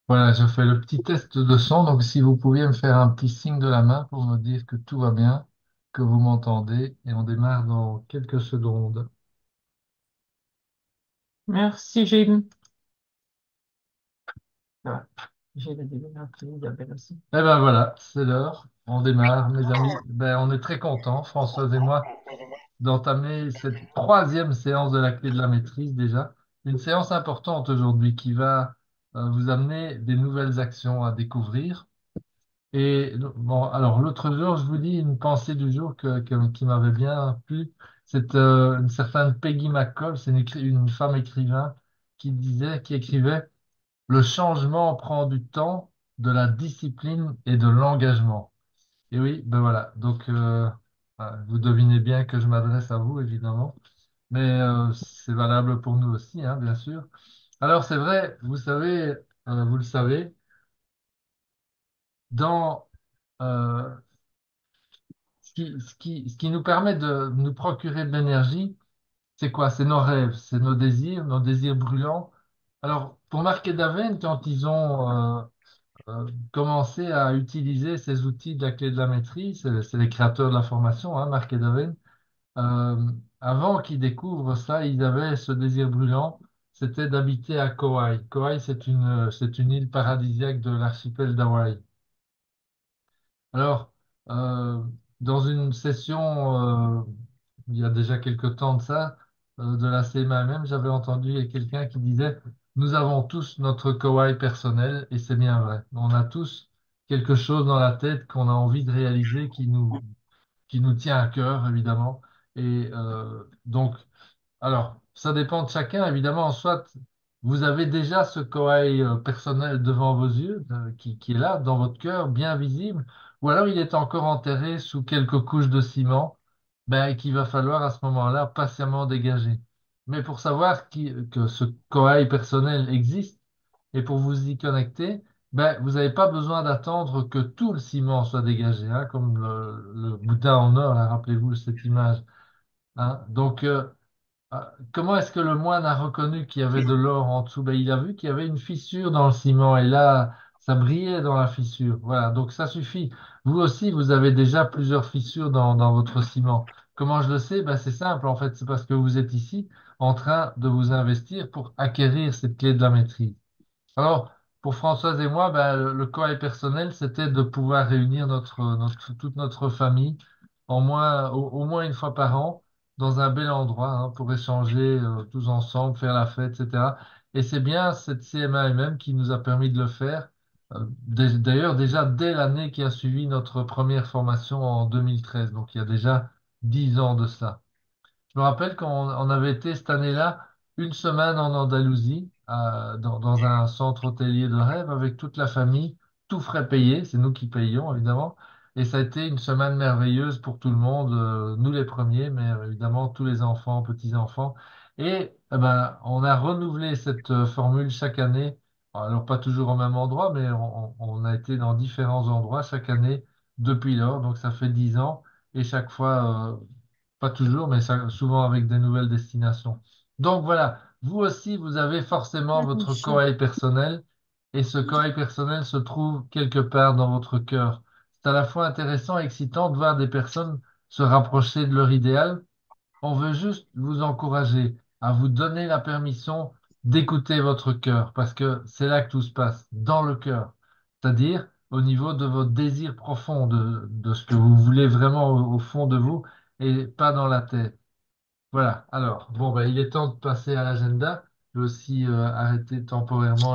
Voilà, je fais le petit test de son. Donc, si vous pouviez me faire un petit signe de la main pour me dire que tout va bien, que vous m'entendez, et on démarre dans quelques secondes. Merci, Gilles. Ah, j'ai le début d'Isabelle aussi. Eh ben voilà, c'est l'heure. On démarre, mes amis. Ben, on est très contents, Françoise et moi, d'entamer cette troisième séance de la clé de la maîtrise déjà. Une séance importante aujourd'hui qui va vous amener des nouvelles actions à découvrir. Et bon, alors l'autre jour, je vous dis une pensée du jour qui m'avait bien plu. C'est une certaine Peggy McCall, c'est une femme écrivain qui écrivait, le changement prend du temps, de la discipline et de l'engagement. Et oui, ben voilà. Donc vous devinez bien que je m'adresse à vous, évidemment, mais c'est valable pour nous aussi, hein, bien sûr. Alors c'est vrai, vous savez, vous le savez, dans euh, ce qui nous permet de nous procurer de l'énergie, c'est quoi? C'est nos rêves, c'est nos désirs brûlants. Alors, pour Marc et Daven, quand ils ont commencé à utiliser ces outils de la clé de la maîtrise, c'est les créateurs de la formation, hein, Marc et Daven, euh, avant qu'ils découvrent ça, ils avaient ce désir brûlant, c'était d'habiter à Kauai. Kauai, c'est une île paradisiaque de l'archipel d'Hawaï. Alors, euh, dans une session, il y a déjà quelque temps de ça, de la CMAMM, j'avais entendu quelqu'un qui disait, nous avons tous notre kawaii personnel, et c'est bien vrai. On a tous quelque chose dans la tête qu'on a envie de réaliser, qui nous tient à cœur, évidemment. Et donc, alors, ça dépend de chacun, évidemment. Soit vous avez déjà ce corail personnel devant vos yeux, qui est là, dans votre cœur, bien visible, ou alors il est encore enterré sous quelques couches de ciment, ben, qu'il va falloir à ce moment-là patiemment dégager. Mais pour savoir que ce corail personnel existe, et pour vous y connecter, ben, vous n'avez pas besoin d'attendre que tout le ciment soit dégagé, hein, comme le Bouddha en or, là, rappelez-vous cette image. Hein. Donc, comment est-ce que le moine a reconnu qu'il y avait de l'or en dessous? Ben, il a vu qu'il y avait une fissure dans le ciment et là, ça brillait dans la fissure. Voilà, donc ça suffit. Vous aussi, vous avez déjà plusieurs fissures dans votre ciment. Comment je le sais? Ben, c'est simple, en fait, c'est parce que vous êtes ici en train de vous investir pour acquérir cette clé de la maîtrise. Alors, pour Françoise et moi, ben, le corail personnel, c'était de pouvoir réunir toute notre famille au moins une fois par an dans un bel endroit hein, pour échanger tous ensemble, faire la fête, etc. Et c'est bien cette CMAMM qui nous a permis de le faire. D'ailleurs, déjà dès l'année qui a suivi notre première formation en 2013, donc il y a déjà 10 ans de ça. Je me rappelle on avait été cette année-là une semaine en Andalousie, dans un centre hôtelier de rêve avec toute la famille, tout frais payé, c'est nous qui payions évidemment. Et ça a été une semaine merveilleuse pour tout le monde, nous les premiers, mais évidemment tous les enfants, petits-enfants. Et eh ben, on a renouvelé cette formule chaque année. Alors pas toujours au même endroit, mais on a été dans différents endroits chaque année depuis lors. Donc ça fait 10 ans. Et chaque fois, pas toujours, mais souvent avec des nouvelles destinations. Donc voilà, vous aussi, vous avez forcément votre corail personnel et ce corail personnel se trouve quelque part dans votre cœur. C'est à la fois intéressant et excitant de voir des personnes se rapprocher de leur idéal. On veut juste vous encourager à vous donner la permission d'écouter votre cœur parce que c'est là que tout se passe, dans le cœur. C'est-à-dire au niveau de votre désir profond, de ce que vous voulez vraiment au fond de vous et pas dans la tête. Voilà. Alors, bon, ben, il est temps de passer à l'agenda. Je vais aussi arrêter temporairement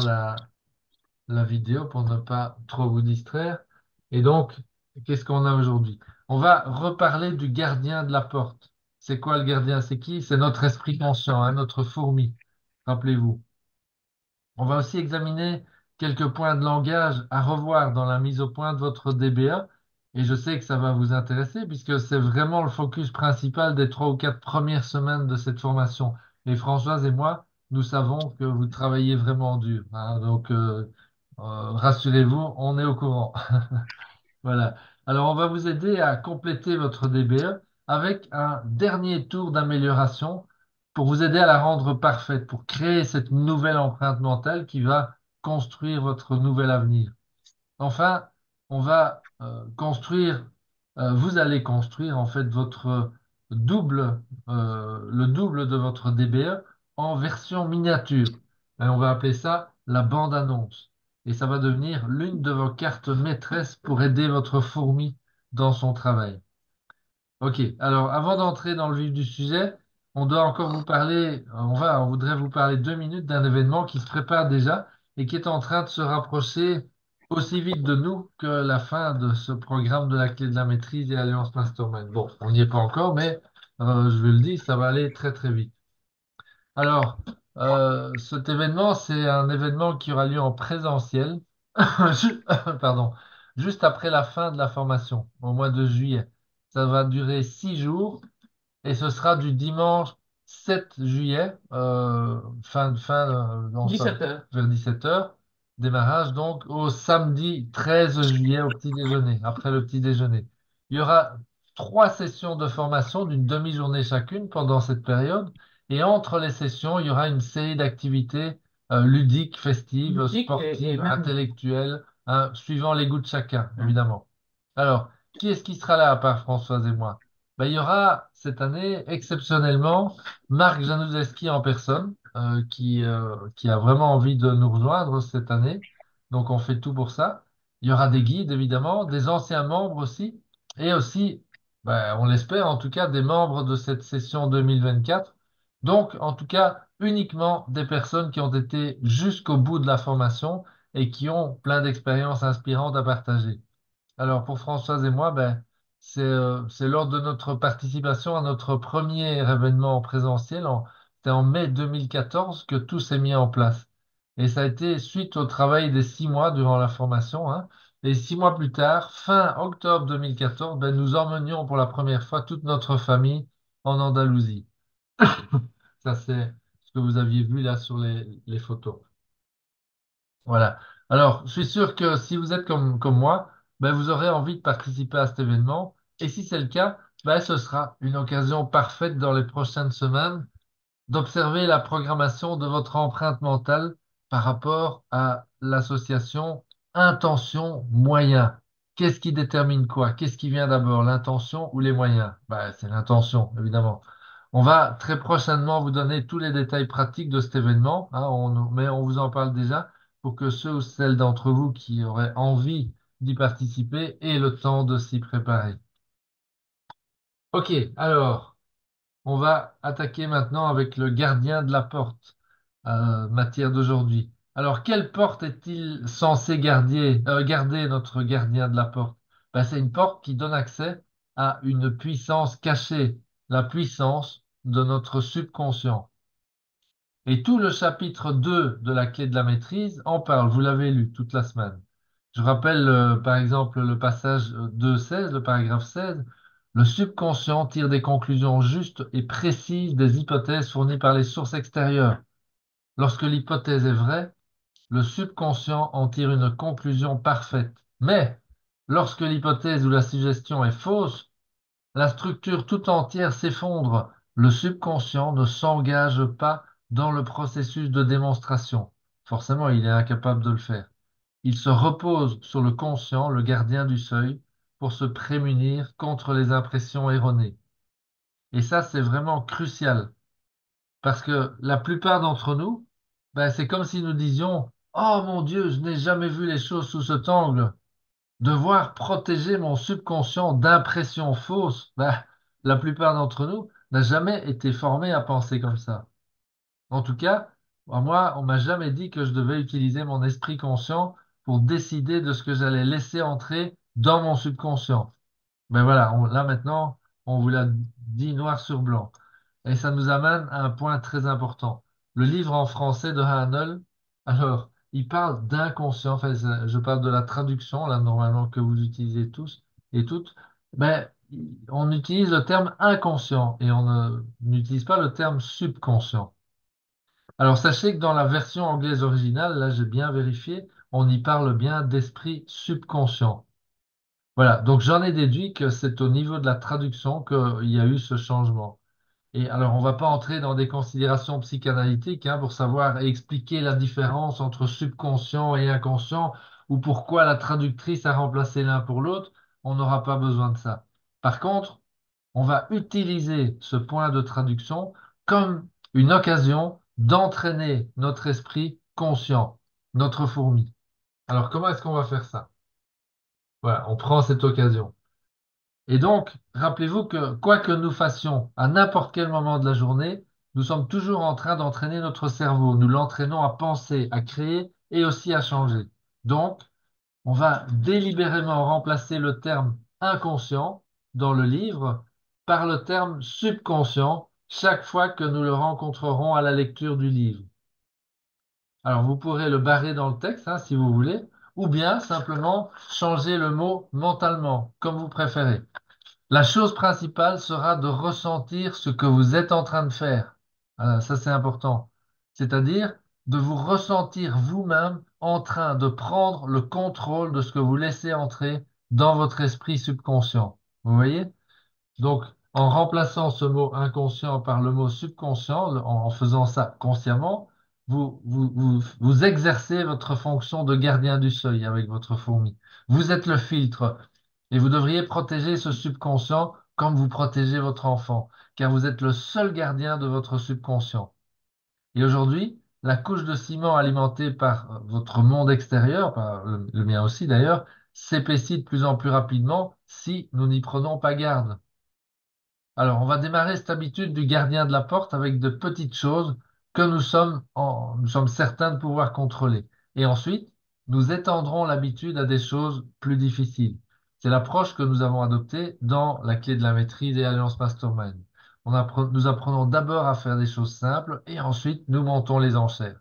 la vidéo pour ne pas trop vous distraire. Et donc, qu'est-ce qu'on a aujourd'hui? On va reparler du gardien de la porte. C'est quoi le gardien? C'est qui? C'est notre esprit conscient, hein, notre fourmi. Rappelez-vous. On va aussi examiner quelques points de langage à revoir dans la mise au point de votre DBA. Et je sais que ça va vous intéresser puisque c'est vraiment le focus principal des 3 ou 4 premières semaines de cette formation. Et Françoise et moi, nous savons que vous travaillez vraiment dur. Hein. Donc, rassurez-vous, on est au courant. Voilà. Alors, on va vous aider à compléter votre DBE avec un dernier tour d'amélioration pour vous aider à la rendre parfaite, pour créer cette nouvelle empreinte mentale qui va construire votre nouvel avenir. Enfin, on va vous allez construire en fait votre le double de votre DBE en version miniature. Et on va appeler ça la bande-annonce. Et ça va devenir l'une de vos cartes maîtresses pour aider votre fourmi dans son travail. Ok, alors avant d'entrer dans le vif du sujet, on doit encore vous parler, on voudrait vous parler 2 minutes d'un événement qui se prépare déjà et qui est en train de se rapprocher aussi vite de nous que la fin de ce programme de la clé de la maîtrise et Alliance Mastermind. Bon, on n'y est pas encore, mais je vous le dis, ça va aller très très vite. Alors, cet événement, c'est un événement qui aura lieu en présentiel, pardon, juste après la fin de la formation, au mois de juillet. Ça va durer 6 jours et ce sera du dimanche 7 juillet, enfin, 17 heures. vers 17 heures, démarrage donc au samedi 13 juillet au petit déjeuner, après le petit déjeuner. Il y aura 3 sessions de formation d'une demi-journée chacune pendant cette période et entre les sessions, il y aura une série d'activités ludiques, festives, Ludique et sportives, même intellectuelles, hein, suivant les goûts de chacun, évidemment. Alors, qui est-ce qui sera là à part Françoise et moi? Ben, il y aura cette année, exceptionnellement, Marc Janouzeski en personne, qui a vraiment envie de nous rejoindre cette année. Donc, on fait tout pour ça. Il y aura des guides, évidemment, des anciens membres aussi, et aussi, ben, on l'espère, en tout cas, des membres de cette session 2024. Donc, en tout cas, uniquement des personnes qui ont été jusqu'au bout de la formation et qui ont plein d'expériences inspirantes à partager. Alors, pour Françoise et moi, ben, c'est lors de notre participation à notre premier événement en présentiel. C'était en mai 2014 que tout s'est mis en place. Et ça a été suite au travail des 6 mois durant la formation, hein. Et 6 mois plus tard, fin octobre 2014, ben, nous emmenions pour la première fois toute notre famille en Andalousie. Ça, c'est ce que vous aviez vu là sur les photos. Voilà. Alors, je suis sûr que si vous êtes comme moi, ben, vous aurez envie de participer à cet événement. Et si c'est le cas, ben, ce sera une occasion parfaite dans les prochaines semaines d'observer la programmation de votre empreinte mentale par rapport à l'association intention-moyen. Qu'est-ce qui détermine quoi? Qu'est-ce qui vient d'abord, l'intention ou les moyens? Ben, c'est l'intention, évidemment. On va très prochainement vous donner tous les détails pratiques de cet événement, hein, mais on vous en parle déjà pour que ceux ou celles d'entre vous qui auraient envie d'y participer aient le temps de s'y préparer. Ok, alors. On va attaquer maintenant avec le gardien de la porte, matière d'aujourd'hui. Alors, quelle porte est-il censé garder notre gardien de la porte? Ben, c'est une porte qui donne accès à une puissance cachée, la puissance de notre subconscient. Et tout le chapitre 2 de la clé de la maîtrise en parle, vous l'avez lu toute la semaine. Je rappelle par exemple le passage 2.16, le paragraphe 16. Le subconscient tire des conclusions justes et précises des hypothèses fournies par les sources extérieures. Lorsque l'hypothèse est vraie, le subconscient en tire une conclusion parfaite. Mais lorsque l'hypothèse ou la suggestion est fausse, la structure tout entière s'effondre. Le subconscient ne s'engage pas dans le processus de démonstration. Forcément, il est incapable de le faire. Il se repose sur le conscient, le gardien du seuil, pour se prémunir contre les impressions erronées. Et ça, c'est vraiment crucial, parce que la plupart d'entre nous, ben, c'est comme si nous disions, «Oh mon Dieu, je n'ai jamais vu les choses sous cet angle. Devoir protéger mon subconscient d'impressions fausses, ben, la plupart d'entre nous n'a jamais été formé à penser comme ça. En tout cas, moi, on m'a jamais dit que je devais utiliser mon esprit conscient pour décider de ce que j'allais laisser entrer dans mon subconscient. Mais voilà, là maintenant, on vous l'a dit noir sur blanc. Et ça nous amène à un point très important. Le livre en français de Hanel, alors, il parle d'inconscient. Enfin, je parle de la traduction, là, normalement, que vous utilisez tous et toutes. Mais on utilise le terme inconscient et n'utilise pas le terme subconscient. Alors, sachez que dans la version anglaise originale, là, j'ai bien vérifié, on y parle bien d'esprit subconscient. Voilà, donc j'en ai déduit que c'est au niveau de la traduction qu'il y a eu ce changement. Et alors, on ne va pas entrer dans des considérations psychanalytiques pour savoir et expliquer la différence entre subconscient et inconscient ou pourquoi la traductrice a remplacé l'un pour l'autre. On n'aura pas besoin de ça. Par contre, on va utiliser ce point de traduction comme une occasion d'entraîner notre esprit conscient, notre fourmi. Alors, comment est-ce qu'on va faire ça? Voilà, on prend cette occasion. Et donc, rappelez-vous que quoi que nous fassions à n'importe quel moment de la journée, nous sommes toujours en train d'entraîner notre cerveau. Nous l'entraînons à penser, à créer et aussi à changer. Donc, on va délibérément remplacer le terme inconscient dans le livre par le terme subconscient chaque fois que nous le rencontrerons à la lecture du livre. Alors, vous pourrez le barrer dans le texte, si vous voulez, ou bien simplement changer le mot mentalement, comme vous préférez. La chose principale sera de ressentir ce que vous êtes en train de faire. Ça, c'est important. C'est-à-dire de vous ressentir vous-même en train de prendre le contrôle de ce que vous laissez entrer dans votre esprit subconscient. Vous voyez? Donc, en remplaçant ce mot inconscient par le mot subconscient, en faisant ça consciemment, vous exercez votre fonction de gardien du seuil avec votre fourmi. Vous êtes le filtre et vous devriez protéger ce subconscient comme vous protégez votre enfant, car vous êtes le seul gardien de votre subconscient. Et aujourd'hui, la couche de ciment alimentée par votre monde extérieur, par le mien aussi d'ailleurs, s'épaissit de plus en plus rapidement si nous n'y prenons pas garde. Alors, on va démarrer cette habitude du gardien de la porte avec de petites choses que nous sommes certains de pouvoir contrôler. Et ensuite, nous étendrons l'habitude à des choses plus difficiles. C'est l'approche que nous avons adoptée dans la clé de la maîtrise et Alliance Mastermind. Nous apprenons d'abord à faire des choses simples et ensuite nous montons les enchères.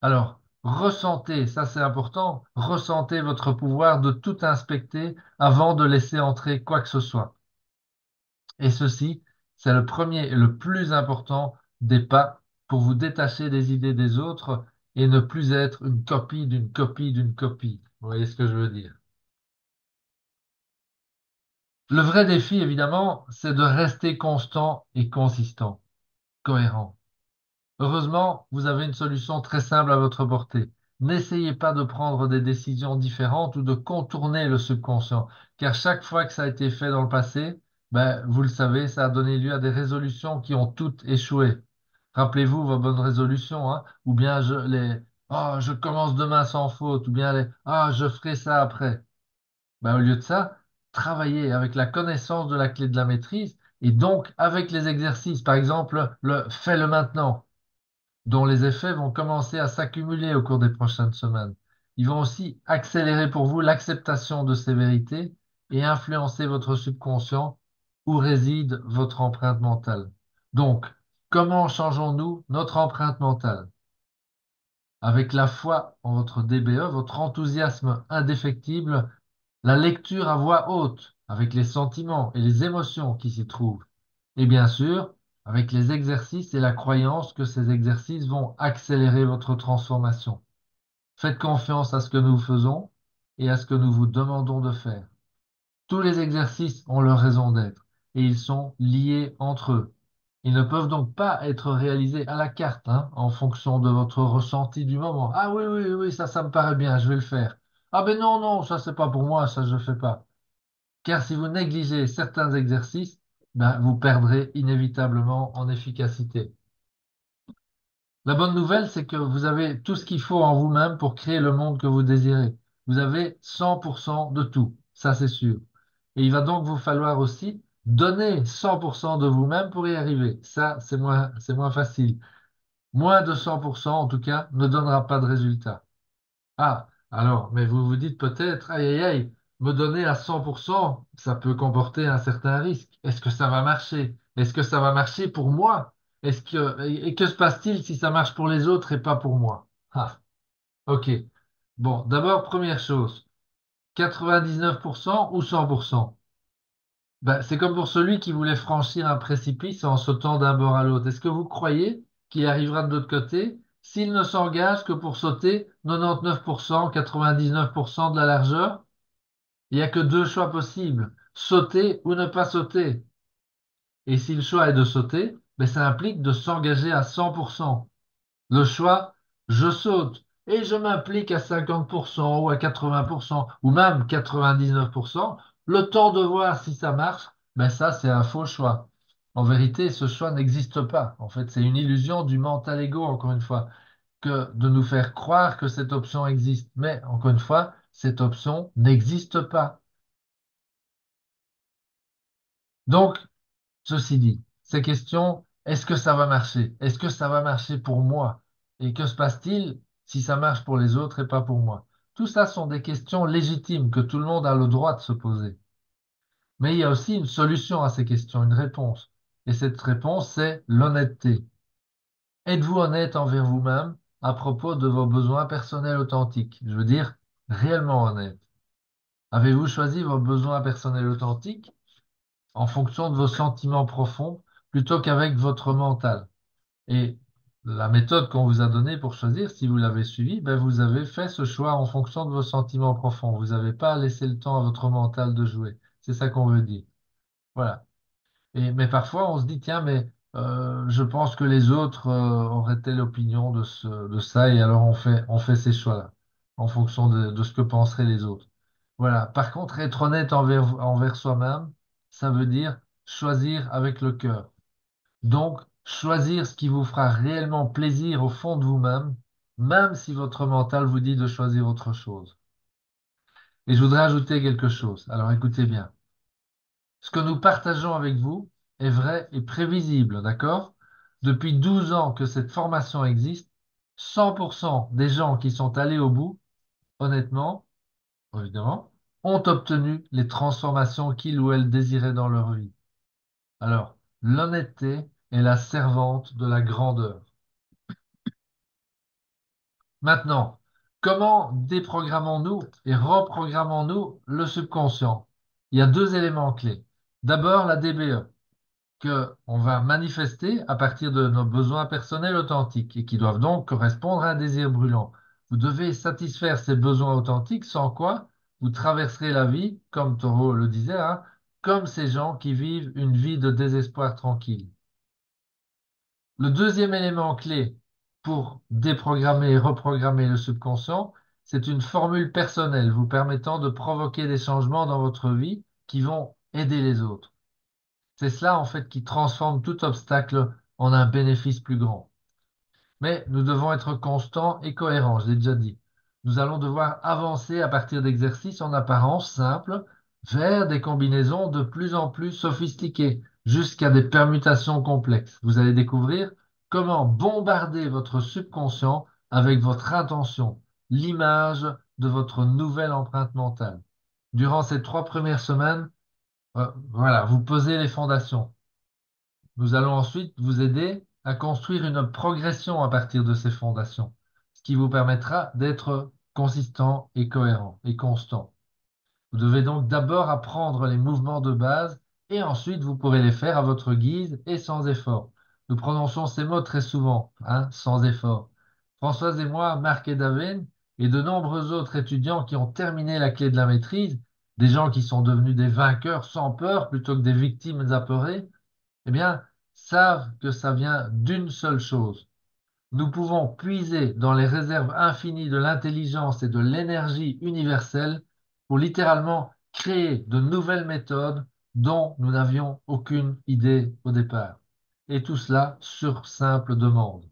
Alors, ressentez, ça c'est important, ressentez votre pouvoir de tout inspecter avant de laisser entrer quoi que ce soit. Et ceci, c'est le premier et le plus important des pas pour vous détacher des idées des autres et ne plus être une copie d'une copie d'une copie. Vous voyez ce que je veux dire? Le vrai défi, évidemment, c'est de rester constant et consistant, cohérent. Heureusement, vous avez une solution très simple à votre portée. N'essayez pas de prendre des décisions différentes ou de contourner le subconscient, car chaque fois que ça a été fait dans le passé, vous le savez, ça a donné lieu à des résolutions qui ont toutes échoué. Rappelez-vous vos bonnes résolutions, ou bien je commence demain sans faute, ou bien je ferai ça après. Au lieu de ça, travaillez avec la connaissance de la clé de la maîtrise et donc avec les exercices, par exemple, le fais-le maintenant dont les effets vont commencer à s'accumuler au cours des prochaines semaines. Ils vont aussi accélérer pour vous l'acceptation de ces vérités et influencer votre subconscient où réside votre empreinte mentale. Donc, comment changeons-nous notre empreinte mentale? Avec la foi en votre DBE, votre enthousiasme indéfectible, la lecture à voix haute, avec les sentiments et les émotions qui s'y trouvent. Et bien sûr, avec les exercices et la croyance que ces exercices vont accélérer votre transformation. Faites confiance à ce que nous faisons et à ce que nous vous demandons de faire. Tous les exercices ont leur raison d'être et ils sont liés entre eux. Ils ne peuvent donc pas être réalisés à la carte, en fonction de votre ressenti du moment. Ah oui, oui, oui, ça me paraît bien, je vais le faire. Ah ben non, non, ça c'est pas pour moi, ça je fais pas. Car si vous négligez certains exercices, vous perdrez inévitablement en efficacité. La bonne nouvelle, c'est que vous avez tout ce qu'il faut en vous-même pour créer le monde que vous désirez. Vous avez 100% de tout, ça c'est sûr. Et il va donc vous falloir aussi donner 100% de vous-même pour y arriver. Ça, c'est moins facile. Moins de 100%, en tout cas, ne donnera pas de résultat. Ah, alors, mais vous vous dites peut-être, aïe, aïe, aïe, me donner à 100%, ça peut comporter un certain risque. Est-ce que ça va marcher? Est-ce que ça va marcher pour moi? Et que se passe-t-il si ça marche pour les autres et pas pour moi? Ah, ok. Bon, d'abord, première chose, 99% ou 100%? C'est comme pour celui qui voulait franchir un précipice en sautant d'un bord à l'autre. Est-ce que vous croyez qu'il arrivera de l'autre côté s'il ne s'engage que pour sauter 99%, 99% de la largeur? Il n'y a que deux choix possibles, sauter ou ne pas sauter. Et si le choix est de sauter, mais ça implique de s'engager à 100%. Le choix, je saute et je m'implique à 50% ou à 80% ou même 99%. Le temps de voir si ça marche, ben ça, c'est un faux choix. En vérité, ce choix n'existe pas. En fait, c'est une illusion du mental ego, encore une fois, que de nous faire croire que cette option existe. Mais, encore une fois, cette option n'existe pas. Donc, ceci dit, ces questions, est-ce que ça va marcher? Est-ce que ça va marcher pour moi? Et que se passe-t-il si ça marche pour les autres et pas pour moi? Tout ça sont des questions légitimes que tout le monde a le droit de se poser. Mais il y a aussi une solution à ces questions, une réponse. Et cette réponse, c'est l'honnêteté. Êtes-vous honnête envers vous-même à propos de vos besoins personnels authentiques? Je veux dire, réellement honnête. Avez-vous choisi vos besoins personnels authentiques en fonction de vos sentiments profonds plutôt qu'avec votre mental? Et la méthode qu'on vous a donnée pour choisir, si vous l'avez suivie, ben vous avez fait ce choix en fonction de vos sentiments profonds. Vous n'avez pas laissé le temps à votre mental de jouer. C'est ça qu'on veut dire. Voilà. Mais parfois, on se dit, tiens, mais je pense que les autres auraient telle opinion de ça, et alors on fait ces choix-là, en fonction de ce que penseraient les autres. Voilà. Par contre, être honnête envers soi-même, ça veut dire choisir avec le cœur. Donc, choisir ce qui vous fera réellement plaisir au fond de vous-même, même si votre mental vous dit de choisir autre chose. Et je voudrais ajouter quelque chose. Alors, écoutez bien. Ce que nous partageons avec vous est vrai et prévisible, d'accord? Depuis 12 ans que cette formation existe, 100% des gens qui sont allés au bout, honnêtement, évidemment, ont obtenu les transformations qu'ils ou elles désiraient dans leur vie. Alors, l'honnêteté est la servante de la grandeur. Maintenant, comment déprogrammons-nous et reprogrammons-nous le subconscient? Il y a deux éléments clés. D'abord, la DBE, que on va manifester à partir de nos besoins personnels authentiques et qui doivent donc correspondre à un désir brûlant. Vous devez satisfaire ces besoins authentiques, sans quoi vous traverserez la vie, comme Thoreau le disait, hein, comme ces gens qui vivent une vie de désespoir tranquille. Le deuxième élément clé pour déprogrammer et reprogrammer le subconscient, c'est une formule personnelle vous permettant de provoquer des changements dans votre vie qui vont aider les autres. C'est cela, en fait, qui transforme tout obstacle en un bénéfice plus grand. Mais nous devons être constants et cohérents, je l'ai déjà dit. Nous allons devoir avancer à partir d'exercices en apparence simples vers des combinaisons de plus en plus sophistiquées, jusqu'à des permutations complexes. Vous allez découvrir comment bombarder votre subconscient avec votre intention, l'image de votre nouvelle empreinte mentale. Durant ces 3 premières semaines, voilà, vous posez les fondations. Nous allons ensuite vous aider à construire une progression à partir de ces fondations, ce qui vous permettra d'être consistant et cohérent et constant. Vous devez donc d'abord apprendre les mouvements de base et ensuite vous pourrez les faire à votre guise et sans effort. Nous prononçons ces mots très souvent, hein, sans effort. Françoise et moi, Marc et David, et de nombreux autres étudiants qui ont terminé la clé de la maîtrise, des gens qui sont devenus des vainqueurs sans peur plutôt que des victimes apeurées, eh bien, savent que ça vient d'une seule chose. Nous pouvons puiser dans les réserves infinies de l'intelligence et de l'énergie universelle pour littéralement créer de nouvelles méthodes dont nous n'avions aucune idée au départ. Et tout cela sur simple demande.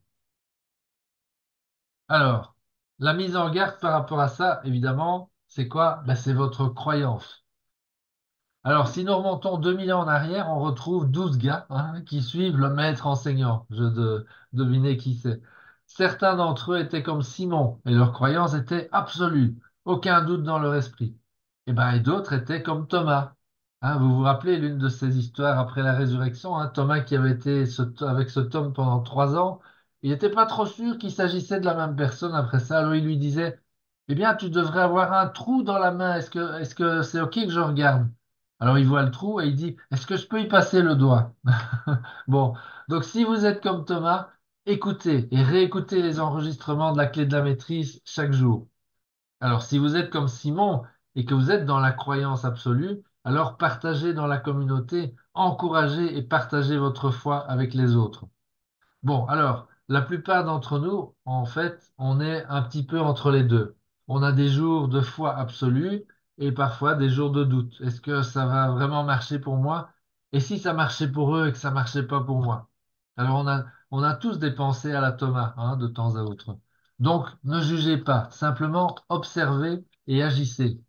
Alors, la mise en garde par rapport à ça, évidemment, c'est quoi? Ben, c'est votre croyance. Alors, si nous remontons 2000 ans en arrière, on retrouve 12 gars, hein, qui suivent le maître enseignant. Devinez qui c'est. Certains d'entre eux étaient comme Simon, et leur croyance était absolue, aucun doute dans leur esprit. Et d'autres étaient comme Thomas. Hein, vous vous rappelez l'une de ces histoires après la résurrection, hein, Thomas qui avait été avec ce Tom pendant 3 ans, il n'était pas trop sûr qu'il s'agissait de la même personne après ça. Alors il lui disait, eh bien, tu devrais avoir un trou dans la main. Est-ce que c'est OK que je regarde? Alors il voit le trou et il dit, est-ce que je peux y passer le doigt? Bon, donc si vous êtes comme Thomas, écoutez et réécoutez les enregistrements de la clé de la maîtrise chaque jour. Alors si vous êtes comme Simon et que vous êtes dans la croyance absolue, Alors partagez dans la communauté, encouragez et partagez votre foi avec les autres. Bon, alors, la plupart d'entre nous, en fait, on est un petit peu entre les deux. On a des jours de foi absolue et parfois des jours de doute. Est-ce que ça va vraiment marcher pour moi? Et si ça marchait pour eux et que ça marchait pas pour moi? Alors, on a tous des pensées à la Thomas, hein, de temps à autre. Donc, ne jugez pas, simplement observez et agissez.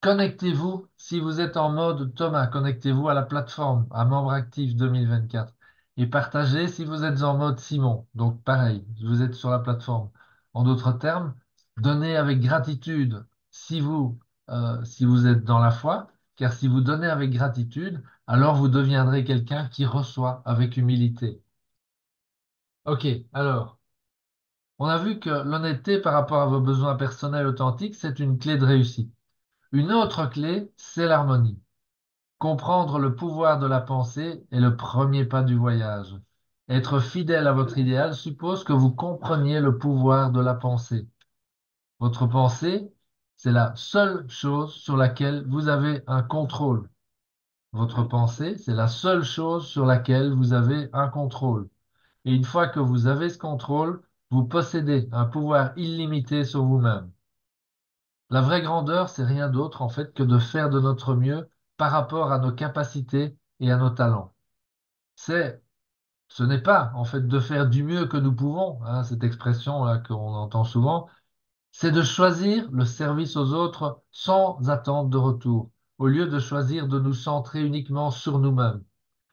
Connectez-vous, si vous êtes en mode Thomas, connectez-vous à la plateforme, à Membre Actif 2024. Et partagez si vous êtes en mode Simon. Donc pareil, vous êtes sur la plateforme. En d'autres termes, donnez avec gratitude si vous êtes dans la foi, car si vous donnez avec gratitude, alors vous deviendrez quelqu'un qui reçoit avec humilité. Ok, alors, on a vu que l'honnêteté par rapport à vos besoins personnels authentiques, c'est une clé de réussite. Une autre clé, c'est l'harmonie. Comprendre le pouvoir de la pensée est le premier pas du voyage. Être fidèle à votre idéal suppose que vous compreniez le pouvoir de la pensée. Votre pensée, c'est la seule chose sur laquelle vous avez un contrôle. Votre pensée, c'est la seule chose sur laquelle vous avez un contrôle. Et une fois que vous avez ce contrôle, vous possédez un pouvoir illimité sur vous-même. La vraie grandeur, c'est rien d'autre en fait que de faire de notre mieux par rapport à nos capacités et à nos talents. C'est, ce n'est pas en fait de faire du mieux que nous pouvons, hein, cette expression-là qu'on entend souvent, c'est de choisir le service aux autres sans attente de retour, au lieu de choisir de nous centrer uniquement sur nous-mêmes.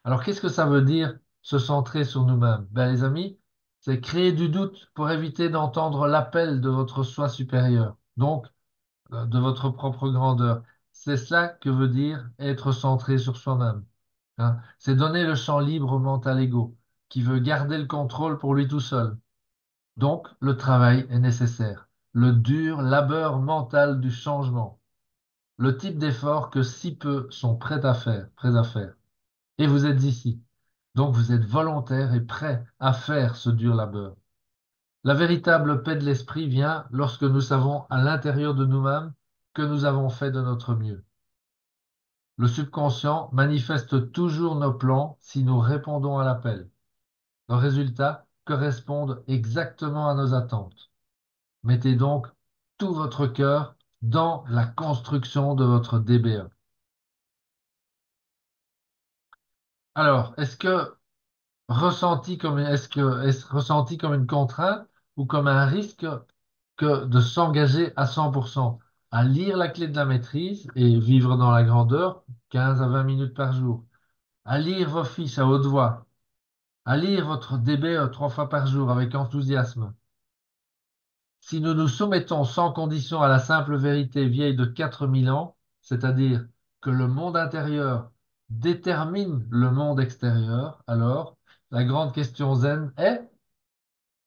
Alors qu'est-ce que ça veut dire se centrer sur nous-mêmes? Ben, les amis, c'est créer du doute pour éviter d'entendre l'appel de votre soi supérieur. Donc, de votre propre grandeur. C'est cela que veut dire être centré sur soi-même, hein. C'est donner le champ libre au mental ego, qui veut garder le contrôle pour lui tout seul. Donc, le travail est nécessaire. Le dur labeur mental du changement. Le type d'effort que si peu sont prêts à faire. Et vous êtes ici. Donc, vous êtes volontaire et prêt à faire ce dur labeur. La véritable paix de l'esprit vient lorsque nous savons à l'intérieur de nous-mêmes que nous avons fait de notre mieux. Le subconscient manifeste toujours nos plans si nous répondons à l'appel. Nos résultats correspondent exactement à nos attentes. Mettez donc tout votre cœur dans la construction de votre DBE. Alors, est-ce ressenti comme une contrainte ou comme un risque que de s'engager à 100% à lire la clé de la maîtrise et vivre dans la grandeur 15 à 20 minutes par jour, à lire vos fiches à haute voix, à lire votre DBE 3 fois par jour avec enthousiasme. Si nous nous soumettons sans condition à la simple vérité vieille de 4000 ans, c'est-à-dire que le monde intérieur détermine le monde extérieur, alors la grande question zen est: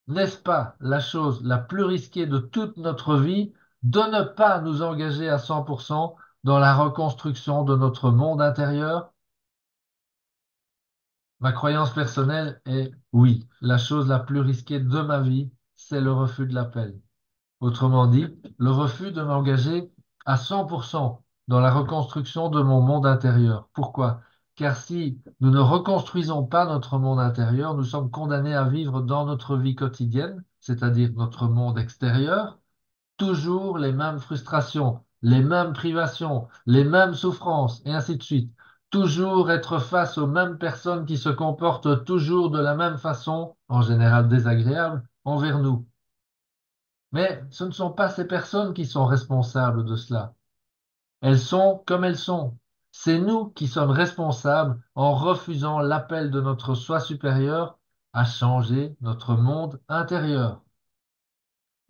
n'est-ce pas la chose la plus risquée de toute notre vie de ne pas nous engager à 100% dans la reconstruction de notre monde intérieur? Ma croyance personnelle est oui, la chose la plus risquée de ma vie, c'est le refus de l'appel. Autrement dit, le refus de m'engager à 100% dans la reconstruction de mon monde intérieur. Pourquoi? Car si nous ne reconstruisons pas notre monde intérieur, nous sommes condamnés à vivre dans notre vie quotidienne, c'est-à-dire notre monde extérieur, toujours les mêmes frustrations, les mêmes privations, les mêmes souffrances, et ainsi de suite. Toujours être face aux mêmes personnes qui se comportent toujours de la même façon, en général désagréable, envers nous. Mais ce ne sont pas ces personnes qui sont responsables de cela. Elles sont comme elles sont. C'est nous qui sommes responsables en refusant l'appel de notre soi supérieur à changer notre monde intérieur.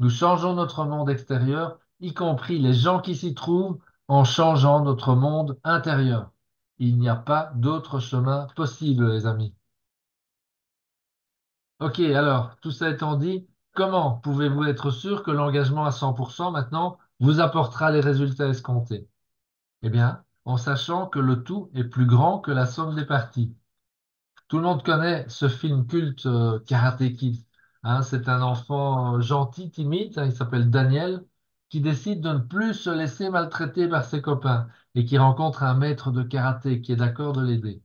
Nous changeons notre monde extérieur, y compris les gens qui s'y trouvent, en changeant notre monde intérieur. Il n'y a pas d'autre chemin possible, les amis. Ok, alors, tout ça étant dit, comment pouvez-vous être sûr que l'engagement à 100% maintenant vous apportera les résultats escomptés? Eh bien, en sachant que le tout est plus grand que la somme des parties. Tout le monde connaît ce film culte Karate Kid, hein. C'est un enfant gentil, timide, hein, il s'appelle Daniel, qui décide de ne plus se laisser maltraiter par ses copains. et qui rencontre un maître de karaté qui est d'accord de l'aider.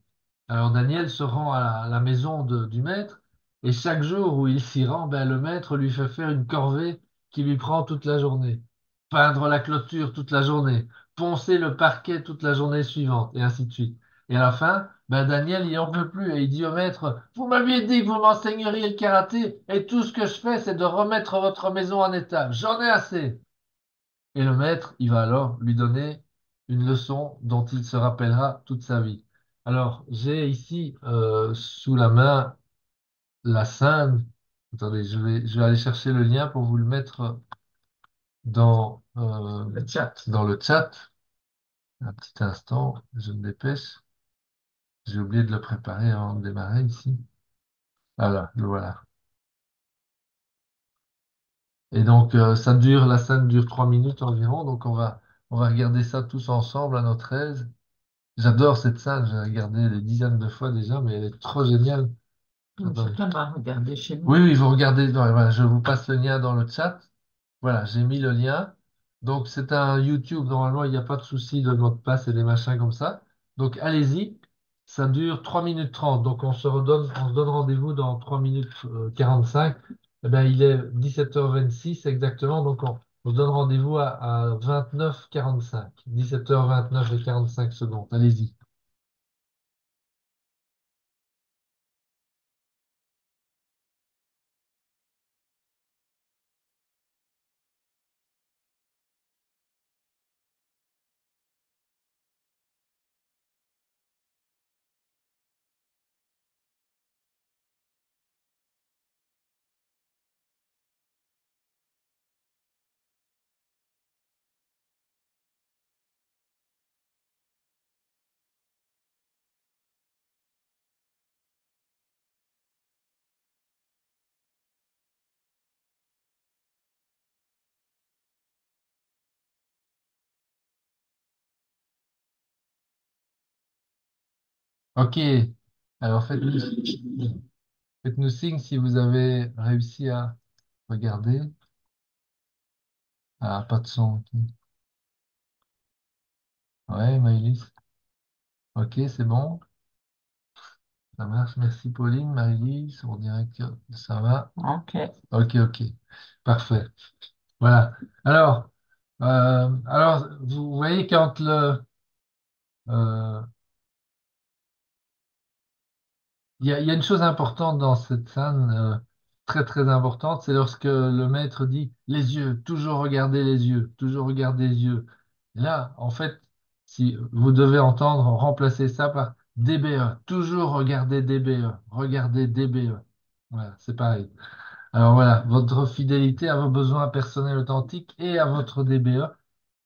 Alors Daniel se rend à la maison du maître et chaque jour où il s'y rend, ben, le maître lui fait faire une corvée qui lui prend toute la journée. Peindre la clôture toute la journée, poncer le parquet toute la journée suivante, et ainsi de suite. Et à la fin, ben Daniel, il en peut plus et il dit au maître, vous m'aviez dit que vous m'enseigneriez le karaté et tout ce que je fais, c'est de remettre votre maison en état. J'en ai assez. Et le maître, il va alors lui donner une leçon dont il se rappellera toute sa vie. Alors, j'ai ici sous la main la scène. Attendez, je vais aller chercher le lien pour vous le mettre Le chat. dans le chat. Un petit instant, je me dépêche. J'ai oublié de le préparer avant de démarrer ici. Voilà, le voilà. Et donc, la scène dure 3 minutes environ. Donc, on va regarder ça tous ensemble à notre aise. J'adore cette scène, j'ai regardé des dizaines de fois déjà, mais elle est trop géniale. Attendez. Chacun va regarder chez Oui, nous. oui, vous regardez, voilà, voilà, je vous passe le lien dans le chat. Voilà, j'ai mis le lien. Donc, c'est un YouTube. Normalement, il n'y a pas de souci de mot de passe et des machins comme ça. Donc, allez-y. Ça dure 3 minutes 30. Donc, on se donne rendez-vous dans 3 minutes 45. Eh bien, il est 17h26 exactement. Donc, on se donne rendez-vous à 29h45. 17h29 et 45 secondes. Allez-y. OK. Alors, faites-nous signe si vous avez réussi à regarder. Ah, pas de son. OK. Ouais, Maëlys. OK, c'est bon. Ça marche. Merci, Pauline. Maëlys, on dirait que ça va. OK. OK, OK. Parfait. Voilà. Alors, vous voyez quand euh, il y a une chose importante dans cette scène, très très importante, c'est lorsque le maître dit les yeux, toujours regarder les yeux, toujours regarder les yeux. Et là, en fait, si vous devez entendre, remplacer ça par DBE, toujours regarder DBE, regarder DBE. Voilà, c'est pareil. Alors voilà, votre fidélité à vos besoins personnels authentiques et à votre DBE,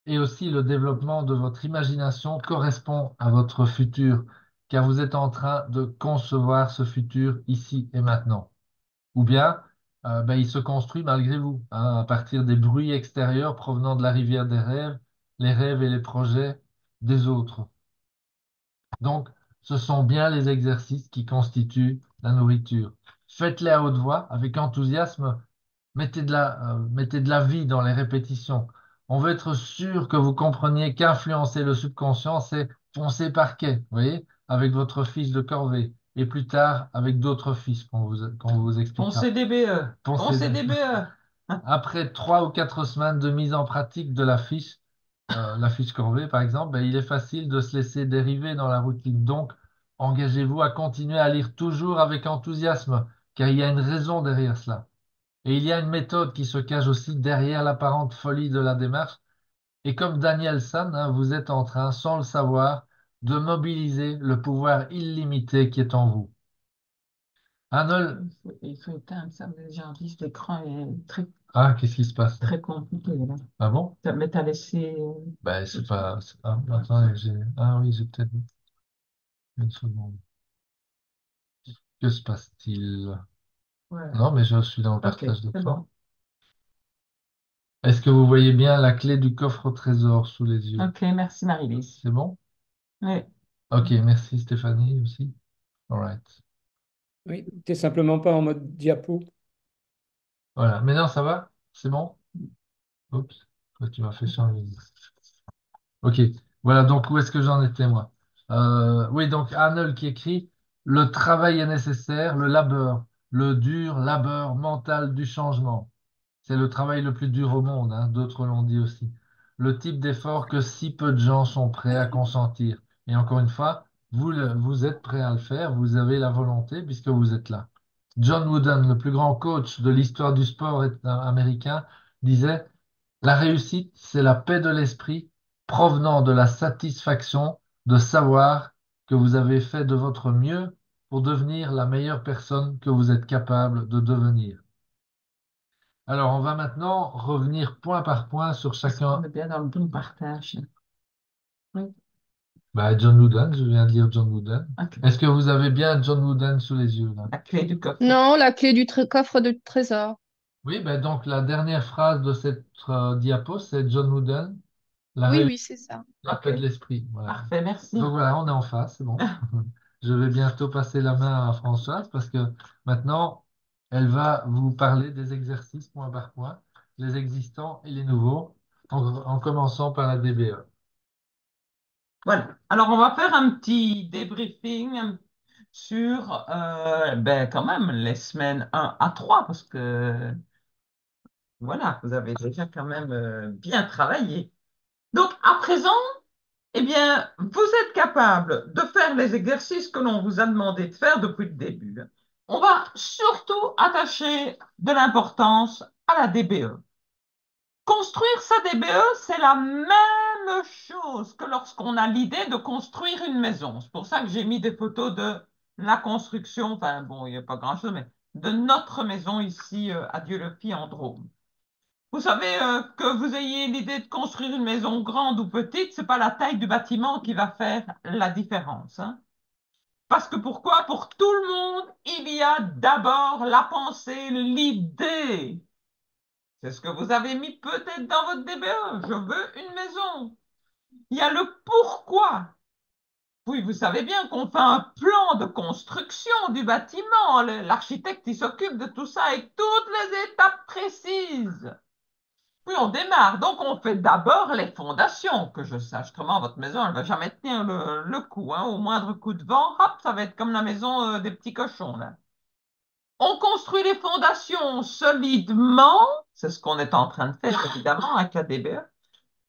et aussi le développement de votre imagination correspond à votre futur, car vous êtes en train de concevoir ce futur ici et maintenant. Ou bien, ben, il se construit malgré vous, hein, à partir des bruits extérieurs provenant de la rivière des rêves, les rêves et les projets des autres. Donc, ce sont bien les exercices qui constituent la nourriture. Faites-les à haute voix, avec enthousiasme. Mettez de la vie dans les répétitions. On veut être sûr que vous compreniez qu'influencer le subconscient, c'est foncer parquet, vous voyez, avec votre fiche de corvée. Et plus tard, avec d'autres fiches qu'on vous On expliquera. CDBE. On Pensez, CDBE. après 3 ou 4 semaines de mise en pratique de la fiche corvée par exemple, ben, il est facile de se laisser dériver dans la routine. Donc, engagez-vous à continuer à lire toujours avec enthousiasme, car il y a une raison derrière cela. Et il y a une méthode qui se cache aussi derrière l'apparente folie de la démarche. Et comme Daniel San, hein, vous êtes en train, sans le savoir, de mobiliser le pouvoir illimité qui est en vous. Arnold, Il faut éteindre ça, mais j'ai un disque d'écran est très, ah, qu'est-ce qui se passe? très compliqué là. Ah bon? Mais t'as laissé. Ben, c'est pas. Ah, attendez, ah oui, j'ai peut-être une seconde. Que se passe-t-il? Ouais. Non, mais je suis dans le OK, partage c'est d'écran. bon. Est-ce que vous voyez bien la clé du coffre au trésor sous les yeux? OK, merci Marie-Lise. C'est bon? Oui. Ok, merci Stéphanie aussi. All right. Oui, t'es simplement pas en mode diapo. Voilà. Maintenant, ça va? C'est bon? Oups. Toi, tu m'as fait changer. Ok. Voilà, donc où est-ce que j'en étais, moi? Oui, donc Arnold qui écrit, le travail est nécessaire, le labeur, le dur labeur mental du changement. C'est le travail le plus dur au monde, hein, d'autres l'ont dit aussi. Le type d'effort que si peu de gens sont prêts à consentir. Et encore une fois, vous êtes prêt à le faire, vous avez la volonté puisque vous êtes là. John Wooden, le plus grand coach de l'histoire du sport américain, disait, la réussite, c'est la paix de l'esprit provenant de la satisfaction de savoir que vous avez fait de votre mieux pour devenir la meilleure personne que vous êtes capable de devenir. Alors, on va maintenant revenir point par point sur Parce qu'on chacun. est bien dans le bon partage. Oui, Bah, John Wooden, je viens de lire John Wooden. ok. Est-ce que vous avez bien John Wooden sous les yeux là? La clé du coffre. Non, la clé du coffre de trésor. Oui, ben donc la dernière phrase de cette diapo, c'est John Wooden, la Oui, réussite, oui, c'est ça. la Ok, paix de l'esprit. Voilà. parfait, merci. Donc voilà, on est en face, c'est bon. Je vais bientôt passer la main à Françoise parce que maintenant, elle va vous parler des exercices point par point, les existants et les nouveaux, en commençant par la DBE. Voilà. Alors, on va faire un petit débriefing sur, ben, quand même, les semaines 1 à 3, parce que, voilà, vous avez déjà quand même bien travaillé. Donc, à présent, eh bien, vous êtes capable de faire les exercices que l'on vous a demandé de faire depuis le début. On va surtout attacher de l'importance à la DBE. Construire sa DBE, c'est la même chose que lorsqu'on a l'idée de construire une maison. C'est pour ça que j'ai mis des photos de la construction, enfin bon, il n'y a pas grand-chose, mais de notre maison ici à Dieu-le-Py en Drôme. Vous savez, que vous ayez l'idée de construire une maison grande ou petite, c'est pas la taille du bâtiment qui va faire la différence, hein. Parce que pourquoi? Pour tout le monde, il y a d'abord la pensée, l'idée. C'est ce que vous avez mis peut-être dans votre DBE. Je veux une maison. Il y a le pourquoi. Oui, vous savez bien qu'on fait un plan de construction du bâtiment. L'architecte, il s'occupe de tout ça avec toutes les étapes précises. Oui, on démarre. Donc, on fait d'abord les fondations. Que je sache comment votre maison, elle va jamais tenir le coup, hein. Au moindre coup de vent, hop, ça va être comme la maison des petits cochons, là. On construit les fondations solidement. C'est ce qu'on est en train de faire, évidemment, avec la DBE.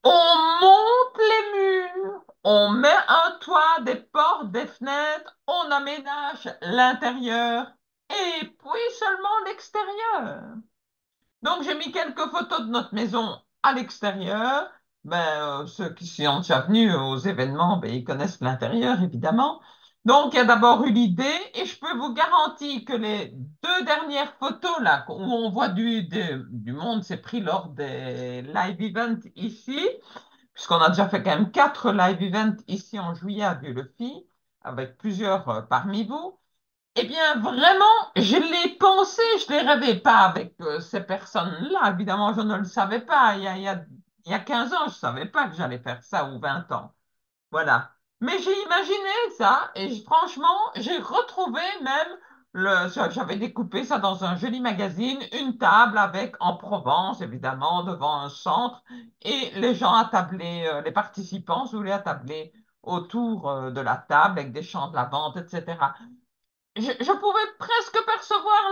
On monte les murs. On met un toit, des portes, des fenêtres. On aménage l'intérieur. Et puis seulement l'extérieur. Donc, j'ai mis quelques photos de notre maison à l'extérieur. Ben, ceux qui sont déjà venus aux événements, ben, ils connaissent l'intérieur, évidemment. Donc, il y a d'abord eu l'idée, et je peux vous garantir que les deux dernières photos là, où on voit du monde, c'est pris lors des live events ici, puisqu'on a déjà fait quand même 4 live events ici en juillet à Vieux-le-Py, avec plusieurs parmi vous. Eh bien, vraiment, je l'ai pensé, je l'ai rêvé, pas avec ces personnes-là, évidemment, je ne le savais pas. Il y a 15 ans, je ne savais pas que j'allais faire ça, ou 20 ans. Voilà. Mais j'ai imaginé ça, et franchement, j'ai retrouvé même, j'avais découpé ça dans un joli magazine, une table avec, en Provence, évidemment, devant un centre, et les gens attablés, les participants, je voulais attabler autour de la table avec des champs de lavande, etc. Je pouvais presque percevoir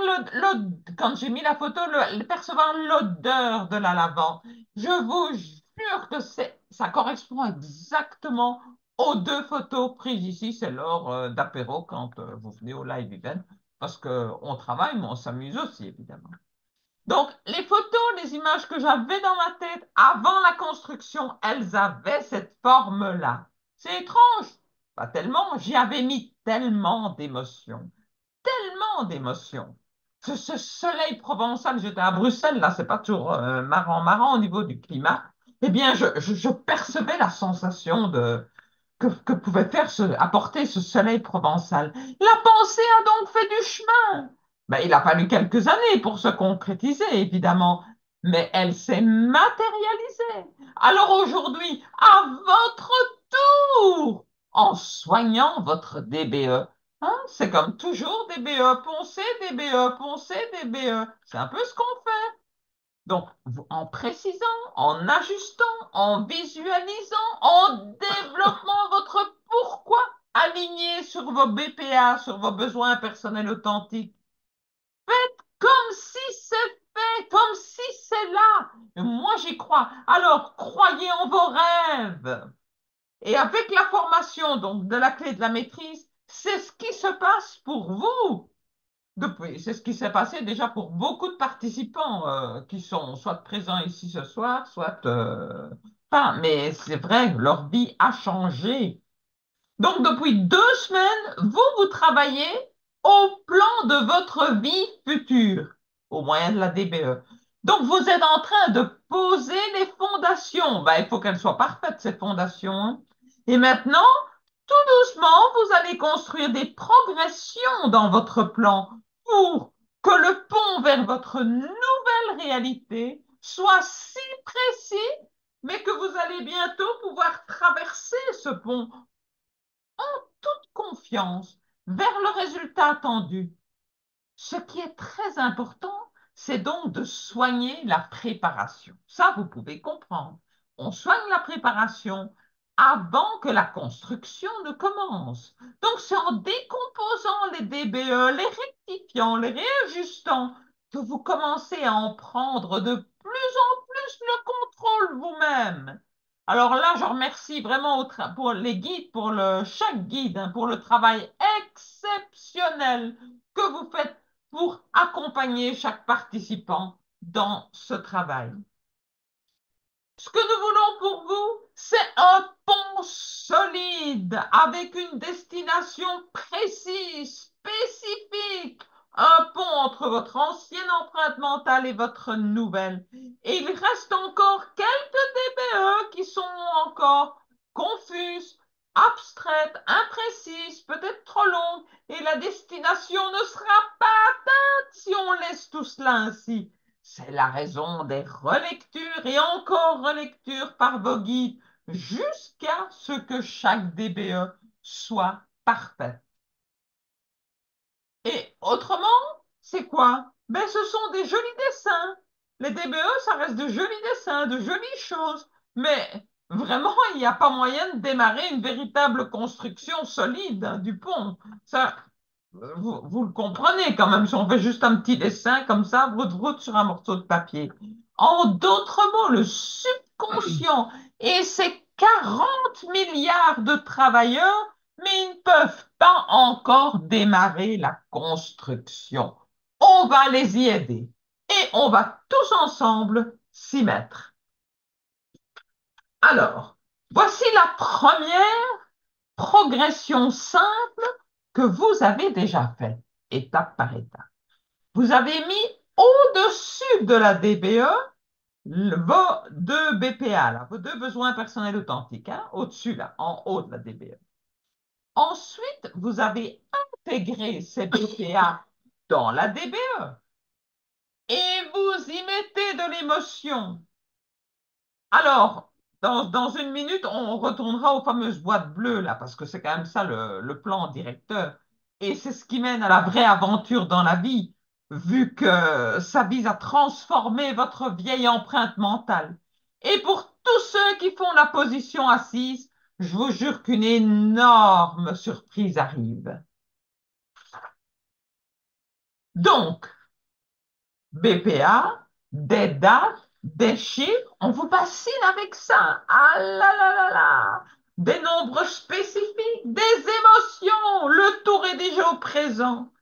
quand j'ai mis la photo, percevoir l'odeur de la lavande. Je vous jure que ça correspond exactement aux deux photos prises ici. C'est lors d'apéro quand vous venez au live event, parce qu'on travaille, mais on s'amuse aussi, évidemment. Donc, les photos, les images que j'avais dans ma tête avant la construction, elles avaient cette forme-là. C'est étrange. Pas tellement, j'y avais mis tellement d'émotions. Ce soleil provençal, j'étais à Bruxelles, là, c'est pas toujours marrant au niveau du climat. Eh bien, je percevais la sensation que pouvait apporter ce soleil provençal. La pensée a donc fait du chemin. Ben, il a fallu quelques années pour se concrétiser, évidemment, mais elle s'est matérialisée. Alors aujourd'hui, à votre tour, en soignant votre DBE, hein, c'est comme toujours DBE, poncez, DBE, poncez, DBE. C'est un peu ce qu'on fait. Donc, en précisant, en ajustant, en visualisant, en développant votre pourquoi aligné sur vos BPA, sur vos besoins personnels authentiques. Faites comme si c'est fait, comme si c'est là. Moi, j'y crois. Alors, croyez en vos rêves. Et avec la formation donc de la clé de la maîtrise, c'est ce qui se passe pour vous. C'est ce qui s'est passé déjà pour beaucoup de participants qui sont soit présents ici ce soir, soit pas. Mais c'est vrai, leur vie a changé. Donc depuis 2 semaines, vous travaillez au plan de votre vie future au moyen de la DBE. Donc vous êtes en train de poser les fondations. Ben, il faut qu'elles soient parfaites, ces fondations, hein. Et maintenant, tout doucement, vous allez construire des progressions dans votre plan pour que le pont vers votre nouvelle réalité soit si précis, mais que vous allez bientôt pouvoir traverser ce pont en toute confiance vers le résultat attendu. Ce qui est très important, c'est donc de soigner la préparation. Ça, vous pouvez comprendre. On soigne la préparation avant que la construction ne commence. Donc, c'est en décomposant les DBE, les rectifiant, les réajustant, que vous commencez à en prendre de plus en plus le contrôle vous-même. Alors là, je remercie vraiment pour les guides, chaque guide, hein, pour le travail exceptionnel que vous faites pour accompagner chaque participant dans ce travail. Ce que nous voulons pour vous, c'est un pont solide avec une destination précise, spécifique, un pont entre votre ancienne empreinte mentale et votre nouvelle. Et il reste encore quelques DBE qui sont encore confuses, abstraites, imprécises, peut-être trop longues, et la destination ne sera pas atteinte si on laisse tout cela ainsi. C'est la raison des relectures et encore relectures par vos guides jusqu'à ce que chaque DBE soit parfait. Et autrement, c'est quoi? Ben, ce sont des jolis dessins. Les DBE, ça reste de jolis dessins, de jolies choses. Mais vraiment, il n'y a pas moyen de démarrer une véritable construction solide, hein, du pont. Ça, vous le comprenez quand même, si on fait juste un petit dessin comme ça, vroute sur un morceau de papier. En d'autres mots, le subconscient et ses 40 milliards de travailleurs, mais ils ne peuvent pas encore démarrer la construction. On va les y aider et on va tous ensemble s'y mettre. Alors, voici la première progression simple que vous avez déjà faite, étape par étape. Vous avez mis au-dessus de la DBE vos 2 BPA, là, vos 2 besoins personnels authentiques, hein, au-dessus, là, en haut de la DBE. Ensuite, vous avez intégré ces BPA dans la DBE et vous y mettez de l'émotion. Alors, dans une minute, on retournera aux fameuses boîtes bleues, là, parce que c'est quand même ça le plan directeur. Et c'est ce qui mène à la vraie aventure dans la vie, vu que ça vise à transformer votre vieille empreinte mentale. Et pour tous ceux qui font la position assise, je vous jure qu'une énorme surprise arrive. Donc, BPA, des dates, des chiffres, on vous bassine avec ça. Ah là là là là! Des nombres spécifiques, des émotions, le tout rédigé au présent.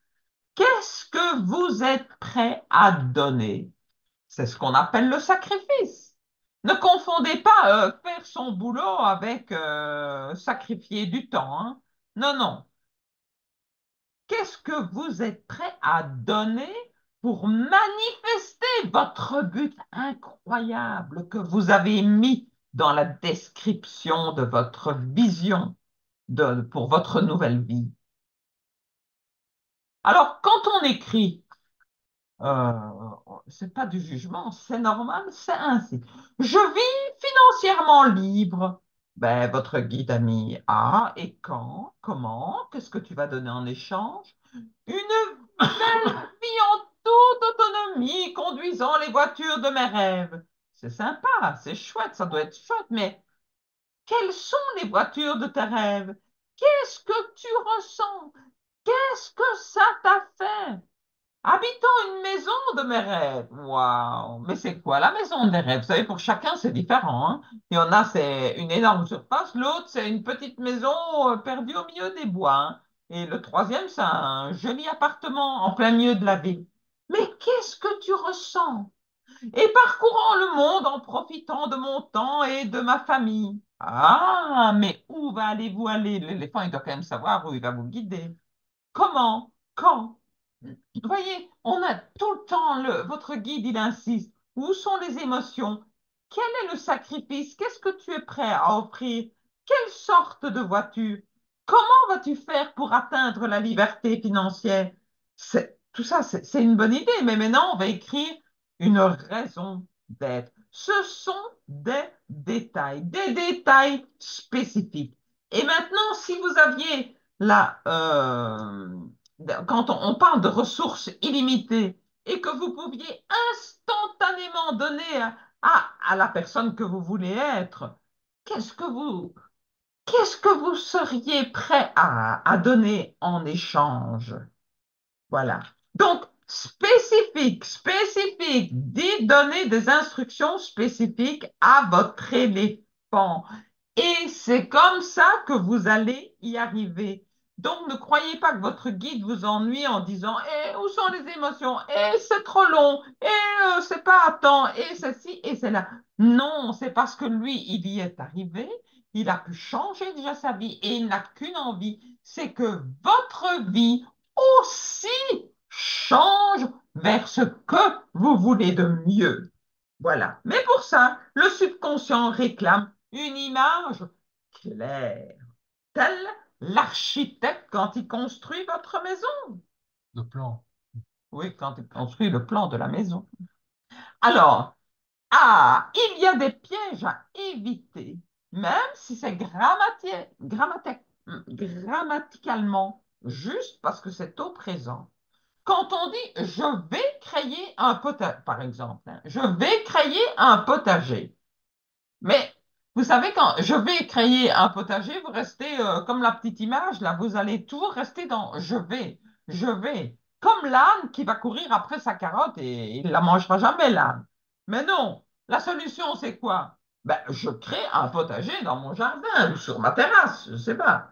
Qu'est-ce que vous êtes prêt à donner? C'est ce qu'on appelle le sacrifice. Ne confondez pas faire son boulot avec sacrifier du temps, hein. Non, non. Qu'est-ce que vous êtes prêt à donner pour manifester votre but incroyable que vous avez mis dans la description de votre vision pour votre nouvelle vie? Alors, quand on écrit, euh, c'est pas du jugement, c'est normal, c'est ainsi. Je vis financièrement libre. Ben, votre guide a mis et quand, comment, qu'est-ce que tu vas donner en échange? Une belle vie en toute ami conduisant les voitures de mes rêves. C'est sympa, c'est chouette, ça doit être chouette, mais quelles sont les voitures de tes rêves? Qu'est-ce que tu ressens? Qu'est-ce que ça t'a fait? Habitons une maison de mes rêves. Waouh! Mais c'est quoi la maison des rêves? Vous savez, pour chacun, c'est différent, hein. Il y en a, c'est une énorme surface. L'autre, c'est une petite maison perdue au milieu des bois, hein. Et le troisième, c'est un joli appartement en plein milieu de la ville. Mais qu'est-ce que tu ressens? Et parcourant le monde en profitant de mon temps et de ma famille. Ah, mais où allez-vous aller? L'éléphant, il doit quand même savoir où il va vous guider. Comment? Quand? Vous voyez, on a tout le temps votre guide, il insiste. Où sont les émotions? Quel est le sacrifice? Qu'est-ce que tu es prêt à offrir? Quelle sorte de voiture? Comment vas-tu faire pour atteindre la liberté financière? Tout ça, c'est une bonne idée, mais maintenant, on va écrire une raison d'être. Ce sont des détails spécifiques. Et maintenant, si vous aviez la, quand on parle de ressources illimitées et que vous pouviez instantanément donner à la personne que vous voulez être, qu'est-ce que vous seriez prêt à donner en échange? Voilà. Donc, spécifique, donner des instructions spécifiques à votre éléphant. Et c'est comme ça que vous allez y arriver. Donc, ne croyez pas que votre guide vous ennuie en disant « où sont les émotions? C'est trop long. C'est pas à temps. Ceci et c'est là. » Non, c'est parce que lui, il y est arrivé. Il a pu changer déjà sa vie et il n'a qu'une envie, c'est que votre vie aussi change vers ce que vous voulez de mieux. Voilà. Mais pour ça, le subconscient réclame une image claire, tel l'architecte quand il construit votre maison. Le plan. Oui, quand il construit le plan de la maison. Alors, il y a des pièges à éviter, même si c'est grammaticalement juste parce que c'est au présent. Quand on dit je vais créer un potager, par exemple, hein, je vais créer un potager. Mais vous savez, quand je vais créer un potager, vous restez comme la petite image, là, vous allez toujours rester dans je vais. Comme l'âne qui va courir après sa carotte et il ne la mangera jamais, l'âne. Mais non, la solution, c'est quoi? Ben, je crée un potager dans mon jardin ou sur ma terrasse, je ne sais pas.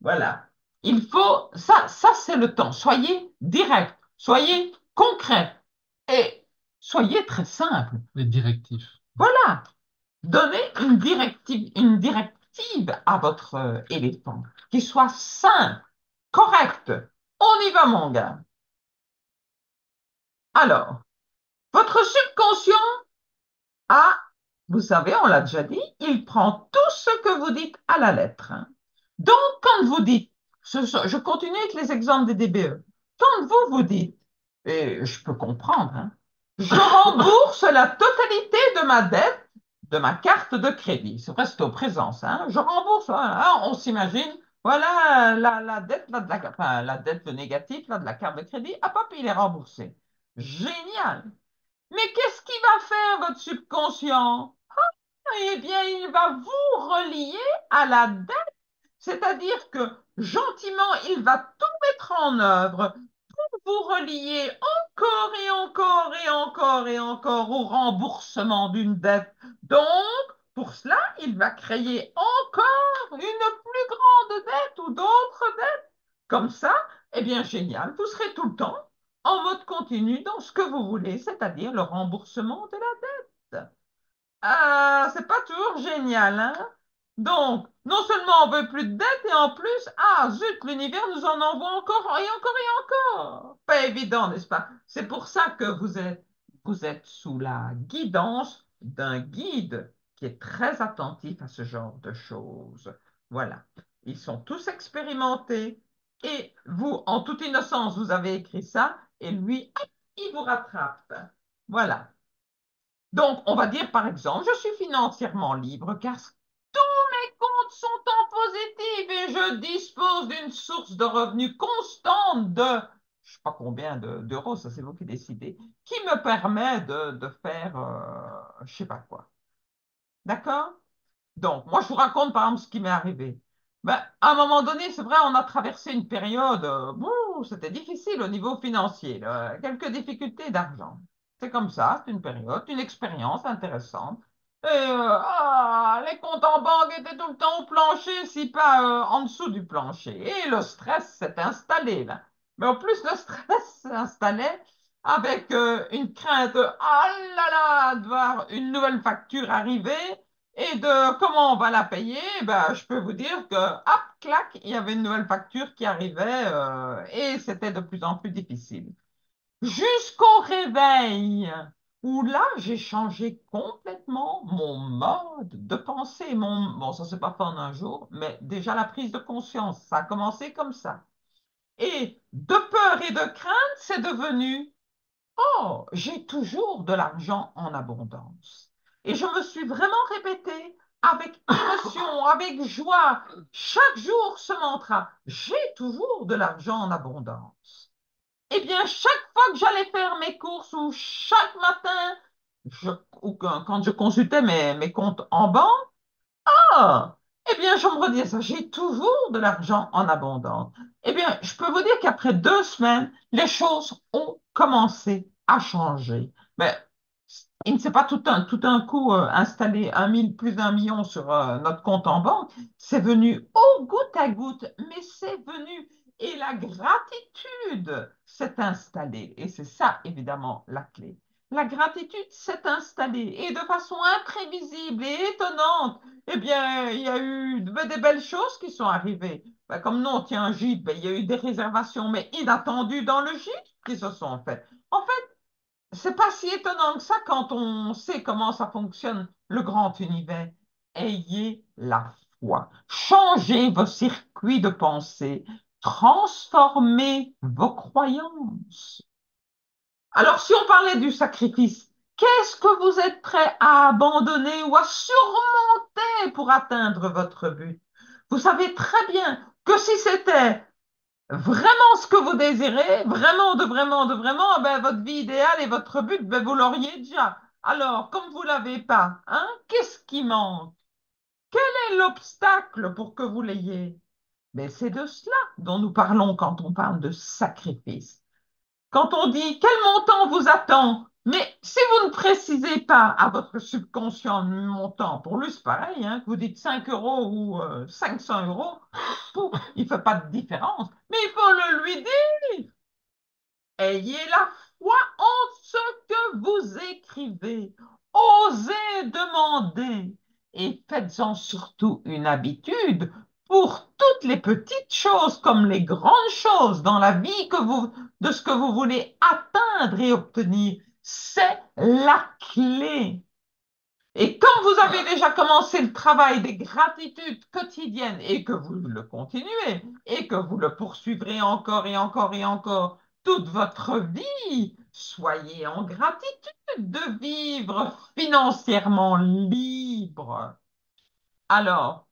Voilà. Il faut, ça c'est le temps. Soyez direct, soyez concret et soyez très simple. Les directifs. Voilà. Donnez une directive à votre éléphant qui soit simple, correcte. On y va, mon gars. Alors, votre subconscient a, vous savez, on l'a déjà dit, il prend tout ce que vous dites à la lettre, hein. Donc, quand vous dites, je continue avec les exemples des DBE, quand vous dites, et je peux comprendre, hein, je rembourse la totalité de ma dette de ma carte de crédit. C'est vrai, c'est au présent, ça, hein. Je rembourse, hein, on s'imagine, voilà la dette, là, la dette, le négatif là, de la carte de crédit, hop, hop, il est remboursé. Génial. Mais qu'est-ce qu'il va faire, votre subconscient? Eh bien, il va vous relier à la dette, c'est-à-dire que gentiment, il va tout mettre en œuvre pour vous relier encore et encore et encore et encore au remboursement d'une dette. Donc, pour cela, il va créer encore une plus grande dette ou d'autres dettes. Comme ça, eh bien, génial, vous serez tout le temps en mode continu dans ce que vous voulez, c'est-à-dire le remboursement de la dette. Ah, c'est pas toujours génial, hein? Donc, non seulement on veut plus de dettes, et en plus, zut, l'univers nous en envoie encore et encore et encore. Pas évident, n'est-ce pas? C'est pour ça que vous êtes sous la guidance d'un guide qui est très attentif à ce genre de choses. Voilà. Ils sont tous expérimentés et vous, en toute innocence, vous avez écrit ça et lui, hop, il vous rattrape. Voilà. Donc, on va dire par exemple, je suis financièrement libre car tous mes comptes sont en positif et je dispose d'une source de revenus constante de, je sais pas combien d'euros, ça c'est vous qui décidez, qui me permet de faire je sais pas quoi. D'accord? Donc, moi, je vous raconte par exemple ce qui m'est arrivé. Ben, à un moment donné, c'est vrai, on a traversé une période, bon, c'était difficile au niveau financier, là, quelques difficultés d'argent. C'est comme ça, c'est une période, une expérience intéressante. Et les comptes en banque étaient tout le temps au plancher, si pas en dessous du plancher. Et le stress s'est installé là. Mais en plus, le stress s'installait avec une crainte, ah là là, de voir une nouvelle facture arriver et de comment on va la payer, ben, je peux vous dire que, hop, clac, il y avait une nouvelle facture qui arrivait et c'était de plus en plus difficile. Jusqu'au réveil, où là, j'ai changé complètement mon mode de pensée. Bon, ça s'est pas fait en un jour, mais déjà la prise de conscience, ça a commencé comme ça. Et de peur et de crainte, c'est devenu oh, j'ai toujours de l'argent en abondance. Et je me suis vraiment répété avec émotion, avec joie, chaque jour ce mantra, j'ai toujours de l'argent en abondance. Eh bien, chaque fois que j'allais faire mes courses ou chaque matin, ou quand je consultais mes comptes en banque, ah, eh bien, je me redis ça, j'ai toujours de l'argent en abondance. Eh bien, je peux vous dire qu'après 2 semaines, les choses ont commencé à changer. Mais il ne s'est pas tout un coup installé plus d'un million sur notre compte en banque. C'est venu au goutte à goutte, mais c'est venu. Et la gratitude s'est installée. Et c'est ça, évidemment, la clé. La gratitude s'est installée et de façon imprévisible et étonnante. Eh bien, il y a eu des belles choses qui sont arrivées. Ben, comme nous, on tient un gîte, ben, il y a eu des réservations, mais inattendues dans le gîte qui se sont faites. En fait, c'est pas si étonnant que ça quand on sait comment ça fonctionne, le grand univers. Ayez la foi. Changez vos circuits de pensée. Transformez vos croyances. Alors, si on parlait du sacrifice, qu'est-ce que vous êtes prêt à abandonner ou à surmonter pour atteindre votre but? Vous savez très bien que si c'était vraiment ce que vous désirez, vraiment de vraiment, eh ben, votre vie idéale et votre but, ben, vous l'auriez déjà. Alors, comme vous l'avez pas, hein, qu'est-ce qui manque? Quel est l'obstacle pour que vous l'ayez? Mais c'est de cela dont nous parlons quand on parle de sacrifice. Quand on dit quel montant vous attend, mais si vous ne précisez pas à votre subconscient le montant, pour lui c'est pareil, hein, que vous dites 5 euros ou 500 euros, il ne fait pas de différence, mais il faut le lui dire. Ayez la foi en ce que vous écrivez. Osez demander et faites-en surtout une habitude pour toutes les petites choses comme les grandes choses dans la vie de ce que vous voulez atteindre et obtenir. C'est la clé. Et quand vous avez déjà commencé le travail des gratitudes quotidiennes et que vous le continuez et que vous le poursuivrez encore et encore et encore toute votre vie, soyez en gratitude de vivre financièrement libre. Alors,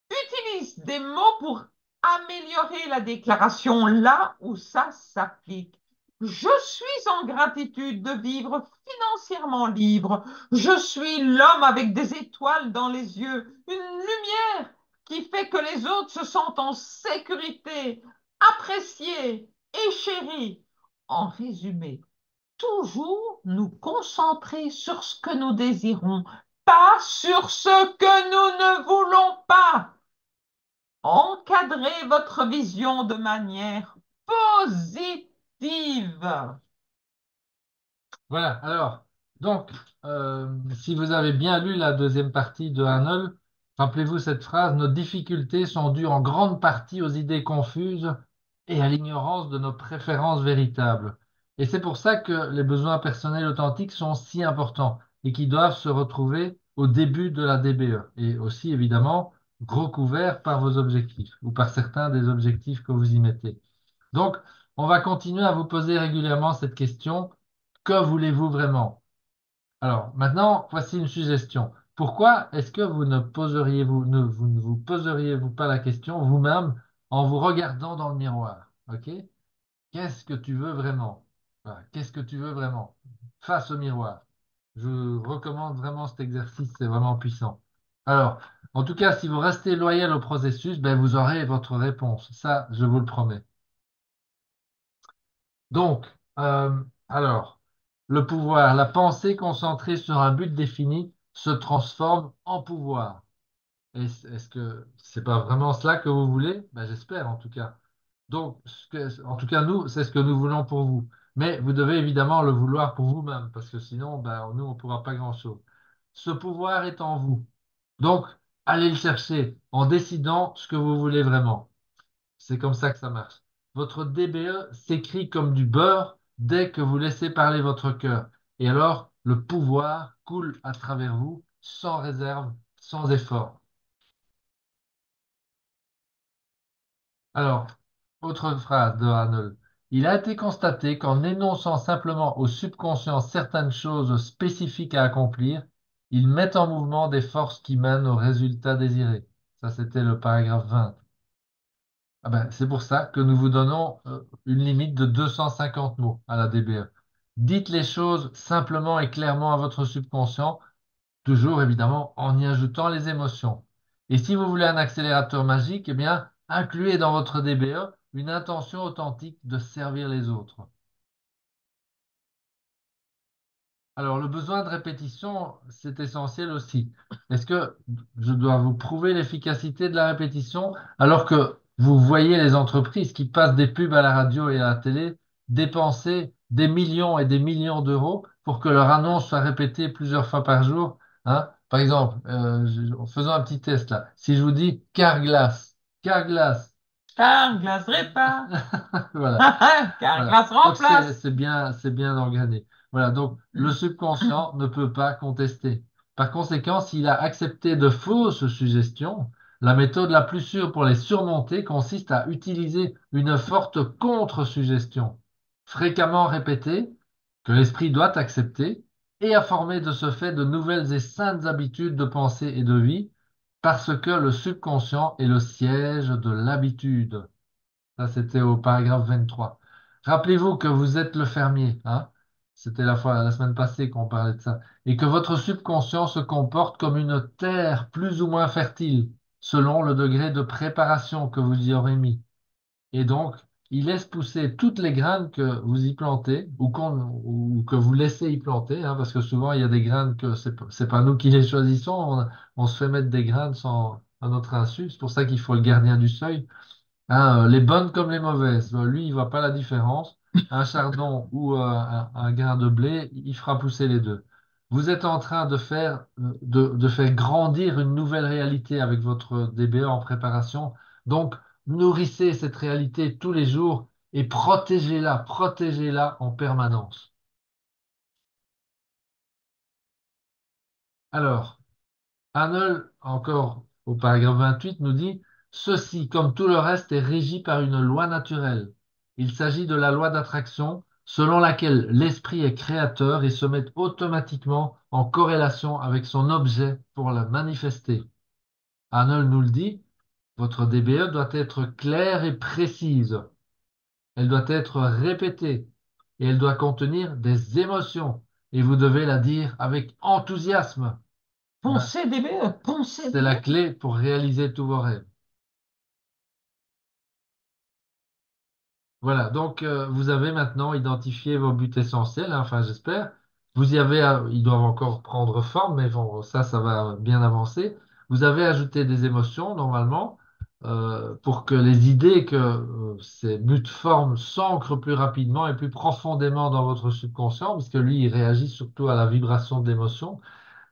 utilise des mots pour améliorer la déclaration là où ça s'applique. Je suis en gratitude de vivre financièrement libre. Je suis l'homme avec des étoiles dans les yeux, une lumière qui fait que les autres se sentent en sécurité, appréciés et chéris. En résumé, toujours nous concentrer sur ce que nous désirons, pas sur ce que nous ne voulons pas. Encadrez votre vision de manière positive. Voilà, alors, donc, si vous avez bien lu la deuxième partie de Arnold, rappelez-vous cette phrase, nos difficultés sont dues en grande partie aux idées confuses et à l'ignorance de nos préférences véritables. Et c'est pour ça que les besoins personnels authentiques sont si importants et qui doivent se retrouver au début de la DBE. Et aussi, évidemment, recouverts par vos objectifs ou par certains des objectifs que vous y mettez. Donc, on va continuer à vous poser régulièrement cette question. Que voulez-vous vraiment? Alors, maintenant, voici une suggestion. Pourquoi est-ce que vous ne vous poseriez-vous pas la question vous-même en vous regardant dans le miroir? OK? Qu'est-ce que tu veux vraiment? Voilà, qu'est-ce que tu veux vraiment? Face au miroir. Je recommande vraiment cet exercice, c'est vraiment puissant. Alors, en tout cas, si vous restez loyal au processus, ben, vous aurez votre réponse. Ça, je vous le promets. Donc, euh, alors, le pouvoir, la pensée concentrée sur un but défini se transforme en pouvoir. Est-ce que c'est pas vraiment cela que vous voulez? Ben, j'espère en tout cas. Donc, en tout cas, nous, c'est ce que nous voulons pour vous. Mais vous devez évidemment le vouloir pour vous-même, parce que sinon, ben, nous, on ne pourra pas grand-chose. Ce pouvoir est en vous. Donc, allez le chercher en décidant ce que vous voulez vraiment. C'est comme ça que ça marche. Votre DBE s'écrit comme du beurre dès que vous laissez parler votre cœur. Et alors, le pouvoir coule à travers vous, sans réserve, sans effort. Alors, autre phrase de Arnold. Il a été constaté qu'en énonçant simplement au subconscient certaines choses spécifiques à accomplir, il met en mouvement des forces qui mènent au résultat désiré. Ça, c'était le paragraphe 20. Ah ben, c'est pour ça que nous vous donnons une limite de 250 mots à la DBE. Dites les choses simplement et clairement à votre subconscient, toujours évidemment en y ajoutant les émotions. Et si vous voulez un accélérateur magique, eh bien, incluez dans votre DBE une intention authentique de servir les autres. Alors, le besoin de répétition, c'est essentiel aussi. Est-ce que je dois vous prouver l'efficacité de la répétition alors que vous voyez les entreprises qui passent des pubs à la radio et à la télé dépenser des millions et des millions d'euros pour que leur annonce soit répétée plusieurs fois par jour, hein? Par exemple, faisons un petit test là. Si je vous dis Carglass, Car glacerait pas. voilà. Car Voilà. glace Donc remplace. c'est bien organisé. Voilà. Donc le subconscient ne peut pas contester. Par conséquent, s'il a accepté de fausses suggestions, la méthode la plus sûre pour les surmonter consiste à utiliser une forte contre-suggestion, fréquemment répétée, que l'esprit doit accepter, et à former de ce fait de nouvelles et saines habitudes de pensée et de vie, parce que le subconscient est le siège de l'habitude. Ça, c'était au paragraphe 23. Rappelez-vous que vous êtes le fermier, hein? C'était la semaine passée qu'on parlait de ça. Et que votre subconscient se comporte comme une terre plus ou moins fertile, selon le degré de préparation que vous y aurez mis. Et donc, il laisse pousser toutes les graines que vous y plantez ou que vous laissez y planter, hein, parce que souvent, il y a des graines que c'est pas nous qui les choisissons. On se fait mettre des graines sans, à notre insu. C'est pour ça qu'il faut le gardien du seuil. Hein, les bonnes comme les mauvaises. Lui, il voit pas la différence. Un chardon ou un grain de blé, il fera pousser les deux. Vous êtes en train de faire grandir une nouvelle réalité avec votre DBE en préparation. Donc, nourrissez cette réalité tous les jours et protégez-la en permanence. Alors, Arnold, encore au paragraphe 28, nous dit: Ceci, comme tout le reste, est régi par une loi naturelle. Il s'agit de la loi d'attraction, selon laquelle l'esprit est créateur et se met automatiquement en corrélation avec son objet pour la manifester. Arnold nous le dit: votre DBE doit être claire et précise. Elle doit être répétée et elle doit contenir des émotions. Et vous devez la dire avec enthousiasme. Poncez DBE, poncez C'est la DBE. clé pour réaliser tous vos rêves. Voilà, donc vous avez maintenant identifié vos buts essentiels, hein, enfin j'espère. Vous y avez, ils doivent encore prendre forme, mais bon, ça va bien avancer. Vous avez ajouté des émotions normalement pour que les idées que ces buts forment s'ancrent plus rapidement et plus profondément dans votre subconscient, parce que lui, il réagit surtout à la vibration d'émotions.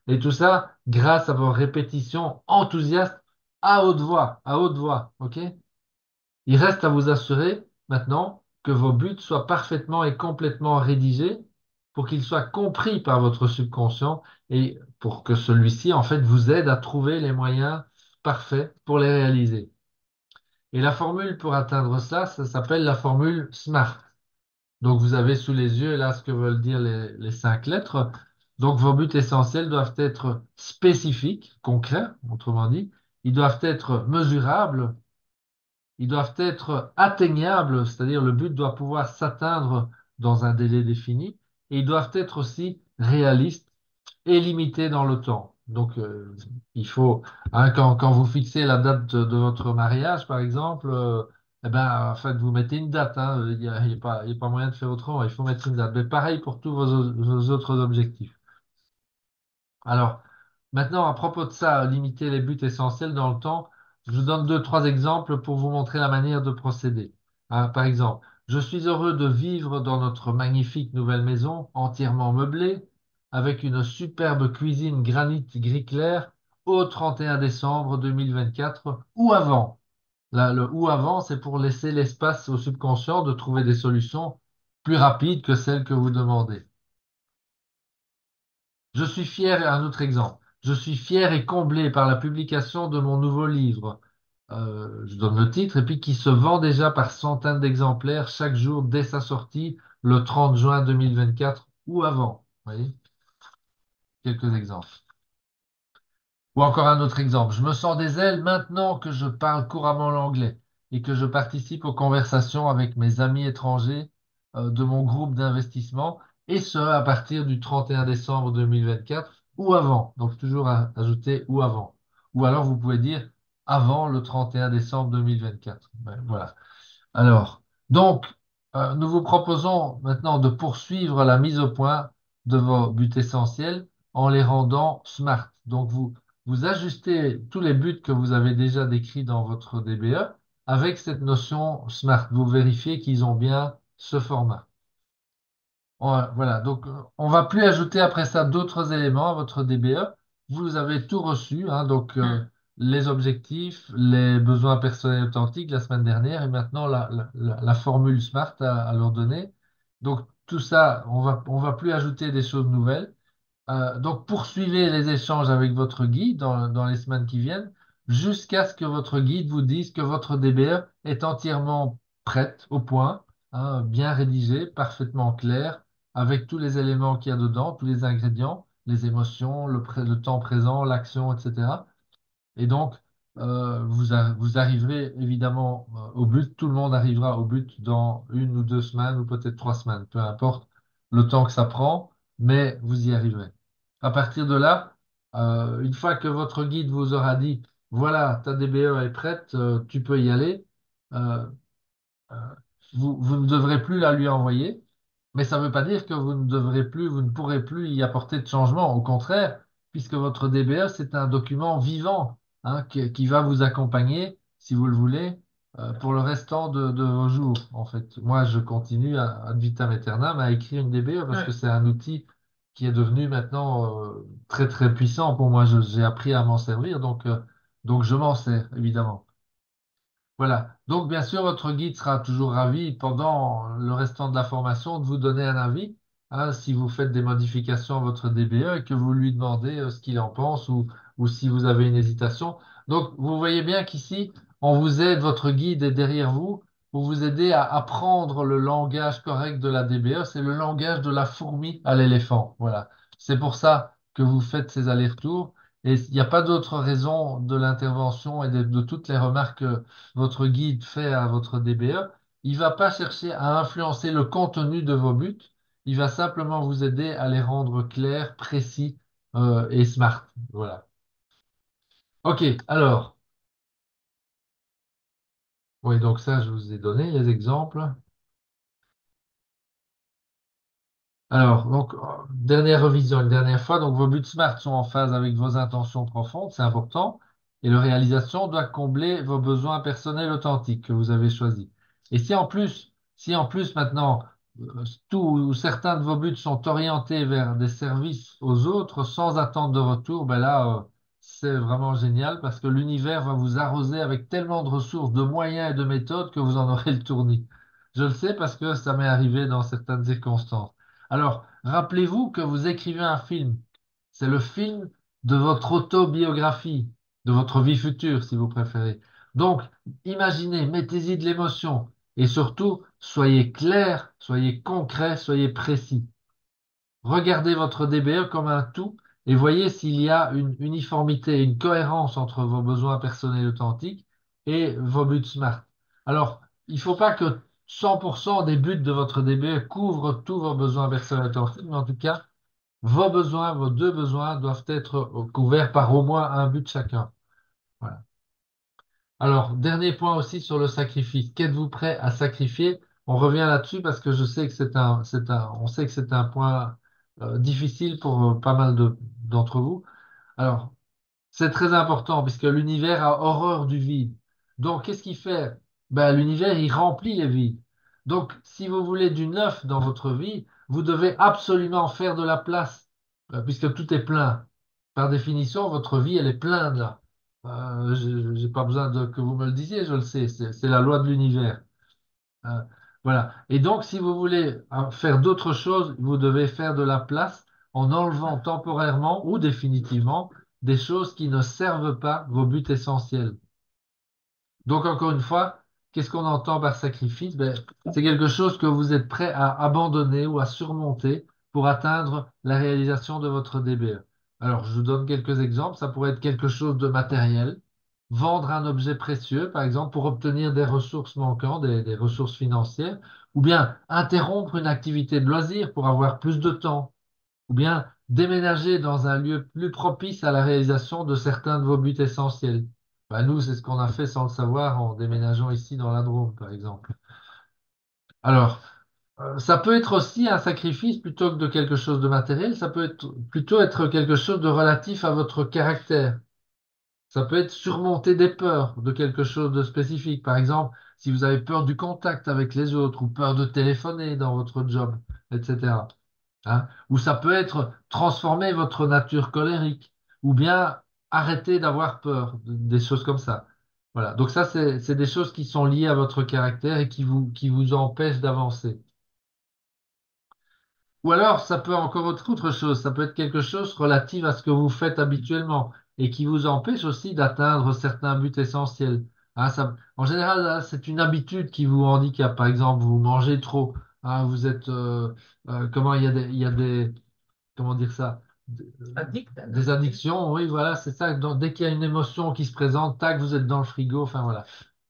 Et tout ça grâce à vos répétitions enthousiastes à haute voix, ok? Il reste à vous assurer maintenant que vos buts soient parfaitement et complètement rédigés pour qu'ils soient compris par votre subconscient et pour que celui-ci, en fait, vous aide à trouver les moyens parfaits pour les réaliser. Et la formule pour atteindre ça, ça s'appelle la formule SMART. Donc, vous avez sous les yeux là ce que veulent dire les 5 lettres. Donc, vos buts essentiels doivent être spécifiques, concrets, autrement dit. Ils doivent être mesurables, ils doivent être atteignables, c'est-à-dire le but doit pouvoir s'atteindre dans un délai défini, et ils doivent être aussi réalistes et limités dans le temps. Donc, il faut, hein, quand vous fixez la date de votre mariage, par exemple, eh ben, en fait, vous mettez une date, hein, il y a pas moyen de faire autrement, il faut mettre une date. Mais pareil pour tous vos autres objectifs. Alors, maintenant, à propos de ça, limiter les buts essentiels dans le temps, je vous donne deux, trois exemples pour vous montrer la manière de procéder. Hein, par exemple, je suis heureux de vivre dans notre magnifique nouvelle maison, entièrement meublée, avec une superbe cuisine granit gris clair, au 31 décembre 2024 ou avant. Là, le ou avant, c'est pour laisser l'espace au subconscient de trouver des solutions plus rapides que celles que vous demandez. Je suis fier, un autre exemple. Je suis fier et comblé par la publication de mon nouveau livre. Je donne le titre, et puis qui se vend déjà par centaines d'exemplaires chaque jour dès sa sortie, le 30 juin 2024 ou avant. Vous voyez, quelques exemples. Ou encore un autre exemple. Je me sens des ailes maintenant que je parle couramment l'anglais et que je participe aux conversations avec mes amis étrangers de mon groupe d'investissement, et ce, à partir du 31 décembre 2024 ou avant. Donc, toujours à ajouter ou avant. Ou alors, vous pouvez dire avant le 31 décembre 2024. Ben, voilà. Alors, donc, nous vous proposons maintenant de poursuivre la mise au point de vos buts essentiels en les rendant smart. Donc, vous ajustez tous les buts que vous avez déjà décrits dans votre DBE avec cette notion smart. Vous vérifiez qu'ils ont bien ce format. Voilà, donc on va plus ajouter après ça d'autres éléments à votre DBE. Vous avez tout reçu, hein, donc les objectifs, les besoins personnels authentiques la semaine dernière, et maintenant la formule SMART à leur donner. Donc tout ça, on va plus ajouter des choses nouvelles. Donc, poursuivez les échanges avec votre guide dans les semaines qui viennent jusqu'à ce que votre guide vous dise que votre DBE est entièrement prête, au point, hein, bien rédigée, parfaitement claire, avec tous les éléments qu'il y a dedans, tous les ingrédients, les émotions, le temps présent, l'action, etc. Et donc, vous arriverez évidemment au but. Tout le monde arrivera au but dans une ou deux semaines ou peut-être 3 semaines, peu importe le temps que ça prend, mais vous y arriverez. À partir de là, une fois que votre guide vous aura dit, voilà, ta DBE est prête, tu peux y aller, euh, euh, vous ne devrez plus la lui envoyer, mais ça ne veut pas dire que vous ne devrez plus, vous ne pourrez plus y apporter de changement. Au contraire, puisque votre DBE, c'est un document vivant, hein, qui va vous accompagner, si vous le voulez, pour le restant de vos jours. En fait, moi, je continue ad vitam aeternam à écrire une DBE parce que c'est un outil qui est devenu maintenant très très puissant pour moi. J'ai appris à m'en servir, donc je m'en sers, évidemment. Voilà. Donc, bien sûr, votre guide sera toujours ravi pendant le restant de la formation de vous donner un avis, hein, si vous faites des modifications à votre DBE et que vous lui demandez ce qu'il en pense, ou si vous avez une hésitation. Donc, vous voyez bien qu'ici, on vous aide, votre guide est derrière vous pour vous aider à apprendre le langage correct de la DBE. C'est le langage de la fourmi à l'éléphant. Voilà. C'est pour ça que vous faites ces allers-retours. Et il n'y a pas d'autre raison de l'intervention et de toutes les remarques votre guide fait à votre DBE, il va pas chercher à influencer le contenu de vos buts, il va simplement vous aider à les rendre clairs, précis et smart. Voilà. OK, alors, oui, donc ça, je vous ai donné les exemples. Alors, donc, dernière revision, une dernière fois. Donc, vos buts SMART sont en phase avec vos intentions profondes, c'est important. Et leur réalisation doit combler vos besoins personnels authentiques que vous avez choisis. Et si en plus maintenant, tout ou certains de vos buts sont orientés vers des services aux autres sans attente de retour, ben là, c'est vraiment génial parce que l'univers va vous arroser avec tellement de ressources, de moyens et de méthodes que vous en aurez le tournis. Je le sais parce que ça m'est arrivé dans certaines circonstances. Alors, rappelez-vous que vous écrivez un film. C'est le film de votre autobiographie, de votre vie future, si vous préférez. Donc, imaginez, mettez-y de l'émotion et surtout, soyez clair, soyez concret, soyez précis. Regardez votre DBE comme un tout et voyez s'il y a une uniformité, une cohérence entre vos besoins personnels authentiques et vos buts SMART. Alors, il ne faut pas que 100% des buts de votre DBE couvrent tous vos besoins personnels, mais en tout cas, vos besoins, vos deux besoins doivent être couverts par au moins un but chacun. Voilà. Alors, dernier point aussi sur le sacrifice. Qu'êtes-vous prêt à sacrifier? On revient là-dessus parce que je sais que on sait que c'est un point difficile pour pas mal d'entre vous. Alors, c'est très important puisque l'univers a horreur du vide. Donc, qu'est-ce qu'il fait? Ben, l'univers, il remplit les vides. Donc, si vous voulez du neuf dans votre vie, vous devez absolument faire de la place, puisque tout est plein. Par définition, votre vie, elle est pleine là. Je n'ai pas besoin que vous me le disiez, je le sais, c'est la loi de l'univers. Euh, voilà. Et donc, si vous voulez faire d'autres choses, vous devez faire de la place en enlevant temporairement ou définitivement des choses qui ne servent pas vos buts essentiels. Donc, encore une fois, qu'est-ce qu'on entend par sacrifice? Ben, c'est quelque chose que vous êtes prêt à abandonner ou à surmonter pour atteindre la réalisation de votre DBE. Alors, je vous donne quelques exemples. Ça pourrait être quelque chose de matériel, vendre un objet précieux, par exemple, pour obtenir des ressources manquantes, des ressources financières, ou bien interrompre une activité de loisir pour avoir plus de temps, ou bien déménager dans un lieu plus propice à la réalisation de certains de vos buts essentiels. Ben, nous, c'est ce qu'on a fait sans le savoir en déménageant ici dans la Drôme, par exemple. Alors, ça peut être aussi un sacrifice plutôt que de quelque chose de matériel, ça peut plutôt être quelque chose de relatif à votre caractère. Ça peut être surmonter des peurs de quelque chose de spécifique. Par exemple, si vous avez peur du contact avec les autres ou peur de téléphoner dans votre job, etc. Hein. Ou ça peut être transformer votre nature colérique ou bien arrêter d'avoir peur, des choses comme ça. Voilà. Donc ça, c'est des choses qui sont liées à votre caractère et qui vous empêchent d'avancer. Ou alors, ça peut encore être autre chose. Ça peut être quelque chose relatif à ce que vous faites habituellement et qui vous empêche aussi d'atteindre certains buts essentiels. Hein, en général, là, c'est une habitude qui vous handicape. Par exemple, vous mangez trop. Hein, vous êtes, comment il y a des, comment dire ça? Addict. Des addictions, oui, voilà, c'est ça. Donc, dès qu'il y a une émotion qui se présente, tac, vous êtes dans le frigo. Enfin voilà.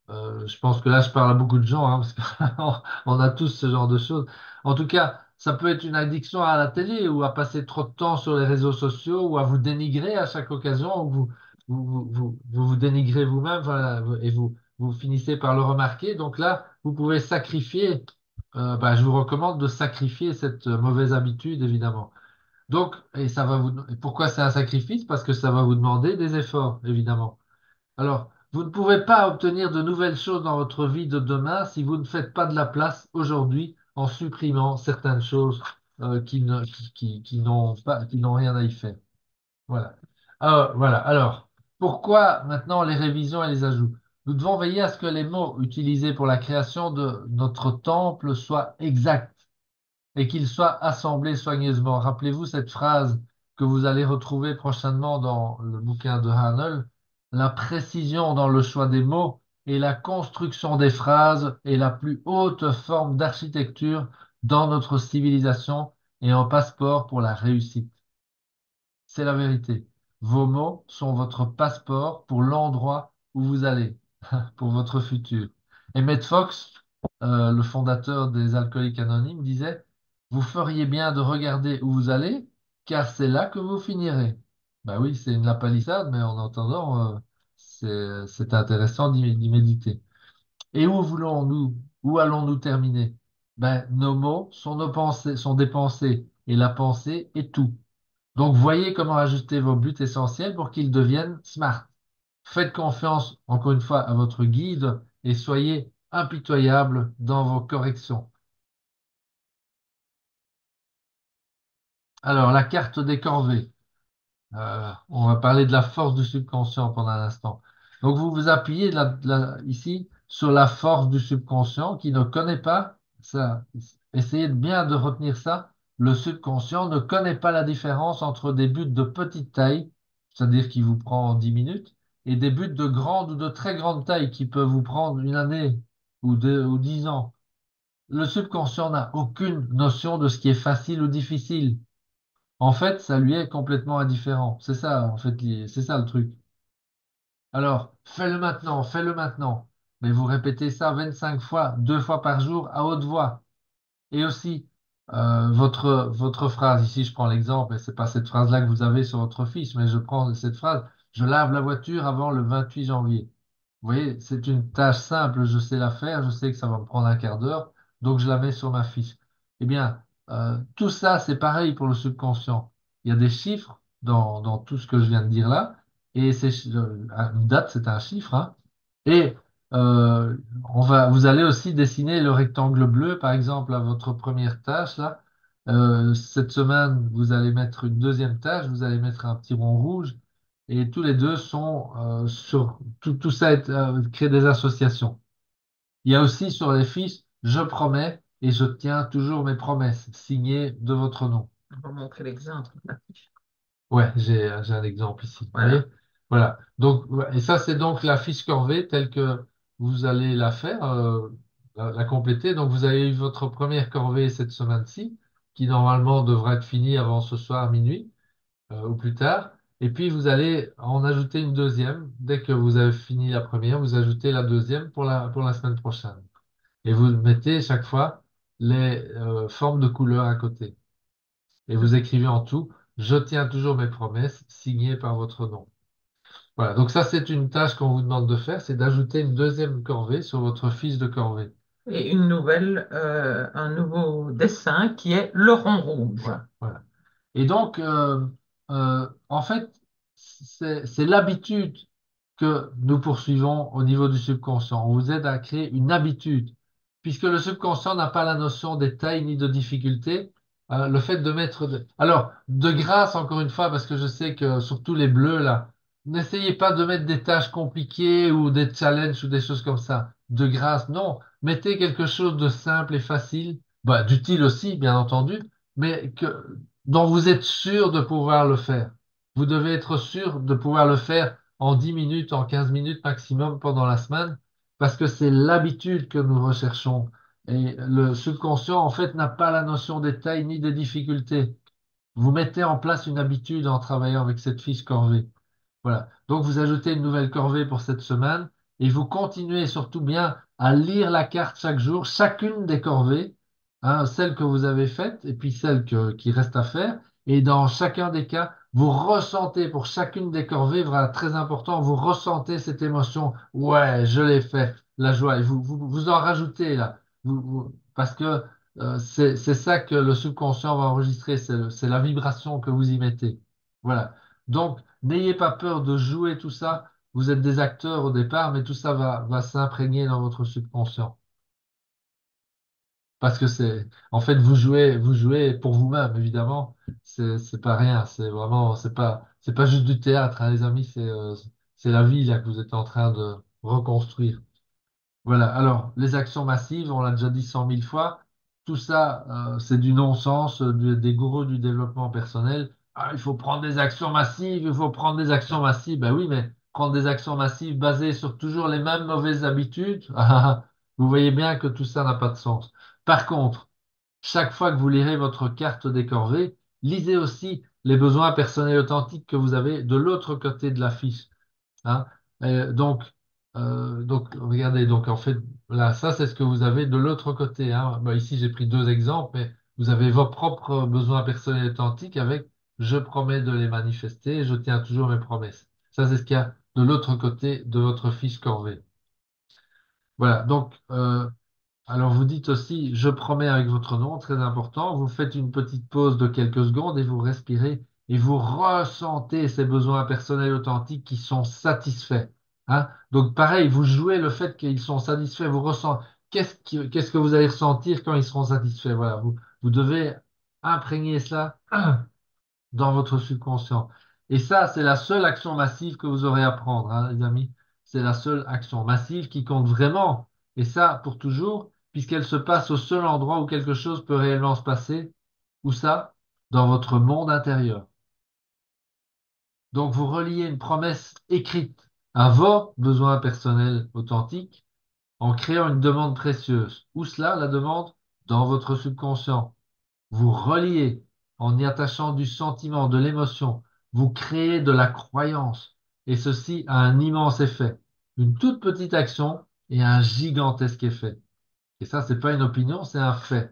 Je pense que là, je parle à beaucoup de gens, hein, parce qu'on on a tous ce genre de choses. En tout cas, ça peut être une addiction à la télé ou à passer trop de temps sur les réseaux sociaux ou à vous dénigrer à chaque occasion où vous dénigrez vous-même, voilà, et vous finissez par le remarquer. Donc là, vous pouvez sacrifier, je vous recommande de sacrifier cette mauvaise habitude, évidemment. Donc, et pourquoi c'est un sacrifice? Parce que ça va vous demander des efforts, évidemment. Alors, vous ne pouvez pas obtenir de nouvelles choses dans votre vie de demain si vous ne faites pas de la place aujourd'hui en supprimant certaines choses qui n'ont pas, qui n'ont rien à y faire. Voilà. Voilà. Alors, pourquoi maintenant les révisions et les ajouts? Nous devons veiller à ce que les mots utilisés pour la création de notre temple soient exacts et qu'ils soient assemblés soigneusement. Rappelez-vous cette phrase que vous allez retrouver prochainement dans le bouquin de Hanel. La précision dans le choix des mots et la construction des phrases est la plus haute forme d'architecture dans notre civilisation et un passeport pour la réussite. C'est la vérité. Vos mots sont votre passeport pour l'endroit où vous allez, pour votre futur. Emmett Fox, le fondateur des Alcooliques Anonymes, disait, vous feriez bien de regarder où vous allez, car c'est là que vous finirez. Ben oui, c'est une lapalissade, mais en entendant, c'est intéressant d'y méditer. Et où allons-nous terminer? Ben, nos mots sont nos pensées, sont des pensées, et la pensée est tout. Donc, voyez comment ajuster vos buts essentiels pour qu'ils deviennent smart. Faites confiance, encore une fois, à votre guide et soyez impitoyable dans vos corrections. Alors, la carte des corvées. On va parler de la force du subconscient pendant un instant. Donc, vous vous appuyez ici sur la force du subconscient qui ne connaît pas ça. Essayez bien de retenir ça. Le subconscient ne connaît pas la différence entre des buts de petite taille, c'est-à-dire qui vous prend 10 minutes, et des buts de grande ou de très grande taille qui peuvent vous prendre une année ou 10 ans. Le subconscient n'a aucune notion de ce qui est facile ou difficile. En fait, ça lui est complètement indifférent. C'est ça, en fait, c'est ça le truc. Alors, fais-le maintenant, fais-le maintenant. mais vous répétez ça 25 fois, 2 fois par jour à haute voix. Et aussi, votre phrase, ici je prends l'exemple, et c'est pas cette phrase-là que vous avez sur votre fiche, mais je prends cette phrase, je lave la voiture avant le 28 janvier. Vous voyez, c'est une tâche simple, je sais la faire, je sais que ça va me prendre un quart d'heure, donc je la mets sur ma fiche. Eh bien, tout ça, c'est pareil pour le subconscient. Il y a des chiffres dans tout ce que je viens de dire là, et une date, c'est un chiffre, hein, et euh, vous allez aussi dessiner le rectangle bleu, par exemple, à votre première tâche, là. Cette semaine, vous allez mettre une deuxième tâche, vous allez mettre un petit rond rouge, et tous les deux sont tout ça crée des associations. Il y a aussi sur les fiches, je promets et je tiens toujours mes promesses, signées de votre nom. On va montrer l'exemple. Ouais, j'ai un exemple ici. Vous Voilà. voyez? Voilà. Donc, ouais, et ça, c'est donc la fiche corvée telle que vous allez la faire, la compléter. Donc, vous avez eu votre première corvée cette semaine-ci, qui normalement devra être finie avant ce soir minuit, ou plus tard. Et puis, vous allez en ajouter une deuxième. Dès que vous avez fini la première, vous ajoutez la deuxième pour la semaine prochaine. Et vous mettez chaque fois les formes de couleurs à côté. Et vous écrivez en tout, je tiens toujours mes promesses, signées par votre nom. Voilà, donc ça c'est une tâche qu'on vous demande de faire, c'est d'ajouter une deuxième corvée sur votre fiche de corvée. Et un nouveau dessin qui est le rond rouge. Voilà. Et donc, en fait, c'est l'habitude que nous poursuivons au niveau du subconscient. On vous aide à créer une habitude, puisque le subconscient n'a pas la notion des tailles ni de difficulté. Le fait de mettre... Alors, de grâce, encore une fois, parce que je sais que surtout les bleus, là, n'essayez pas de mettre des tâches compliquées ou des challenges ou des choses comme ça. De grâce, non. Mettez quelque chose de simple et facile, bah, d'utile aussi, bien entendu, mais dont vous êtes sûr de pouvoir le faire. Vous devez être sûr de pouvoir le faire en 10 minutes, en 15 minutes maximum pendant la semaine, parce que c'est l'habitude que nous recherchons. Et le subconscient, en fait, n'a pas la notion des tailles ni des difficultés. Vous mettez en place une habitude en travaillant avec cette fiche corvée. Voilà. Donc, vous ajoutez une nouvelle corvée pour cette semaine et vous continuez surtout bien à lire la carte chaque jour, chacune des corvées, hein, celle que vous avez faite et puis qui reste à faire. Et dans chacun des cas, vous ressentez pour chacune des corvées, voilà, très important, vous ressentez cette émotion. Ouais, je l'ai fait, la joie. Et vous en rajoutez là. Parce que c'est ça que le subconscient va enregistrer, c'est la vibration que vous y mettez. Voilà. Donc, n'ayez pas peur de jouer tout ça. Vous êtes des acteurs au départ, mais tout ça va s'imprégner dans votre subconscient. Parce que en fait, vous jouez pour vous-même, évidemment. C'est pas rien. C'est vraiment, c'est pas juste du théâtre, hein, les amis. C'est la vie, là, que vous êtes en train de reconstruire. Voilà. Alors, les actions massives, on l'a déjà dit 100 000 fois. Tout ça, c'est du non-sens, des gourous du développement personnel. Ah, il faut prendre des actions massives, il faut prendre des actions massives. Ben oui, mais prendre des actions massives basées sur toujours les mêmes mauvaises habitudes, vous voyez bien que tout ça n'a pas de sens. Par contre, chaque fois que vous lirez votre carte des corvées, lisez aussi les besoins personnels authentiques que vous avez de l'autre côté de la fiche. Hein. Donc, regardez, donc en fait, là, ça, c'est ce que vous avez de l'autre côté. Hein. Bah, ici, j'ai pris deux exemples, mais vous avez vos propres besoins personnels authentiques avec je promets de les manifester, je tiens toujours mes promesses. Ça, c'est ce qu'il y a de l'autre côté de votre fiche corvée. Voilà, donc, alors vous dites aussi je promets avec votre nom, très important. Vous faites une petite pause de quelques secondes et vous respirez et vous ressentez ces besoins personnels authentiques qui sont satisfaits. Hein? Donc pareil, vous jouez le fait qu'ils sont satisfaits, vous ressentez. Qu'est-ce que vous allez ressentir quand ils seront satisfaits? Voilà, vous devez imprégner cela dans votre subconscient. Et ça, c'est la seule action massive que vous aurez à prendre, hein, les amis. C'est la seule action massive qui compte vraiment. Et ça, pour toujours, puisqu'elle se passe au seul endroit où quelque chose peut réellement se passer. Où ça? Dans votre monde intérieur. Donc, vous reliez une promesse écrite à vos besoins personnels authentiques en créant une demande précieuse. Où cela, la demande? Dans votre subconscient. Vous reliez en y attachant du sentiment, de l'émotion. Vous créez de la croyance. Et ceci a un immense effet. Une toute petite action et un gigantesque effet. Et ça, c'est pas une opinion, c'est un fait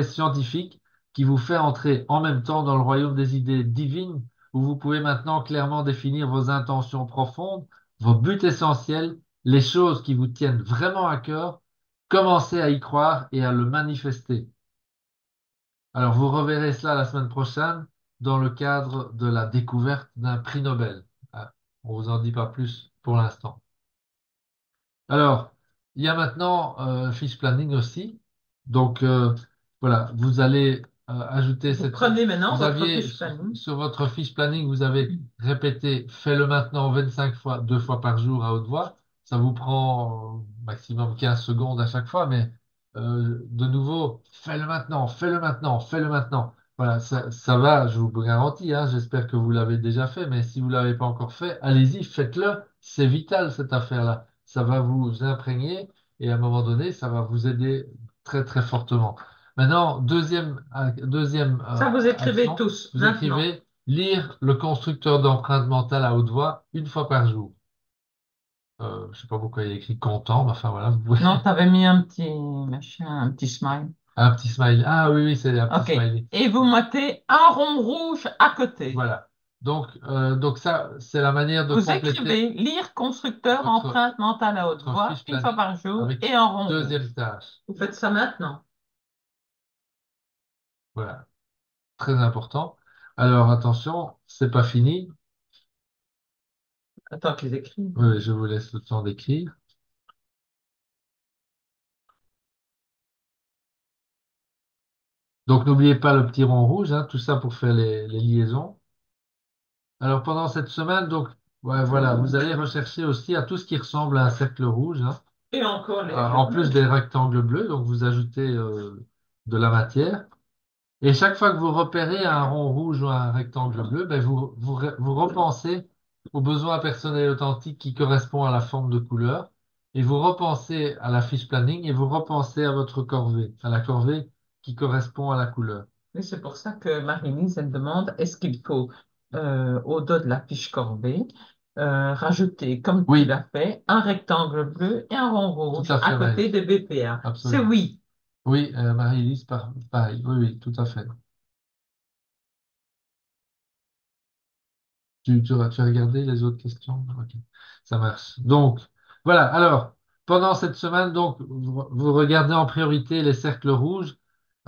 scientifique qui vous fait entrer en même temps dans le royaume des idées divines, où vous pouvez maintenant clairement définir vos intentions profondes, vos buts essentiels, les choses qui vous tiennent vraiment à cœur, commencez à y croire et à le manifester. Alors, vous reverrez cela la semaine prochaine dans le cadre de la découverte d'un prix Nobel. Ah, on vous en dit pas plus pour l'instant. Alors, il y a maintenant fiche planning aussi. Donc, voilà, vous allez ajouter Vous cette. prenez maintenant Vous votre aviez fiche planning. sur votre fiche planning, vous avez répété fais-le maintenant 25 fois, 2 fois par jour à haute voix. Ça vous prend maximum 15 secondes à chaque fois, mais de nouveau, fais-le maintenant, fais-le maintenant, fais-le maintenant. Voilà, ça va, je vous garantis, hein, j'espère que vous l'avez déjà fait, mais si vous ne l'avez pas encore fait, allez-y, faites-le. C'est vital cette affaire-là. Ça va vous imprégner et à un moment donné, ça va vous aider très très fortement. Maintenant, deuxième Ça, vous écrivez action, tous vous maintenant. écrivez lire le constructeur d'empreinte mentale à haute voix 1 fois par jour. Je sais pas pourquoi il y a écrit content, mais enfin voilà, vous pouvez. Non, tu avais mis un petit machin, un petit smile. Un petit smiley. Ah oui, oui, c'est un petit OK. smiley. Et vous mettez un rond rouge à côté. Voilà. Donc ça, c'est la manière de Vous compléter écrivez lire constructeur votre, empreinte mentale à haute votre voix fiche 1 fois planning par jour avec et un rond rouge. deuxième tâche. Vous faites ça maintenant. Voilà. Très important. Alors attention, c'est pas fini. Attends qu'ils écrivent. Oui, oui, je vous laisse le temps d'écrire. Donc n'oubliez pas le petit rond rouge, hein, tout ça pour faire les liaisons. Alors pendant cette semaine, donc ouais, voilà, vous allez rechercher aussi à tout ce qui ressemble à un cercle rouge, hein, Et encore les en plus des rectangles bleus. Donc vous ajoutez de la matière. Et chaque fois que vous repérez un rond rouge ou un rectangle bleu, ben vous repensez au besoin personnel authentique qui correspond à la forme de couleur. Et vous repensez à la fiche planning et vous repensez à votre corvée, à la corvée qui correspond à la couleur. Et c'est pour ça que Marie-Lise, elle demande, est-ce qu'il faut, au dos de la fiche corvée, rajouter, comme tu Oui, l'as fait, un rectangle bleu et un rond tout rouge à à fait, côté Maëlle. des BPA? C'est Absolument. oui. Oui, Marie-Élise, pareil. Oui, oui, tout à fait. Tu as regardé les autres questions? Ok, ça marche. Donc, voilà. Alors, pendant cette semaine, donc, vous regardez en priorité les cercles rouges.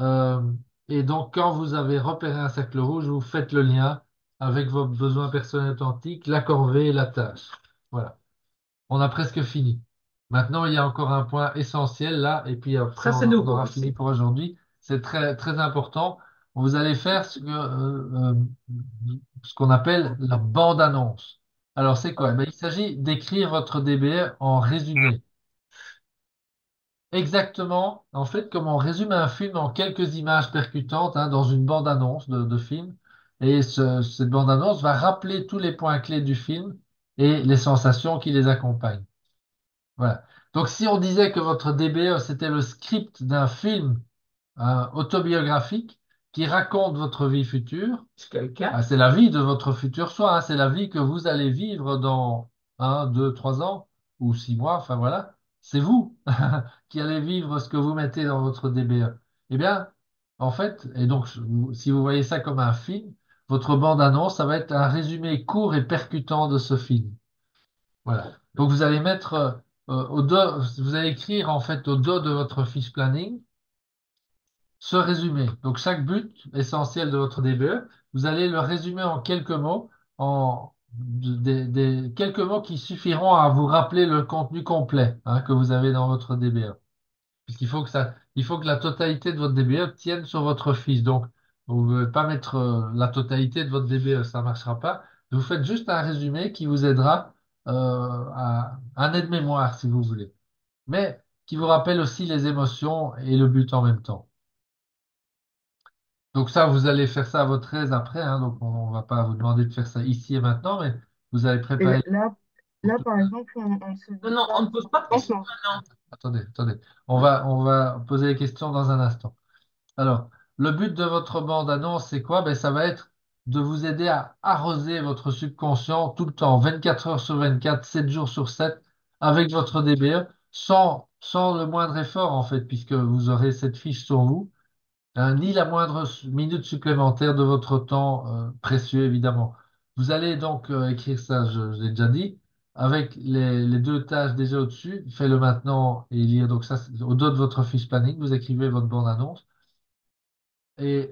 euh, et donc, quand vous avez repéré un cercle rouge, vous faites le lien avec vos besoins personnels authentiques, la corvée et la tâche. Voilà. On a presque fini. Maintenant, il y a encore un point essentiel là, et puis après, Ça, c'est on nouveau aura fini aussi. pour aujourd'hui. C'est très, très important. Vous allez faire ce qu'on appelle la bande-annonce. Alors, c'est quoi? Ben, il s'agit d'écrire votre DBE en résumé. Exactement, en fait, comme on résume un film en quelques images percutantes, hein, dans une bande-annonce de film. Et cette bande-annonce va rappeler tous les points clés du film et les sensations qui les accompagnent. Voilà. Donc, si on disait que votre DBE, c'était le script d'un film autobiographique qui raconte votre vie future, C'est quelqu'un. c'est la vie de votre futur soi, hein, c'est la vie que vous allez vivre dans 1, 2, 3 ans ou 6 mois, enfin voilà, c'est vous qui allez vivre ce que vous mettez dans votre DBE. Eh bien, en fait, et donc, si vous voyez ça comme un film, votre bande-annonce, ça va être un résumé court et percutant de ce film. Voilà. Donc vous allez mettre au dos, vous allez écrire en fait au dos de votre fiche planning ce résumé. Donc chaque but essentiel de votre DBE, vous allez le résumer en quelques mots, des quelques mots qui suffiront à vous rappeler le contenu complet, hein, que vous avez dans votre DBE. Puisqu'il faut que il faut que la totalité de votre DBE tienne sur votre fiche. Donc vous ne pouvez pas mettre la totalité de votre DBE, ça ne marchera pas. Vous faites juste un résumé qui vous aidera à un aide-mémoire, si vous voulez, mais qui vous rappelle aussi les émotions et le but en même temps. Donc ça, vous allez faire ça à votre aise après, hein, donc on ne va pas vous demander de faire ça ici et maintenant, mais vous allez Et préparer pour là, tout. par exemple, on se Non, dit non, pas on ne pose pas de questions maintenant. maintenant. Attendez, attendez. On va poser les questions dans un instant. Alors, le but de votre bande-annonce, c'est quoi? Ben, ça va être de vous aider à arroser votre subconscient tout le temps, 24 heures sur 24, 7 jours sur 7, avec votre DBE, sans le moindre effort, en fait, puisque vous aurez cette fiche sur vous, ni la moindre minute supplémentaire de votre temps précieux, évidemment. Vous allez donc écrire ça, je l'ai déjà dit, avec les deux tâches déjà au-dessus. Faites-le maintenant et lire. Donc ça, au dos de votre fiche planning, vous écrivez votre bande-annonce. Et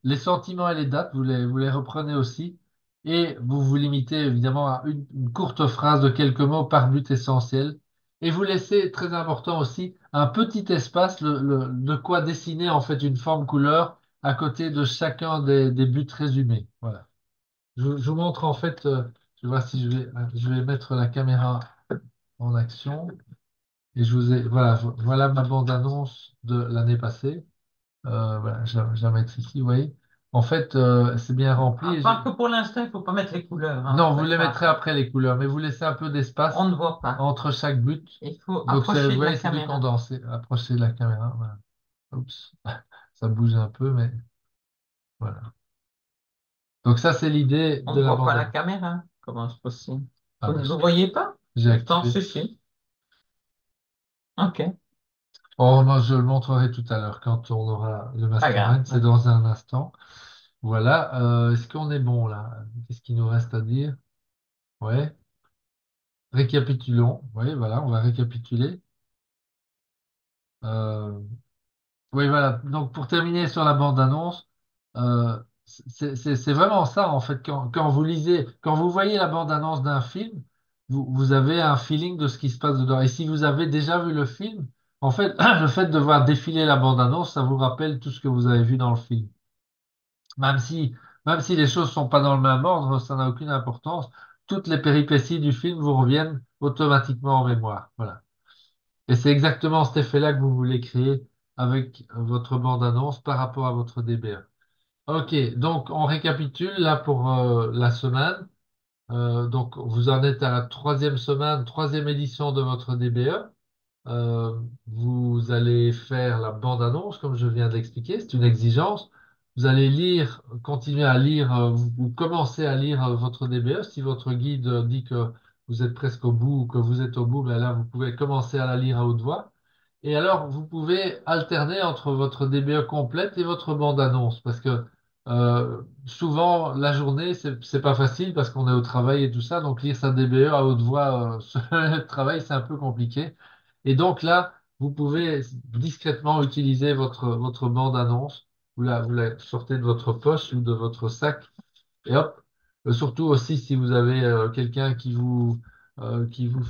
les sentiments et les dates, vous les reprenez aussi. Et vous vous limitez évidemment à une courte phrase de quelques mots par but essentiel. Et vous laissez, très important aussi, un petit espace, de quoi dessiner en fait une forme couleur à côté de chacun des buts résumés. Voilà. Je vous montre en fait, je vois si je vais mettre la caméra en action. Et voilà ma bande-annonce de l'année passée. Voilà, je la mettre ici, vous voyez. En fait, c'est bien rempli. Pas que pour l'instant, il ne faut pas mettre les couleurs. Hein, Non, vous les mettrez après les couleurs, mais vous laissez un peu d'espace on ne voit pas. entre chaque but. Il faut Donc, approcher vous de la voyez, c'est du caméra. condensé. Approchez de la caméra. Voilà. Oups, ça bouge un peu, mais voilà. Donc, ça, c'est l'idée On de ne la voit pas la bande. caméra. Comment c'est possible? Ah, Vous bah, ne le voyez pas? j'ai Pourtant, activé. si. OK. Oh, non, je le montrerai tout à l'heure quand on aura le Pas grave. mastermind. C'est dans un instant. Voilà. Est-ce qu'on est bon là? Qu'est-ce qu'il nous reste à dire? Ouais. Récapitulons. Oui, voilà, on va récapituler. Euh, oui, voilà. Donc, pour terminer sur la bande-annonce, euh, c'est vraiment ça, en fait. Quand vous lisez, quand vous voyez la bande-annonce d'un film, vous avez un feeling de ce qui se passe dedans. Et si vous avez déjà vu le film, en fait, le fait de voir défiler la bande-annonce, ça vous rappelle tout ce que vous avez vu dans le film. Même si, même si les choses sont pas dans le même ordre, ça n'a aucune importance. Toutes les péripéties du film vous reviennent automatiquement en mémoire. Voilà. Et c'est exactement cet effet-là que vous voulez créer avec votre bande-annonce par rapport à votre DBE. Ok, donc on récapitule là pour la semaine. Donc vous en êtes à la troisième semaine, troisième édition de votre DBE. Vous allez faire la bande-annonce, comme je viens d'expliquer, c'est une exigence. Vous allez lire, continuer à lire, vous commencez à lire votre DBE. Si votre guide dit que vous êtes presque au bout ou que vous êtes au bout, ben là, vous pouvez commencer à la lire à haute voix. Et alors, vous pouvez alterner entre votre DBE complète et votre bande-annonce, parce que souvent, la journée, c'est pas facile parce qu'on est au travail et tout ça. Donc, lire sa DBE à haute voix sur le travail, c'est un peu compliqué. Et donc là, vous pouvez discrètement utiliser votre bande-annonce. Vous la sortez de votre poche ou de votre sac et hop. Surtout aussi si vous avez quelqu'un qui vous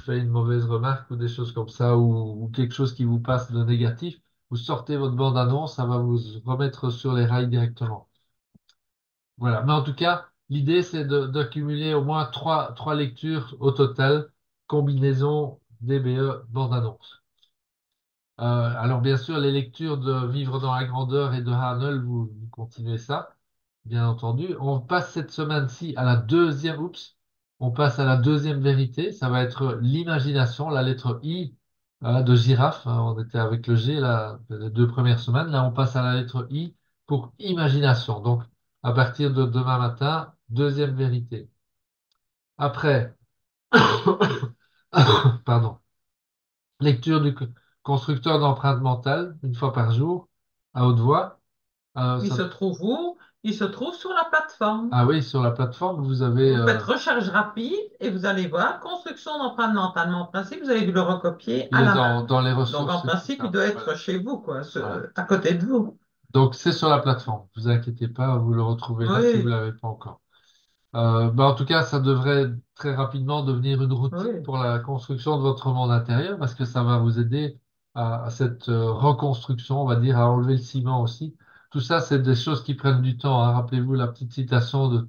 fait une mauvaise remarque ou des choses comme ça ou quelque chose qui vous passe de négatif, vous sortez votre bande-annonce, ça va vous remettre sur les rails directement. Voilà. Mais en tout cas, l'idée, c'est d'accumuler au moins trois lectures au total, combinaison DBE bande-annonce. Alors bien sûr, les lectures de Vivre dans la grandeur et de Arnold, vous continuez ça, bien entendu. On passe cette semaine-ci à la deuxième, on passe à la deuxième vérité. Ça va être l'imagination, la lettre I de girafe. Hein. On était avec le G là, les deux premières semaines. Là, on passe à la lettre I pour imagination. Donc, à partir de demain matin, deuxième vérité. Après, pardon. Lecture du constructeur d'empreintes mentales, une fois par jour, à haute voix. Il se trouve où? Il se trouve sur la plateforme. Ah oui, sur la plateforme, vous avez... Vous faites recherche rapide et vous allez voir construction d'empreintes mentalement. En principe, vous allez le recopier à la main. dans les Donc, ressources. en principe, il doit être Voilà. chez vous, quoi, Voilà. à côté de vous. Donc, c'est sur la plateforme. Vous inquiétez pas, vous le retrouvez là si vous Oui, l'avez pas encore. En tout cas, ça devrait très rapidement devenir une routine oui. pour la construction de votre monde intérieur parce que ça va vous aider à cette reconstruction, on va dire, à enlever le ciment aussi. Tout ça, c'est des choses qui prennent du temps. Hein. Rappelez-vous la petite citation de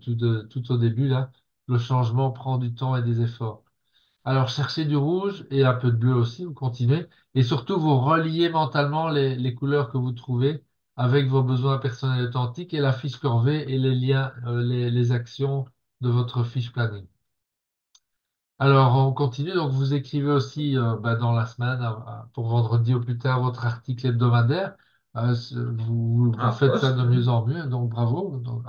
tout au début, là. Le changement prend du temps et des efforts. Alors, cherchez du rouge et un peu de bleu aussi, vous continuez. Et surtout, vous reliez mentalement les couleurs que vous trouvez avec vos besoins personnels authentiques et la fiche corvée et les liens, les actions de votre fiche planning. Alors, on continue. Donc, vous écrivez aussi dans la semaine, pour vendredi au plus tard, votre article hebdomadaire. Vous faites ça de mieux en mieux, donc bravo. Donc,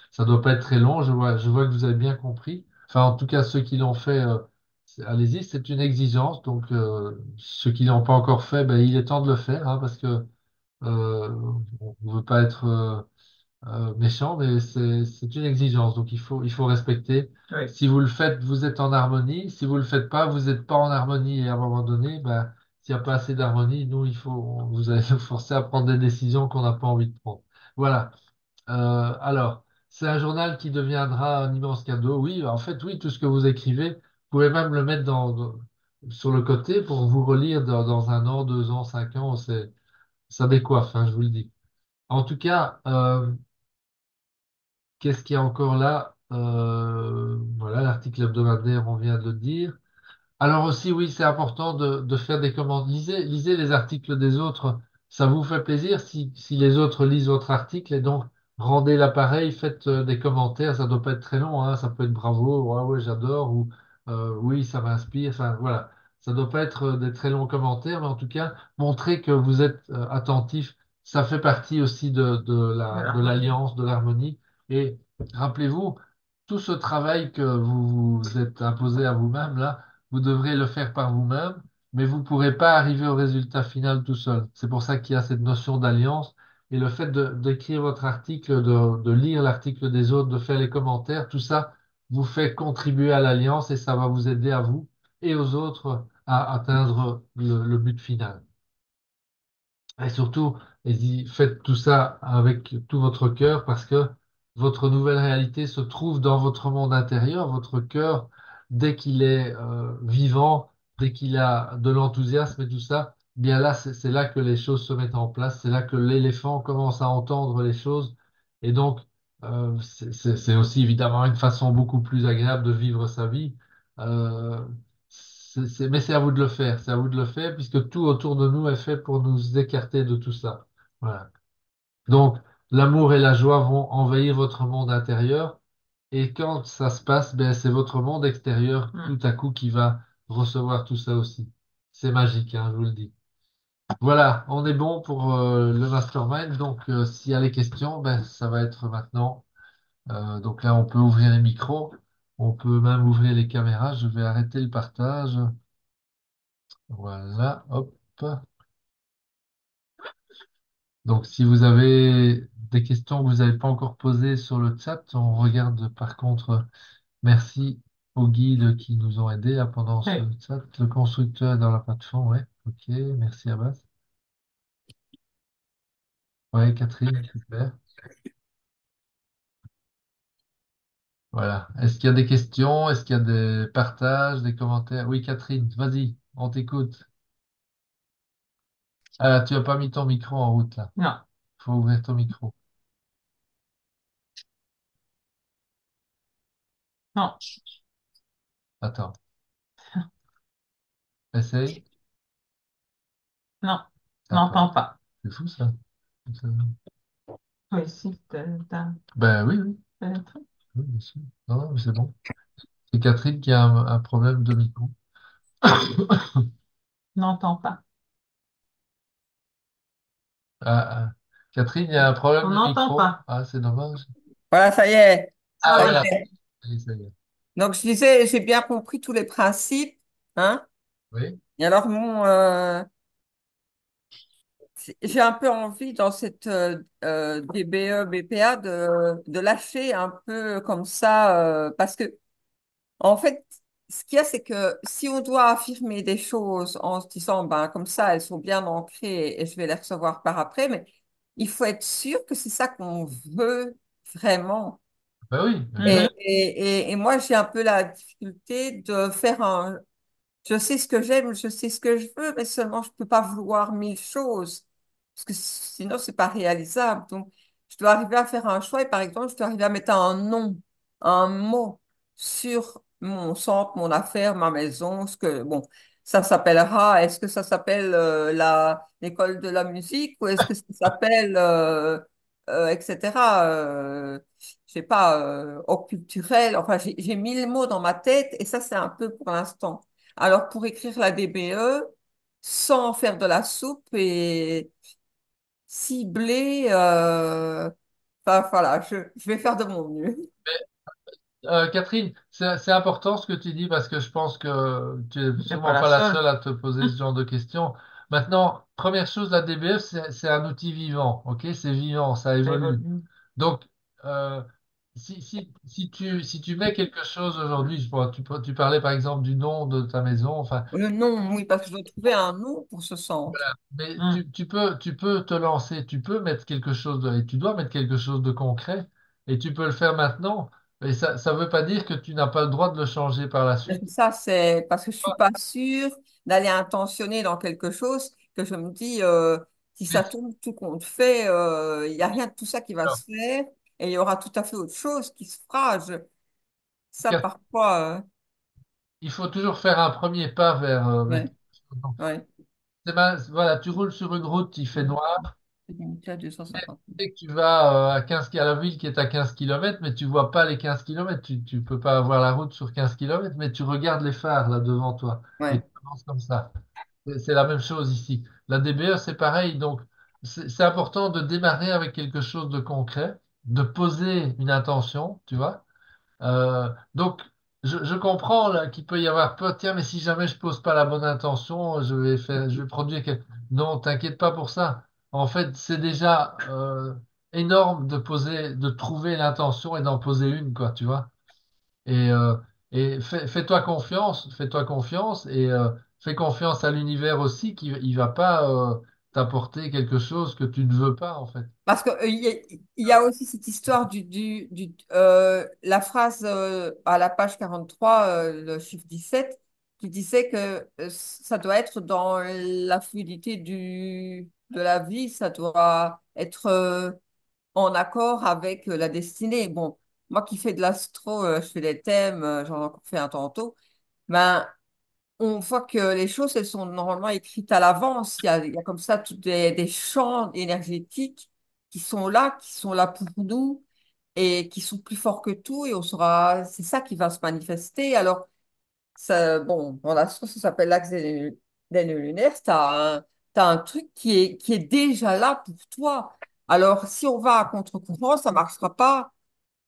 ça doit pas être très long. Je vois que vous avez bien compris. Enfin, en tout cas, ceux qui l'ont fait, allez-y, c'est une exigence. Donc, ceux qui l'ont pas encore fait, ben, il est temps de le faire, hein, parce que on ne veut pas être méchant, mais c'est une exigence. Donc, il faut respecter. Oui. Si vous le faites, vous êtes en harmonie. Si vous le faites pas, vous n'êtes pas en harmonie. Et à un moment donné, ben, s'il n'y a pas assez d'harmonie, nous, vous allez nous forcer à prendre des décisions qu'on n'a pas envie de prendre. Voilà. Alors, c'est un journal qui deviendra un immense cadeau. Oui, en fait, oui, tout ce que vous écrivez, vous pouvez même le mettre sur le côté pour vous relire dans un an, 2 ans, 5 ans. Ça décoiffe, hein, je vous le dis. En tout cas, qu'est-ce qu'il y a encore là? Voilà, l'article hebdomadaire, on vient de le dire. Alors aussi, oui, c'est important de faire des commandes. Lisez les articles des autres. Ça vous fait plaisir si les autres lisent votre article et donc rendez l'appareil, faites des commentaires. Ça doit pas être très long, hein. Ça peut être bravo, ouais, ouais, j'adore ou oui, ça m'inspire. Enfin, voilà. Ça doit pas être des très longs commentaires, mais en tout cas, montrez que vous êtes attentif. Ça fait partie aussi de Voilà. l'alliance, de l'harmonie. Et rappelez-vous, tout ce travail que vous vous êtes imposé à vous-même là, vous devrez le faire par vous-même, mais vous ne pourrez pas arriver au résultat final tout seul. C'est pour ça qu'il y a cette notion d'alliance. Et le fait d'écrire votre article, de lire l'article des autres, de faire les commentaires, tout ça vous fait contribuer à l'alliance et ça va vous aider à vous et aux autres à atteindre le but final. Et surtout, faites tout ça avec tout votre cœur parce que votre nouvelle réalité se trouve dans votre monde intérieur. Votre cœur, dès qu'il est vivant, dès qu'il a de l'enthousiasme et tout ça, bien là, c'est là que les choses se mettent en place. C'est là que l'éléphant commence à entendre les choses. Et donc, c'est aussi évidemment une façon beaucoup plus agréable de vivre sa vie. Euh, mais c'est à vous de le faire, c'est à vous de le faire puisque tout autour de nous est fait pour nous écarter de tout ça. Voilà. Donc, l'amour et la joie vont envahir votre monde intérieur et quand ça se passe, ben, c'est votre monde extérieur Mm. tout à coup qui va recevoir tout ça aussi. C'est magique, hein, je vous le dis. Voilà, on est bon pour le mastermind. Donc, s'il y a les questions, ben, ça va être maintenant. Donc là, on peut ouvrir les micros, on peut même ouvrir les caméras. Je vais arrêter le partage. Voilà, hop. Donc, si vous avez des questions que vous n'avez pas encore posées sur le chat, on regarde par contre, merci aux guides qui nous ont aidés là, pendant ce Oui. chat. Le constructeur est dans la plateforme, ouais. Ok, merci Abbas. Ouais, Catherine, super. Voilà. Est-ce qu'il y a des questions? Est-ce qu'il y a des partages, des commentaires? Oui, Catherine, vas-y, on t'écoute. Ah, tu n'as pas mis ton micro en route là. Non, Faut ouvrir ton micro. non, Attends, essaye. non, Attends, n'entends pas. c'est fou ça. Oui, si, Ben oui, oui. Oui, bien sûr. Non, non, mais c'est bon. C'est Catherine qui a un problème de micro. n'entends pas. Ah, ah. Catherine, il y a un problème On de n'entend micro. pas. Ah, c'est dommage. Voilà, ça y est. Ah, Ah Ça y oui. voilà. est. Oui, ça y est. Donc, je disais, j'ai bien compris tous les principes, hein. Oui, Et alors, bon, j'ai un peu envie dans cette DBE, BPA de lâcher un peu comme ça, parce que, en fait, ce qu'il y a, c'est que si on doit affirmer des choses en se disant, ben, comme ça, elles sont bien ancrées et je vais les recevoir par après, mais il faut être sûr que c'est ça qu'on veut vraiment. ben oui, Mhm. exact. Et moi, j'ai un peu la difficulté de faire un... Je sais ce que j'aime, je sais ce que je veux, mais seulement je peux pas vouloir mille choses, parce que sinon, c'est pas réalisable. Donc, je dois arriver à faire un choix, et par exemple, je dois arriver à mettre un nom, un mot sur mon centre, mon affaire, ma maison, ce que, bon, ça s'appellera, est-ce que ça s'appelle l'école de la musique, ou est-ce que ça s'appelle, etc., je sais pas, au culturel, enfin, j'ai mille mots dans ma tête, et ça, c'est un peu pour l'instant. Alors, pour écrire la DBE, sans faire de la soupe et cibler, enfin, voilà, je vais faire de mon mieux. Catherine, c'est important ce que tu dis parce que je pense que tu es C'est pas sûrement la pas la seule. seule à te poser ce genre de questions. Maintenant, première chose, la DBE, c'est un outil vivant, ok? C'est vivant, ça Ça évolue. évolue. Donc, euh, si tu mets quelque chose aujourd'hui, tu parlais par exemple du nom de ta maison, enfin, Le nom, oui, parce que je dois trouver un nom pour ce centre. mais Hmm. tu peux te lancer, tu peux mettre quelque chose et tu dois mettre quelque chose de concret et tu peux le faire maintenant. Et ça veut pas dire que tu n'as pas le droit de le changer par la Mais suite. ça, c'est parce que je suis pas sûre d'aller intentionner dans quelque chose que je me dis, si ça Mais tourne tout compte fait, il n'y a rien de tout ça qui va se faire et il y aura tout à fait autre chose qui se fera. Ça, Kat, parfois, il faut toujours faire un premier pas vers ouais, quelque chose. Donc, ouais. voilà, tu roules sur une route, il fait noir. C'est limité à 250. Tu sais que tu vas à 15 à la ville qui est à 15 kilomètres, mais tu vois pas les 15 kilomètres. Tu peux pas avoir la route sur 15 kilomètres, mais tu regardes les phares là devant toi et Ouais. tu avances comme ça. C'est la même chose ici. La DBE, c'est pareil. Donc, c'est important de démarrer avec quelque chose de concret, de poser une intention, tu vois. Donc, je comprends là, qu'il peut y avoir peur. Tiens, mais si jamais je pose pas la bonne intention, je vais produire quelque... Non, t'inquiète pas pour ça. En fait, c'est déjà énorme de poser, de trouver l'intention et d'en poser une, quoi, tu vois. Et, euh, et fais-toi confiance et fais confiance à l'univers aussi qui il va pas t'apporter quelque chose que tu ne veux pas, en fait. Parce que, il y a aussi cette histoire la phrase à la page 43, le chiffre 17, qui disait que ça doit être dans la fluidité de la vie, ça doit être en accord avec la destinée. Bon, moi qui fais de l'astro, je fais des thèmes, j'en ai encore fait un tantôt, ben, on voit que les choses, elles sont normalement écrites à l'avance. Il y a comme ça des champs énergétiques qui sont là pour nous et qui sont plus forts que tout et on saura, c'est ça qui va se manifester. Alors, ça, bon, dans la science, ça s'appelle l'axe des nœuds lunaires. T'as un truc qui est déjà là pour toi. Alors, si on va à contre-courant, ça marchera pas.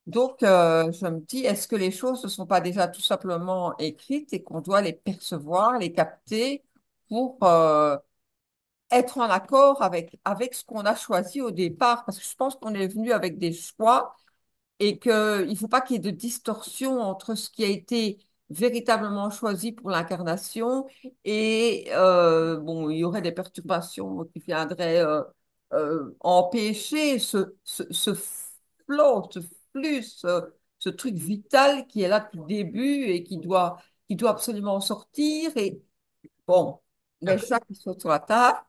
Donc, je me dis, est-ce que les choses ne sont pas déjà tout simplement écrites et qu'on doit les percevoir, les capter pour être en accord avec ce qu'on a choisi au départ? Parce que je pense qu'on est venu avec des choix et qu'il ne faut pas qu'il y ait de distorsion entre ce qui a été véritablement choisi pour l'incarnation et, bon, il y aurait des perturbations qui viendraient empêcher ce flow, ce flux, ce truc vital qui est là depuis le début et qui doit absolument sortir. Et bon, les chats qui sont sur la table.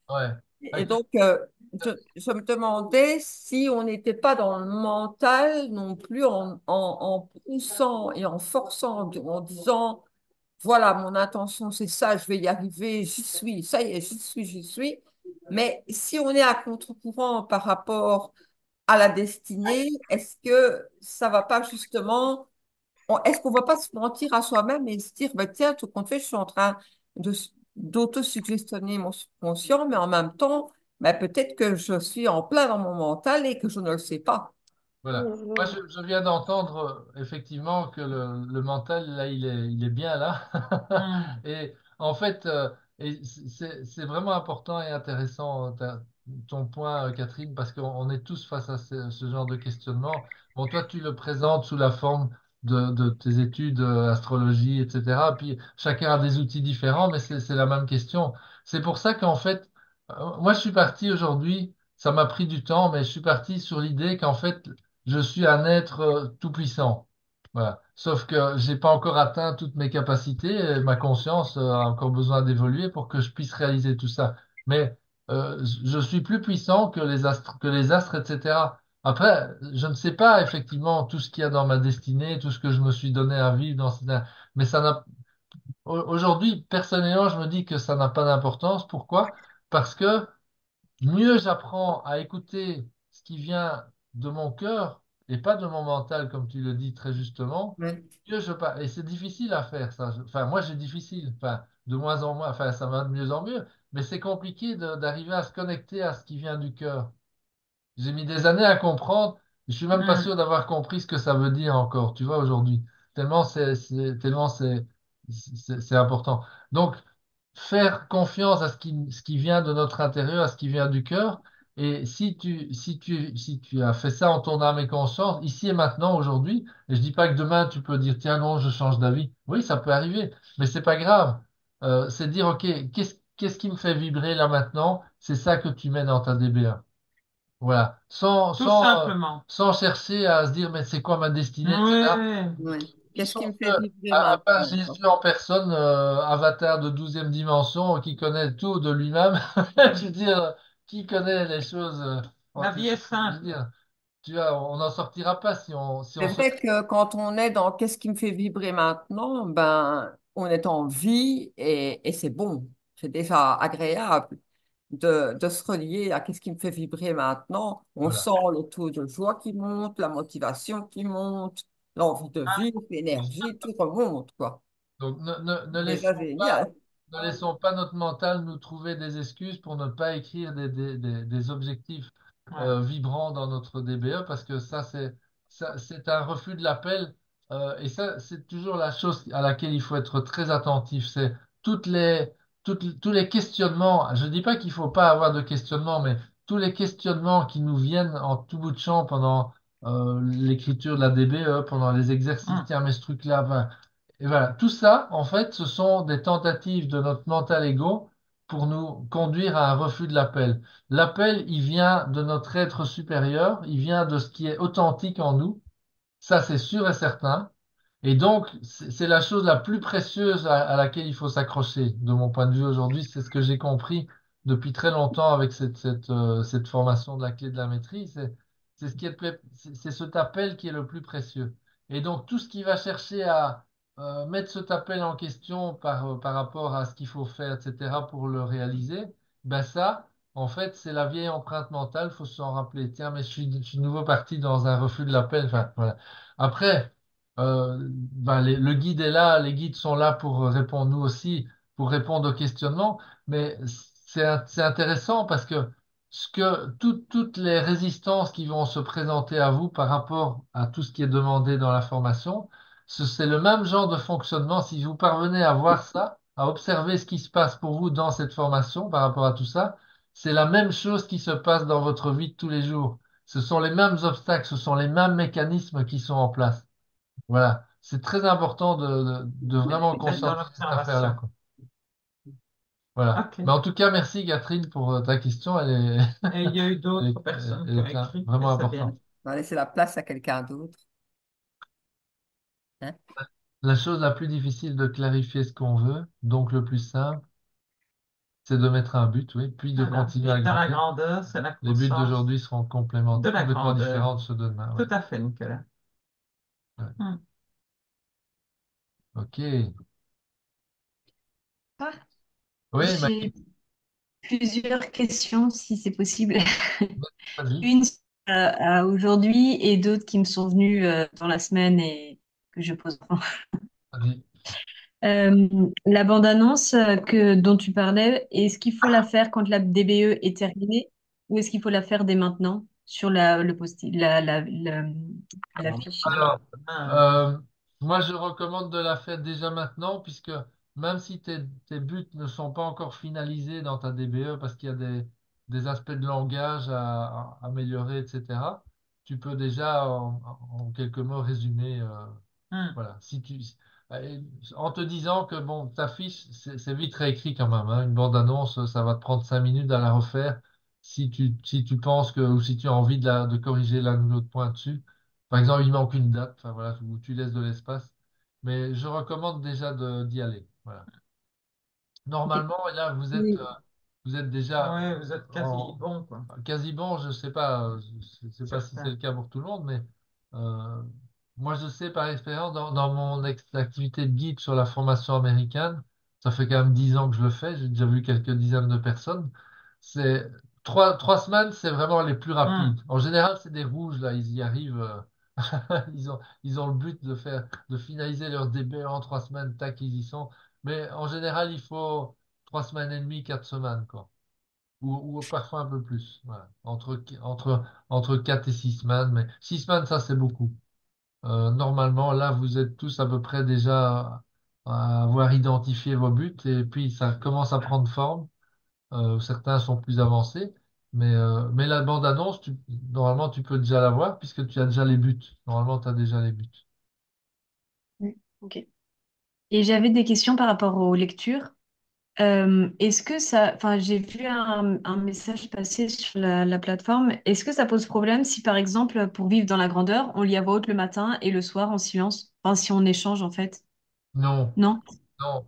Ouais. Et donc, je me demandais si on n'était pas dans le mental non plus en poussant et en forçant, en disant, voilà, mon intention, c'est ça, je vais y arriver, j'y suis, ça y est, j'y suis, j'y suis. Mais si on est à contre-courant par rapport à la destinée, est-ce que ça va pas justement est-ce qu'on ne va pas se mentir à soi-même et se dire, bah, tiens, tout compte fait, je suis en train de, d'auto-suggestionner mon subconscient, mais en même temps, bah, peut-être que je suis en plein dans mon mental et que je ne le sais pas. Voilà. Moi, je viens d'entendre effectivement que le mental, là, il est bien là. Hmm. Et en fait, c'est vraiment important et intéressant ton point, Catherine, parce qu'on est tous face à ce genre de questionnement. Bon, toi, tu le présentes sous la forme de tes études, astrologie, etc. Puis chacun a des outils différents, mais c'est la même question. C'est pour ça qu'en fait, moi, je suis parti aujourd'hui. Ça m'a pris du temps, mais je suis parti sur l'idée qu'en fait, je suis un être tout-puissant. Voilà. Sauf que j'ai pas encore atteint toutes mes capacités et ma conscience a encore besoin d'évoluer pour que je puisse réaliser tout ça. Mais je suis plus puissant que les astres, etc. Après, je ne sais pas effectivement tout ce qu'il y a dans ma destinée, tout ce que je me suis donné à vivre mais ça n'a, aujourd'hui, personnellement, je me dis que ça n'a pas d'importance. Pourquoi? Parce que mieux j'apprends à écouter ce qui vient de mon cœur et pas de mon mental, comme tu le dis très justement, Ouais. mieux je parle. Et c'est difficile à faire, ça. Enfin, moi, j'ai difficile. Enfin, de moins en moins. Enfin, ça va de mieux en mieux. Mais c'est compliqué d'arriver à se connecter à ce qui vient du cœur. J'ai mis des années à comprendre. Je suis même pas Hmm. sûr d'avoir compris ce que ça veut dire encore, tu vois, aujourd'hui. Tellement c'est important. Donc, faire confiance à ce qui vient de notre intérieur, à ce qui vient du cœur. Et si tu as fait ça en ton âme et conscience, ici et maintenant, aujourd'hui, et je dis pas que demain tu peux dire, tiens, non, je change d'avis. Oui, ça peut arriver, mais c'est pas grave. C'est dire, OK, qu'est-ce qui me fait vibrer là maintenant? C'est ça que tu mets dans ta DBA. Voilà. Tout simplement. Sans chercher à se dire, mais c'est quoi ma destinée, etc. Oui. Oui. Ils Qu'est-ce sont qui me fait que, vibrer à part maintenant, quoi? Jésus en personne, avatar de 12e dimension, qui connaît tout de lui-même, je veux dire, qui connaît les choses, La vie est je veux simple. dire, tu vois, on n'en sortira pas si C'est on se... vrai que quand on est dans qu'est-ce qui me fait vibrer maintenant, ben, on est en vie et c'est bon. C'est déjà agréable de se relier à qu'est-ce qui me fait vibrer maintenant. On Voilà. sent le taux de joie qui monte, la motivation qui monte, l'envie de vivre, l'énergie, tout remonte, quoi. Donc, C'est déjà génial. ne laissons pas notre mental nous trouver des excuses pour ne pas écrire des objectifs Ouais. vibrants dans notre DBE parce que c'est un refus de l'appel et ça, c'est toujours la chose à laquelle il faut être très attentif. C'est toutes les, tous les questionnements. Je ne dis pas qu'il ne faut pas avoir de questionnements, mais tous les questionnements qui nous viennent en tout bout de champ pendant l'écriture de la DBE, pendant les exercices, Hmm. tiens, mais ce truc-là, ben, et voilà, tout ça, en fait, ce sont des tentatives de notre mental ego pour nous conduire à un refus de l'appel. L'appel, il vient de notre être supérieur, il vient de ce qui est authentique en nous, ça c'est sûr et certain. Et donc, c'est la chose la plus précieuse à laquelle il faut s'accrocher. De mon point de vue aujourd'hui, c'est ce que j'ai compris depuis très longtemps avec cette formation de la clé de la maîtrise. C'est ce qui est, c'est cet appel qui est le plus précieux. Et donc, tout ce qui va chercher à mettre cet appel en question par rapport à ce qu'il faut faire, etc., pour le réaliser, ben ça, en fait, c'est la vieille empreinte mentale. Il faut s'en rappeler. Tiens, mais je suis de nouveau parti dans un refus de l'appel. Enfin, voilà. Après, ben, le guide est là, les guides sont là pour répondre, nous aussi, pour répondre aux questionnements, mais c'est intéressant parce que toutes les résistances qui vont se présenter à vous par rapport à tout ce qui est demandé dans la formation, c'est le même genre de fonctionnement. Si vous parvenez à voir ça, à observer ce qui se passe pour vous dans cette formation par rapport à tout ça, c'est la même chose qui se passe dans votre vie de tous les jours. Ce sont les mêmes obstacles, ce sont les mêmes mécanismes qui sont en place. Voilà, c'est très important de vraiment D'être dans concentrer cette affaire-là, l'observation. quoi. Voilà. OK. Mais en tout cas, merci Catherine pour ta question. Et il y a eu Elle d'autres est, personnes elle qui ont est écrit, et vraiment c'est bien. importante. On va laisser la place à quelqu'un d'autre. Hein. La chose la plus difficile de clarifier ce qu'on veut, donc le plus simple, c'est de mettre un but, oui, puis de Voilà. continuer à Et dans la grandir. grandeur, c'est la Les buts croissance d'aujourd'hui seront de la complètement grandeur. différents de ceux de demain. Ouais. Tout à fait, Nicolas. Ouais. Hmm. OK. Ah, Oui, j'ai plusieurs questions, si c'est possible. vas-y. Une à aujourd'hui et d'autres qui me sont venues dans la semaine et que je pose. Vas-y. La bande-annonce dont tu parlais, est-ce qu'il faut la faire quand la DBE est terminée ou est-ce qu'il faut la faire dès maintenant sur le la fiche? Alors, Ah, euh, moi, je recommande de la faire déjà maintenant, puisque même si tes buts ne sont pas encore finalisés dans ta DBE, parce qu'il y a des aspects de langage à améliorer, etc., tu peux déjà, en quelques mots, résumer. hmm. Voilà. Euh, En te disant que bon, ta fiche, c'est vite réécrit quand même, hein. Une bande-annonce, ça va te prendre 5 minutes à la refaire si tu penses que, ou si tu as envie de corriger l'un ou l'autre point dessus. Par exemple, il manque une date, enfin voilà, où tu laisses de l'espace. Mais je recommande déjà d'y aller. Voilà. Ok. Normalement, là, Oui. vous êtes déjà Oui, vous êtes quasi en, bon, quoi. quasi bon, je sais pas, je sais pas si c'est Certain. le cas pour tout le monde, mais euh, moi je sais par expérience dans mon activité de guide sur la formation américaine, ça fait quand même 10 ans que je le fais, j'ai déjà vu quelques dizaines de personnes. C'est trois semaines, c'est vraiment les plus Hmm. rapides. En général, c'est des rouges là, ils y arrivent, ils ont le but de finaliser leur DB en 3 semaines, tac, ils y sont. Mais en général, il faut 3 semaines et demie, 4 semaines, quoi. ou parfois un peu plus. Voilà. Entre 4 et 6 semaines, mais 6 semaines, ça c'est beaucoup. Normalement, là, vous êtes tous à peu près déjà à avoir identifié vos buts et puis ça commence à prendre forme. Certains sont plus avancés, mais la bande-annonce, normalement, tu peux déjà la voir puisque tu as déjà les buts. Normalement, tu as déjà les buts. Mm. Ok. Et j'avais des questions par rapport aux lectures. Est-ce que ça, enfin, j'ai vu un message passer sur la plateforme. Est-ce que ça pose problème si, par exemple, pour vivre dans la grandeur, on lit à voix haute le matin et le soir en silence? Enfin, si on échange, en fait. Non, Non? non,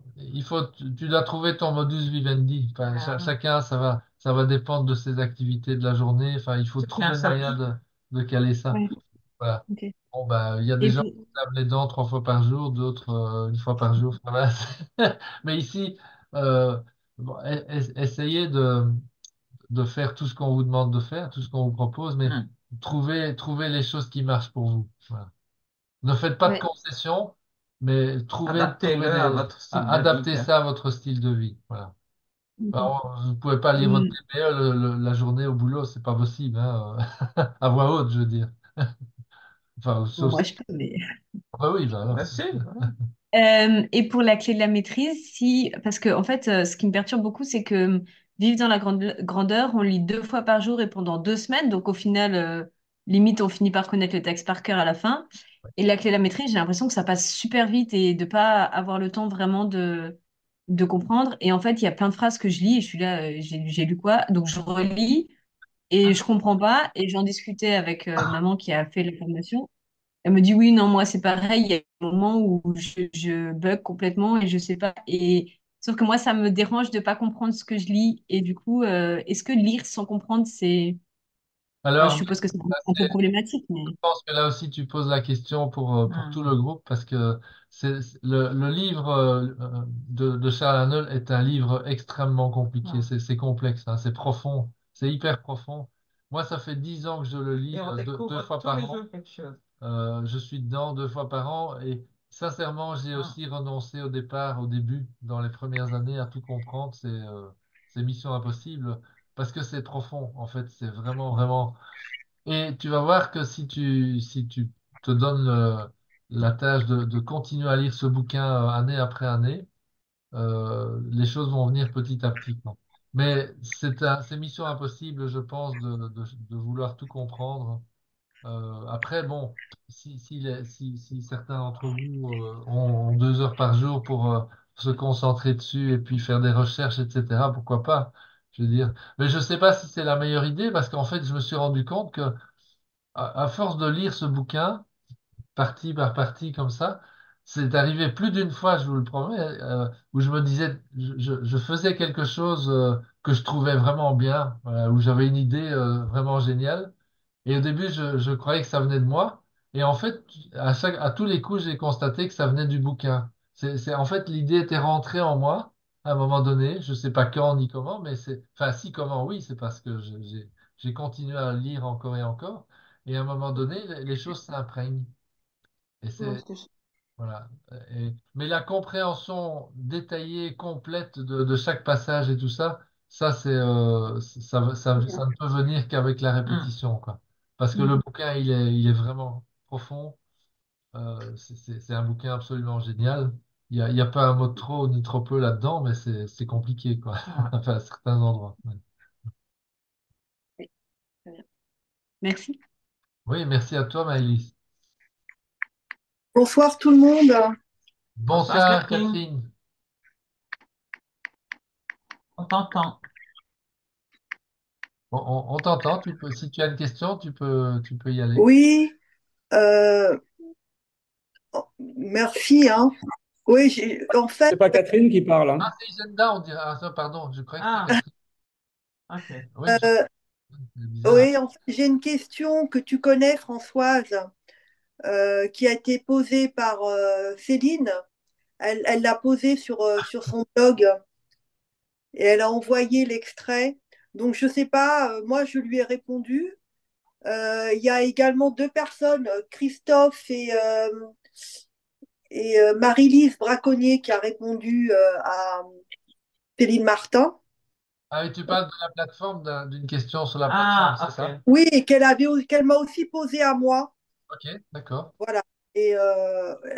tu dois trouver ton modus vivendi. Enfin, Ah, chacun, ça va dépendre de ses activités de la journée. Enfin, il faut c'est bien trouver le moyen ça. de caler ça. Ouais. Voilà. Ok. Bon, bah, il y a des Et gens puis, qui se lavent les dents 3 fois par jour, d'autres une fois par jour. Enfin, voilà. Mais ici, euh, bon, essayez de faire tout ce qu'on vous demande de faire, tout ce qu'on vous propose, mais Hmm. trouvez les choses qui marchent pour vous. Voilà. Ne faites pas de ouais. concessions, mais trouvez Adaptez-le à votre style de vie, adaptez quoi. ça à votre style de vie. Voilà. Ok. Alors, vous ne pouvez pas lire votre Hum, TPE la journée au boulot, c'est pas possible, hein, à voix haute, je veux dire. Enfin, bon, sauf moi, si. je peux, mais... Ah bah oui, bah alors. Bien sûr. Voilà. Et pour la clé de la maîtrise, si, parce que en fait, ce qui me perturbe beaucoup, c'est que vivre dans la grandeur, on lit 2 fois par jour et pendant 2 semaines. Donc au final, limite, on finit par connaître le texte par cœur à la fin. Et la clé de la maîtrise, j'ai l'impression que ça passe super vite et de pas avoir le temps vraiment de comprendre. Et en fait, il y a plein de phrases que je lis et je suis là, j'ai lu quoi? Donc je relis et je comprends pas. Et j'en discutais avec maman qui a fait la formation. Elle me dit oui, non, moi c'est pareil, il y a des moments où je bug complètement et je sais pas. Et sauf que moi, ça me dérange de pas comprendre ce que je lis. Et du coup, est-ce que lire sans comprendre, c'est... Enfin, je Alors, suppose que c'est là, un peu problématique, mais... je pense que là aussi tu poses la question pour tout Hmm. le groupe parce que le livre de Charles Haanel est un livre extrêmement compliqué, Hmm. c'est complexe, hein, c'est profond, c'est hyper profond. Moi, ça fait 10 ans que je le Et lis on deux découvre fois tous par les an. jours quelque chose. Je suis dedans 2 fois par an et sincèrement, j'ai Hmm. aussi renoncé au début, dans les premières années, à tout comprendre. C'est mission impossible parce que c'est profond. En fait, c'est vraiment, vraiment. Et tu vas voir que si tu te donnes la tâche de continuer à lire ce bouquin année après année, les choses vont venir petit à petit, quoi. Mais c'est mission impossible, je pense, de vouloir tout comprendre. Après, bon, si certains d'entre vous ont 2 heures par jour pour se concentrer dessus et puis faire des recherches, etc., pourquoi pas? Je veux dire. Mais je ne sais pas si c'est la meilleure idée parce qu'en fait, je me suis rendu compte que à force de lire ce bouquin, partie par partie comme ça. C'est arrivé plus d'une fois, je vous le promets, où je me disais, je faisais quelque chose que je trouvais vraiment bien, voilà, où j'avais une idée vraiment géniale. Et au début, je croyais que ça venait de moi. Et en fait, à tous les coups, j'ai constaté que ça venait du bouquin. En fait, l'idée était rentrée en moi à un moment donné. Je sais pas quand ni comment, mais enfin, si, comment, oui, c'est parce que j'ai continué à lire encore et encore. Et à un moment donné, les choses s'imprègnent. Et Ouais, c'est, voilà. Mais la compréhension détaillée, complète de chaque passage et tout ça, ça, ça ne peut venir qu'avec la Hmm. répétition, quoi. Parce que le Mhm. bouquin, il est vraiment profond. C'est un bouquin absolument génial. Il y a pas un mot de trop ni trop peu là-dedans, mais c'est compliqué, quoi. Ouais. Enfin, à certains endroits. Ouais. Oui, très bien. Merci. Oui, merci à toi, Maëlys. Bonsoir tout le monde. Bonsoir Bonsoir, Catherine, Catherine. on t'entend. On t'entend. Si tu as une question, tu peux y aller. Oui, euh, merci, hein. Oui, en fait, C'est pas Catherine qui parle, hein. Ah, c'est Isenda, on dirait. Ah, ça, pardon, je croyais que c'était Ah, Catherine. ok. Oui, euh, c'est bizarre. oui, j'ai une question que tu connais, Françoise, qui a été posée par Céline. Elle l'a posée sur son blog et elle a envoyé l'extrait. Donc, je sais pas, moi, je lui ai répondu. Il y a également deux personnes, Christophe et Marie-Lise Braconnier, qui a répondu à Céline Martin. Ah, et tu parles de la plateforme, d'une question sur la plateforme, Ah, c'est ça? ok. Oui, et qu'elle m'a aussi posé à moi. Ok, d'accord. Voilà. Et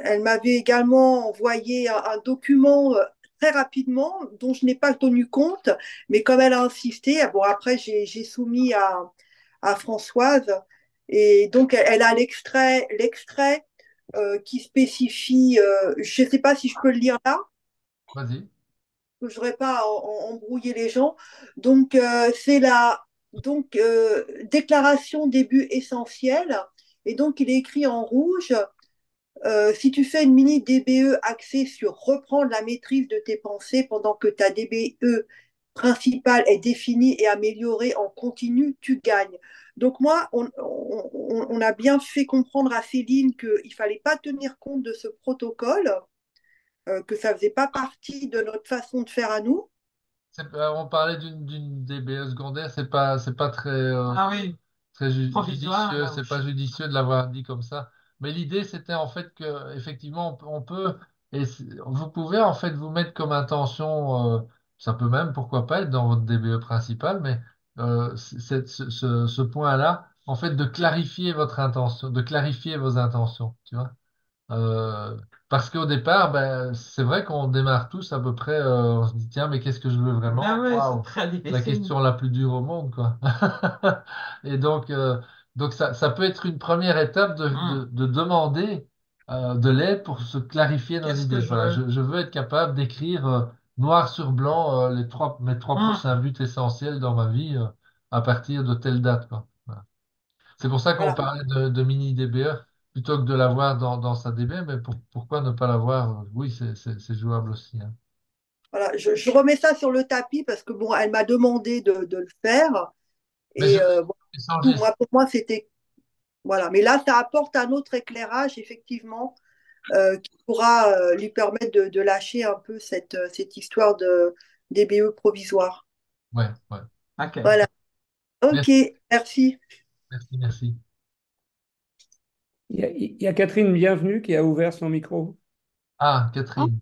elle m'avait également envoyé un document très rapidement dont je n'ai pas tenu compte, mais comme elle a insisté, bon après j'ai soumis à Françoise et donc elle a l'extrait qui spécifie, je ne sais pas si je peux le lire là, Vas-y. que je voudrais pas embrouiller les gens. Donc c'est la déclaration des buts essentiels et donc il est écrit en rouge. Si tu fais une mini DBE axée sur reprendre la maîtrise de tes pensées pendant que ta DBE principale est définie et améliorée en continu, tu gagnes. Donc moi, on a bien fait comprendre à Céline qu'il ne fallait pas tenir compte de ce protocole, que ça ne faisait pas partie de notre façon de faire à nous. On parlait d'une DBE secondaire, c'est pas très, Ah oui, très provisoire, judicieux, là, c'est pas judicieux de l'avoir dit comme ça. Mais l'idée, c'était en fait que, effectivement, on peut, vous pouvez en fait vous mettre comme intention, ça peut même, pourquoi pas, être dans votre DBE principal, mais ce point-là, en fait, de clarifier votre intention, de clarifier vos intentions, tu vois. Euh, Parce qu'au départ, ben, c'est vrai qu'on démarre tous à peu près, on se dit, tiens, mais qu'est-ce que je veux ah vraiment? oui, c'est Waouh, très la difficile. question la plus dure au monde, quoi. Et donc ça peut être une première étape Hmm. de demander de l'aide pour se clarifier nos Qu'est-ce que idées. je Voilà, veux? je veux être capable d'écrire noir sur blanc mes trois Hmm. prochains buts essentiels dans ma vie à partir de telle date, quoi. Voilà. C'est pour ça qu'on Voilà. parlait de mini DBE plutôt que de l'avoir dans sa DB, mais pourquoi ne pas l'avoir? Oui, c'est jouable aussi, hein. Voilà. Je remets ça sur le tapis parce que bon, elle m'a demandé de le faire. Mais je Et vais bon, changer ça. pour moi, c'était. Voilà. Mais là, ça apporte un autre éclairage, effectivement, qui pourra lui permettre de lâcher un peu cette histoire de DBE provisoire. Ouais, ouais. Ok. Voilà. Ok, Merci, merci. merci, merci. Il y a Catherine Bienvenue qui a ouvert son micro. Ah, Ah, Catherine.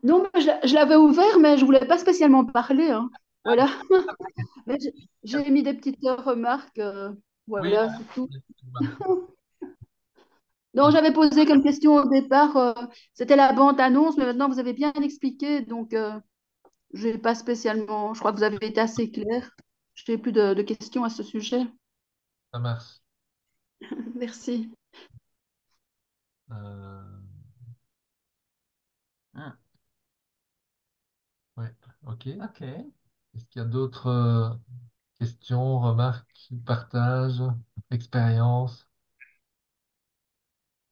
non, mais je l'avais ouvert, mais je voulais pas spécialement parler, hein. Voilà. Mais j'ai mis des petites remarques. Oui, Voilà, c'est tout. c'est une bonne chose. Donc, j'avais posé comme question au départ, c'était la bande-annonce, mais maintenant vous avez bien expliqué, donc j'ai pas spécialement. Je crois que vous avez été assez clair. Je n'ai plus de questions à ce sujet. Ça marche. Merci. Euh, Hmm. ouais, ok. Ok. Est-ce qu'il y a d'autres questions, remarques, partages, expériences?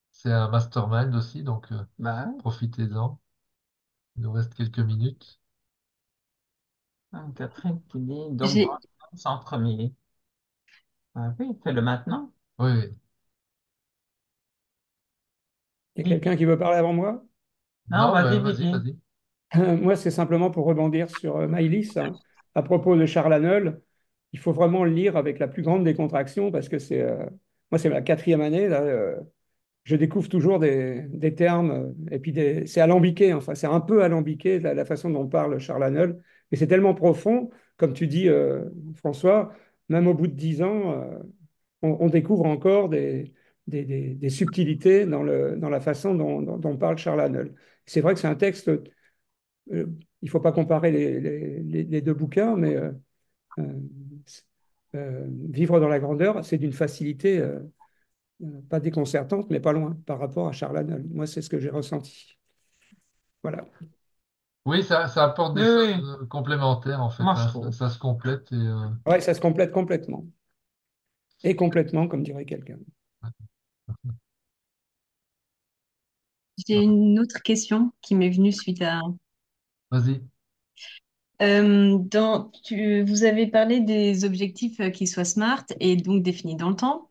C'est un mastermind aussi, donc Bah, profitez-en. Il nous reste quelques minutes. Catherine qui dit donc J'ai c'est en premier. Ah oui, fais-le maintenant. Oui, oui. Il y a Vite. quelqu'un qui veut parler avant moi? Non, Non, vas-y, ben vas-y, Vivi. vas-y. Moi, c'est simplement pour rebondir sur Maïlis, hein. À propos de Charles Hannel, il faut vraiment le lire avec la plus grande décontraction parce que moi, c'est ma quatrième année. Là, je découvre toujours des termes et puis c'est alambiqué, enfin, c'est un peu alambiqué la façon dont parle Charles Hannel. Mais c'est tellement profond, comme tu dis, François, même au bout de 10 ans, on découvre encore des subtilités dans la façon dont parle Charles Hannel. C'est vrai que c'est un texte. Il ne faut pas comparer les deux bouquins, mais euh, Vivre dans la grandeur, c'est d'une facilité pas déconcertante, mais pas loin par rapport à Charles Hannel. Moi, c'est ce que j'ai ressenti. Voilà. Oui, ça apporte Oui, des choses oui, complémentaires en fait, moi je hein. trouve. Ça se complète et Ouais, ça se complète complètement. Et complètement, comme dirait quelqu'un. j'ai une autre question qui m'est venue suite à. vas-y. Vous avez parlé des objectifs qui soient smart et donc définis dans le temps,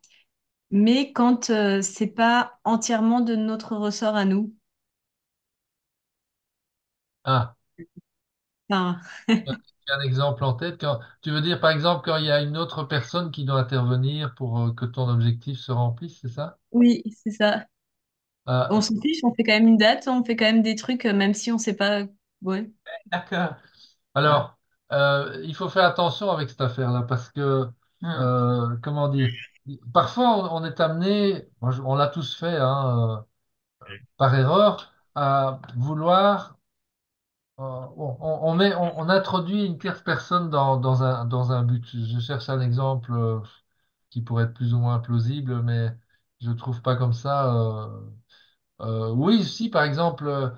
mais quand c'est pas entièrement de notre ressort à nous. Ah, Enfin, tu as un exemple en tête. Tu veux dire par exemple quand il y a une autre personne qui doit intervenir pour que ton objectif se remplisse, c'est ça? oui, c'est ça. On Ah, s'en fiche, on fait quand même une date, on fait quand même des trucs, même si on sait pas. Ouais. D'accord. alors, Il faut faire attention avec cette affaire-là parce que, Hmm. comment dire, parfois on est amené, on l'a tous fait, hein, par erreur, à vouloir, on introduit une tierce personne dans un but. Je cherche un exemple qui pourrait être plus ou moins plausible, mais je trouve pas comme ça. Oui, si par exemple,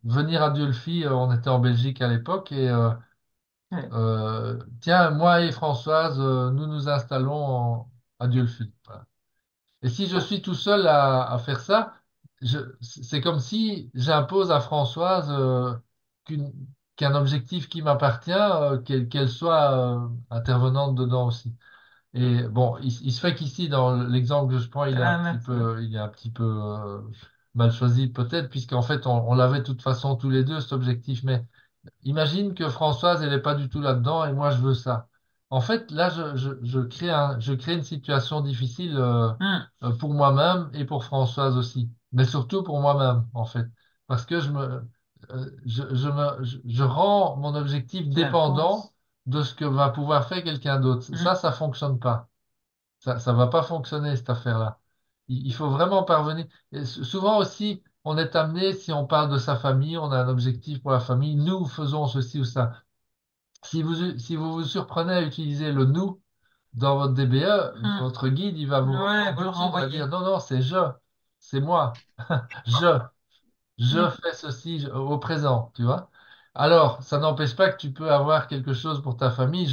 venir à Dieulefit, on était en Belgique à l'époque et Ouais. tiens, moi et Françoise, nous nous installons à Dieulefit. Voilà. Et si je suis tout seul à faire ça, c'est comme si j'impose à Françoise qu'une- qu'un objectif qui m'appartient, qu'elle soit intervenante dedans aussi. Et bon, il se fait qu'ici, dans l'exemple que je prends, Ah, merci. il est un petit peu mal choisi peut-être, puisqu'en fait, on l'avait de toute façon tous les deux, cet objectif. Mais imagine que Françoise, elle n'est pas du tout là-dedans et moi, je veux ça. En fait, là, je crée une situation difficile Hmm. pour moi-même et pour Françoise aussi. Mais surtout pour moi-même, en fait. Parce que je rends mon objectif Tu dépendant imposes. de ce que va pouvoir faire quelqu'un d'autre. Hmm. Ça fonctionne pas. Ça va pas fonctionner, cette affaire-là. Il faut vraiment parvenir. Et souvent aussi, on est amené, si on parle de sa famille, on a un objectif pour la famille, nous faisons ceci ou ça. Si vous vous surprenez à utiliser le nous dans votre DBE, Hmm. votre guide, il va vous Ouais, reprendre vous tout le de suite, il va dire renvoyez. non, non, c'est je, c'est moi, je. Je Hmm. fais ceci au présent, tu vois. Alors, ça n'empêche pas que tu peux avoir quelque chose pour ta famille.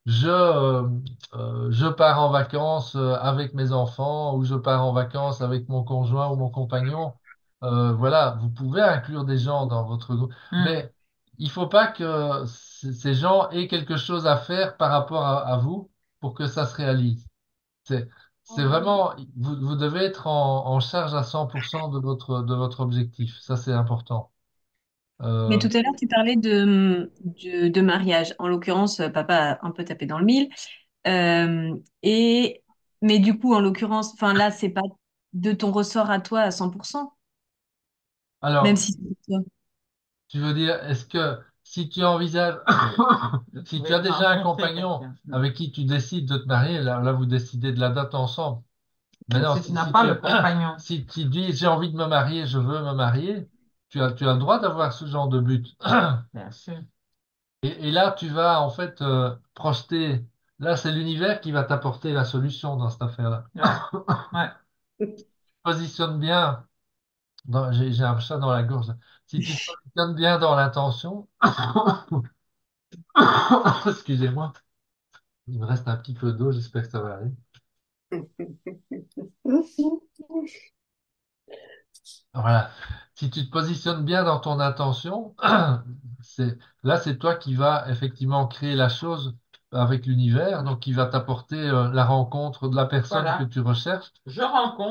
Je pars en vacances avec mes enfants ou je pars en vacances avec mon conjoint ou mon compagnon. Voilà, vous pouvez inclure des gens dans votre groupe, Hmm. mais il faut pas que ces gens aient quelque chose à faire par rapport à vous pour que ça se réalise. C'est, c'est vraiment, vous devez être en charge à 100% de votre objectif. Ça, c'est important. Mais Euh, tout à l'heure, tu parlais de mariage. En l'occurrence, papa a un peu tapé dans le mille. Euh, et, mais du coup, en l'occurrence, enfin là, c'est pas de ton ressort à toi à 100%, même alors, si c'est toi. tu veux dire, est-ce que si tu envisages, Vous si tu pouvez as déjà un rencontrer compagnon quelqu'un. Hmm. avec qui tu décides de te marier, là vous décidez de la date ensemble. Mais Maintenant, si tu n'as pas le compagnon, si tu dis j'ai envie de me marier, je veux me marier, tu as le droit d'avoir ce genre de but. bien sûr. Et là, tu vas en fait projeter. Là, c'est l'univers qui va t'apporter la solution dans cette affaire-là. Ouais. Ouais. Positionne bien. J'ai un chat dans la gorge. Si tu te positionnes bien dans l'intention, excusez-moi, il me reste un petit peu d'eau, j'espère que ça va aller. Voilà. Si tu te positionnes bien dans ton intention, c'est toi qui vas effectivement créer la chose avec l'univers, donc qui va t'apporter la rencontre de la personne que Voilà. tu recherches, Je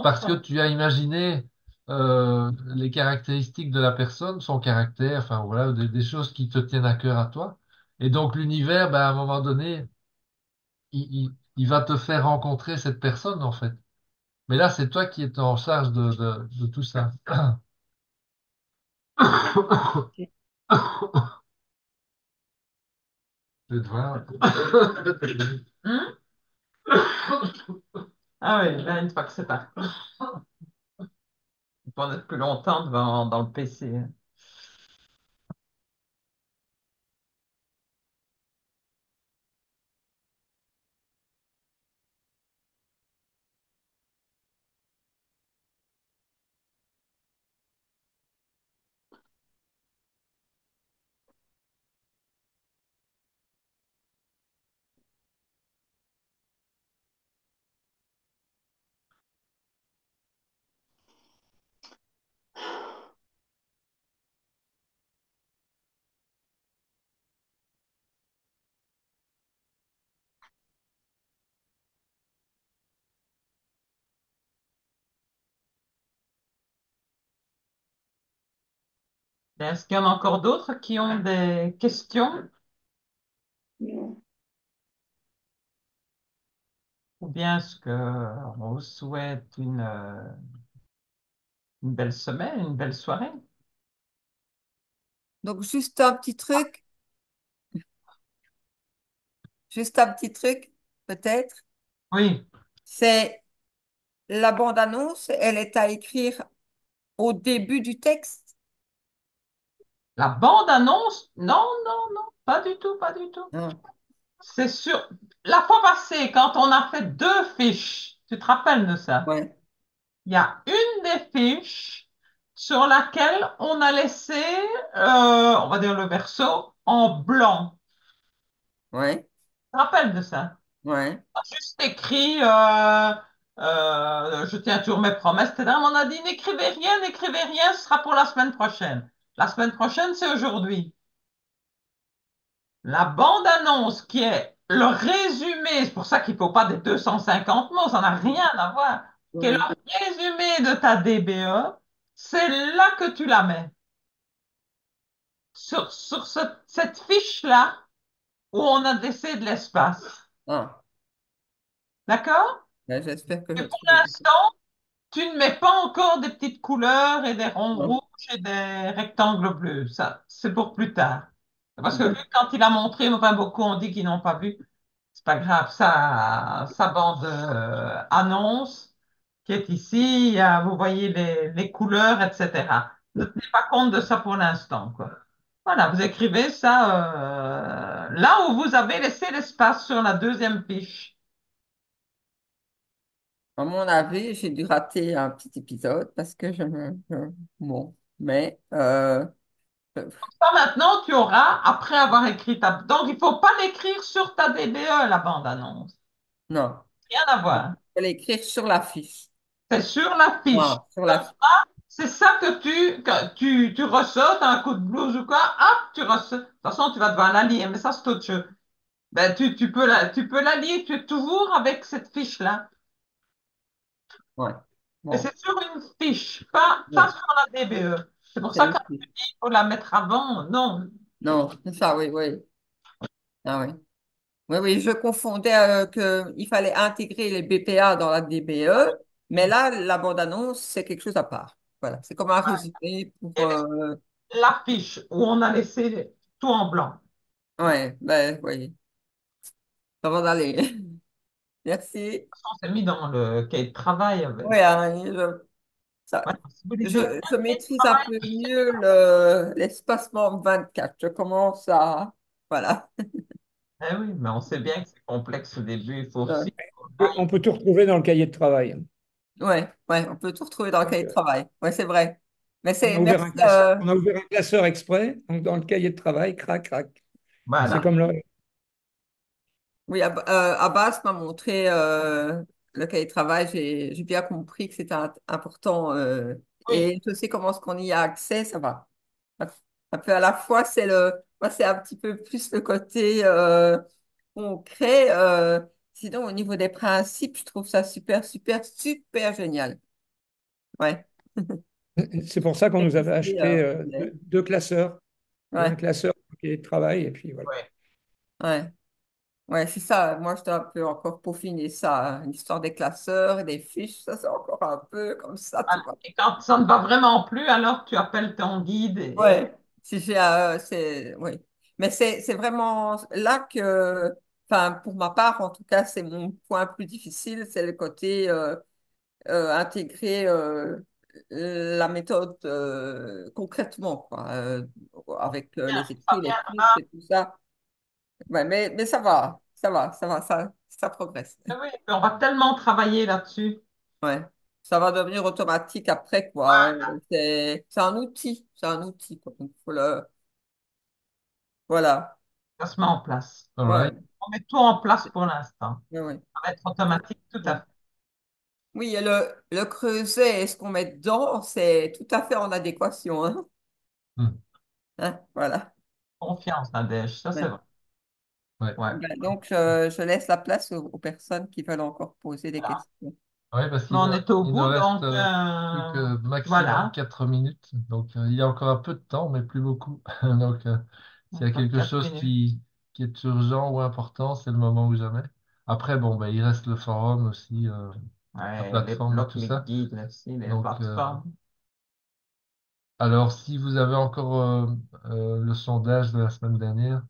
parce que rencontre. tu as imaginé les caractéristiques de la personne, son caractère, enfin voilà, des choses qui te tiennent à cœur à toi. Et donc l'univers, ben, à un moment donné, il va te faire rencontrer cette personne en fait. Mais là, c'est toi qui es en charge de tout ça. Je vais te voir. Hmm. Ah oui, là, une fois que c'est parti, on peut en être plus longtemps dans le PC. Est-ce qu'il y en a encore d'autres qui ont des questions ou bien est-ce qu'on vous souhaite une belle semaine, une belle soirée? Donc, juste un petit truc. juste un petit truc, peut-être. Oui. C'est la bande-annonce, elle est à écrire au début du texte. La bande-annonce, non, non, non, pas du tout, pas du tout. Ah, C'est sûr. La fois passée, quand on a fait deux fiches, tu te rappelles de ça? ouais, Il y a une des fiches sur laquelle on a laissé, on va dire le verso, en blanc. ouais, Tu te rappelles de ça? ouais. On a juste écrit, je tiens toujours mes promesses, etc. Mais on a dit, n'écrivez rien, ce sera pour la semaine prochaine. La semaine prochaine, c'est aujourd'hui. La bande-annonce qui est le résumé, c'est pour ça qu'il ne faut pas des 250 mots, ça n'a rien à voir, qui est le Ouais. résumé de ta DBE, c'est là que tu la mets. Sur cette fiche-là où on a laissé de l'espace. Ah, D'accord? ben, j'espère que je Et pour trouve. l'instant, tu ne mets pas encore des petites couleurs et des ronds Non. rouges et des rectangles bleus. Ça, c'est pour plus tard. Parce que Mm. lui, quand il a montré, enfin beaucoup ont dit qu'ils n'ont pas vu. C'est pas grave, ça, sa bande annonce qui est ici, vous voyez les couleurs, etc. Ne tenez pas compte de ça pour l'instant, quoi. Voilà, vous écrivez ça là où vous avez laissé l'espace sur la deuxième fiche. À mon avis, j'ai dû rater un petit épisode parce que bon, mais Ça, maintenant, tu auras, après avoir écrit ta... Donc, il faut pas l'écrire sur ta DBE, la bande-annonce. non, Rien à il voir. faut l'écrire sur la fiche. C'est sur la fiche. Ah, sur la fiche. C'est ça que tu ressortes un coup de blouse ou quoi, hop, tu ressortes. De toute façon, tu vas devoir la lire, mais ça, c'est autre chose. Ben, tu peux la lire, tu es toujours avec cette fiche-là. Ouais. Et Bon, c'est sur une fiche, pas ouais. sur la DBE. C'est pour C'est ça une que quand fiche. tu dis qu'il faut la mettre avant, non. Non, c'est ça, oui, oui. Ah oui. Oui, oui, je confondais qu'il fallait intégrer les BPA dans la DBE, mais là, la bande-annonce, c'est quelque chose à part. Voilà, c'est comme un résumé pour... Et la fiche où on a laissé tout en blanc. Ouais, ben oui, ça va d'aller. Merci. On s'est mis dans le cahier de travail avec. Oui, hein, ça, Voilà. Si vous dites, je maîtrise un peu mieux l'espacement 24. Je commence à... Voilà. eh oui, mais on sait bien que c'est complexe au début. Il faut Ouais, aussi. On peut tout retrouver dans le cahier de travail. ouais, ouais, on peut tout retrouver dans le Donc, cahier de travail. Ouais, c'est vrai. Mais on a c'est... ouvert Merci. un classeur, on a ouvert un classeur exprès, donc dans le cahier de travail, crac, crac. C'est Voilà. comme Oui, Abbas m'a montré le cahier de travail. J'ai bien compris que c'était important. Oui. Et je sais comment est-ce qu'on y a accès, ça va. Un peu à la fois, moi, c'est un petit peu plus le côté concret. Sinon, au niveau des principes, je trouve ça super, super, super génial. Ouais. c'est pour ça qu'on nous avait Maîtriser, acheté ouais, deux classeurs. Il y a un ouais, classeur pour le cahier de travail, et puis voilà. Oui. ouais. Ouais, c'est ça. Moi, je dois un peu encore peaufiner ça, hein. L'histoire des classeurs et des fiches, ça, c'est encore un peu comme ça, tu Voilà. vois. Et quand ça ne va vraiment plus, alors tu appelles ton guide et Ouais, si j'ai, oui. Mais c'est vraiment là que, enfin, pour ma part, en tout cas, c'est mon point plus difficile, c'est le côté intégrer la méthode concrètement, quoi, avec bien, les pas écrits, les bien. fiches et tout ça. Ouais, mais ça va, ça va, ça va, ça progresse. Oui, oui, on va tellement travailler là-dessus. Ouais, ça va devenir automatique après, quoi. C'est un outil, c'est un outil, quoi. Donc, faut voilà. Ça se met en place. All right. Ouais, On met tout en place pour l'instant. ouais, ouais. Ça va être automatique, tout à fait. Oui, et le creuset et ce qu'on met dedans, c'est tout à fait en adéquation, hein. Hmm. Hein, voilà. Confiance, Nadège, ça c'est Ouais. vrai. Ouais. Ouais. Ben, donc, je laisse la place aux personnes qui veulent encore poser des Voilà. questions. Ouais, parce Mais qu'il on est au il nous bout, reste donc plus que maximum voilà. 4 minutes. Donc, il y a encore un peu de temps, mais plus beaucoup. Donc, s'il y a quelque 4 chose minutes. qui est urgent ou important, c'est le moment ou jamais. Après, bon, ben, il reste le forum aussi, la Ouais, les plateforme et blocs, tout les ça. guides, aussi, les Donc, plateformes. alors, si vous avez encore le sondage de la semaine dernière,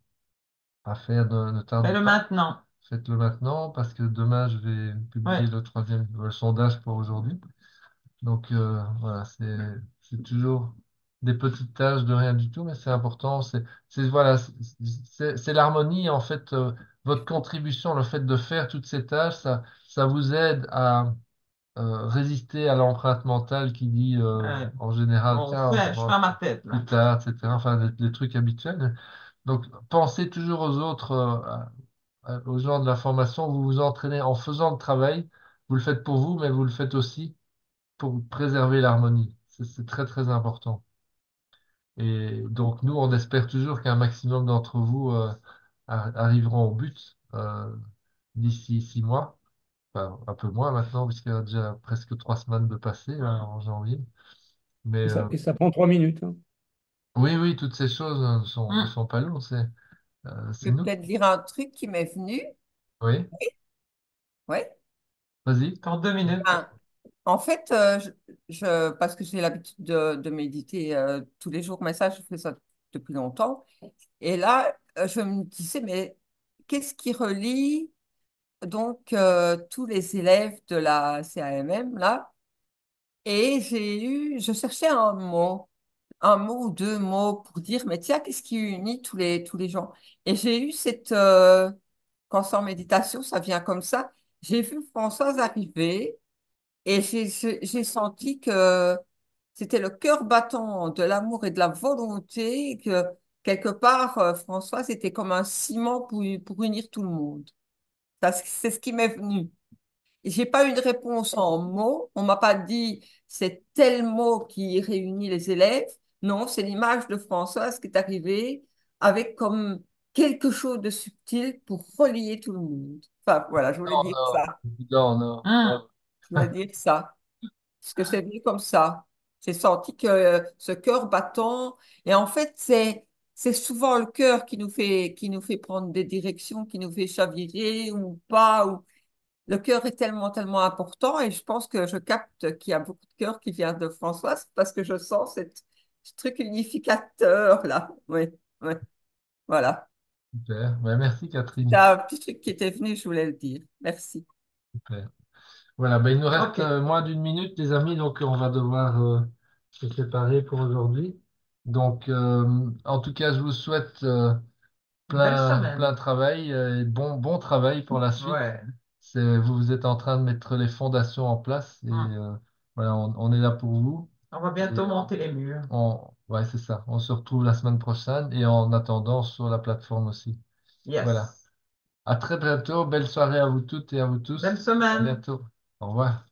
à faire, ne tardez Fais-le pas. maintenant. Faites-le maintenant parce que demain, je vais publier Ouais. le sondage pour aujourd'hui. Donc voilà, c'est toujours des petites tâches de rien du tout, mais c'est important. Voilà, c'est l'harmonie en fait. Votre contribution, le fait de faire toutes ces tâches, ça vous aide à résister à l'empreinte mentale qui dit Ouais. en général, On tiens, on fait, je fais fera ma tête, plus là. tard, etc. Enfin, les trucs habituels. Donc pensez toujours aux autres, aux gens de la formation. Vous vous entraînez en faisant le travail. Vous le faites pour vous, mais vous le faites aussi pour préserver l'harmonie. C'est très, très important. Et donc, nous, on espère toujours qu'un maximum d'entre vous arriveront au but d'ici 6 mois. Enfin, un peu moins maintenant, puisqu'il y a déjà presque 3 semaines de passé, là, en janvier. Mais Et ça prend 3 minutes, hein. oui, oui, toutes ces choses ne Hum. sont pas lourdes. Je C'est vais nous. peut-être dire un truc qui m'est venu. Oui, Oui. vas-y. Encore 2 minutes. Ben, en fait, parce que j'ai l'habitude de méditer tous les jours, mais ça, je fais ça depuis longtemps. Et là, je me disais, mais qu'est-ce qui relie donc tous les élèves de la CAMM là? Et je cherchais un mot ou deux mots pour dire, mais tiens, qu'est-ce qui unit tous les gens? Et j'ai eu quand c'est en méditation, ça vient comme ça. J'ai vu Françoise arriver et j'ai senti que c'était le cœur battant de l'amour et de la volonté, que quelque part, Françoise était comme un ciment pour unir tout le monde. C'est ce qui m'est venu. J'ai pas eu de réponse en mots. On m'a pas dit c'est tel mot qui réunit les élèves. Non, c'est l'image de Françoise qui est arrivée avec comme quelque chose de subtil pour relier tout le monde. Enfin, voilà, je voulais Non, dire non, ça. non, non. Hum. Je voulais dire ça. Parce que c'est venu comme ça. J'ai senti que ce cœur battant, et en fait, c'est souvent le cœur qui nous fait prendre des directions, qui nous fait chavirer ou pas, ou le cœur est tellement, tellement important et je pense que je capte qu'il y a beaucoup de cœur qui vient de Françoise parce que je sens ce truc unificateur là. Oui, oui, voilà. Super. Ouais, merci, C'est Catherine. un petit truc qui était venu, je voulais le dire. Merci. Super. Voilà, ben, il nous reste OK. moins d'1 minute, les amis, donc on va devoir se séparer pour aujourd'hui. Donc, en tout cas, je vous souhaite Belle plein semaine. de travail et bon travail pour la suite. Ouais. Vous êtes en train de mettre les fondations en place et Hum. voilà, on est là pour vous. On va Et bientôt monter les murs. ouais, c'est ça. On se retrouve la semaine prochaine et en attendant sur la plateforme aussi. Voilà. Yes. À très bientôt. Belle soirée à vous toutes et à vous Belle tous. À semaine. bientôt. Au revoir.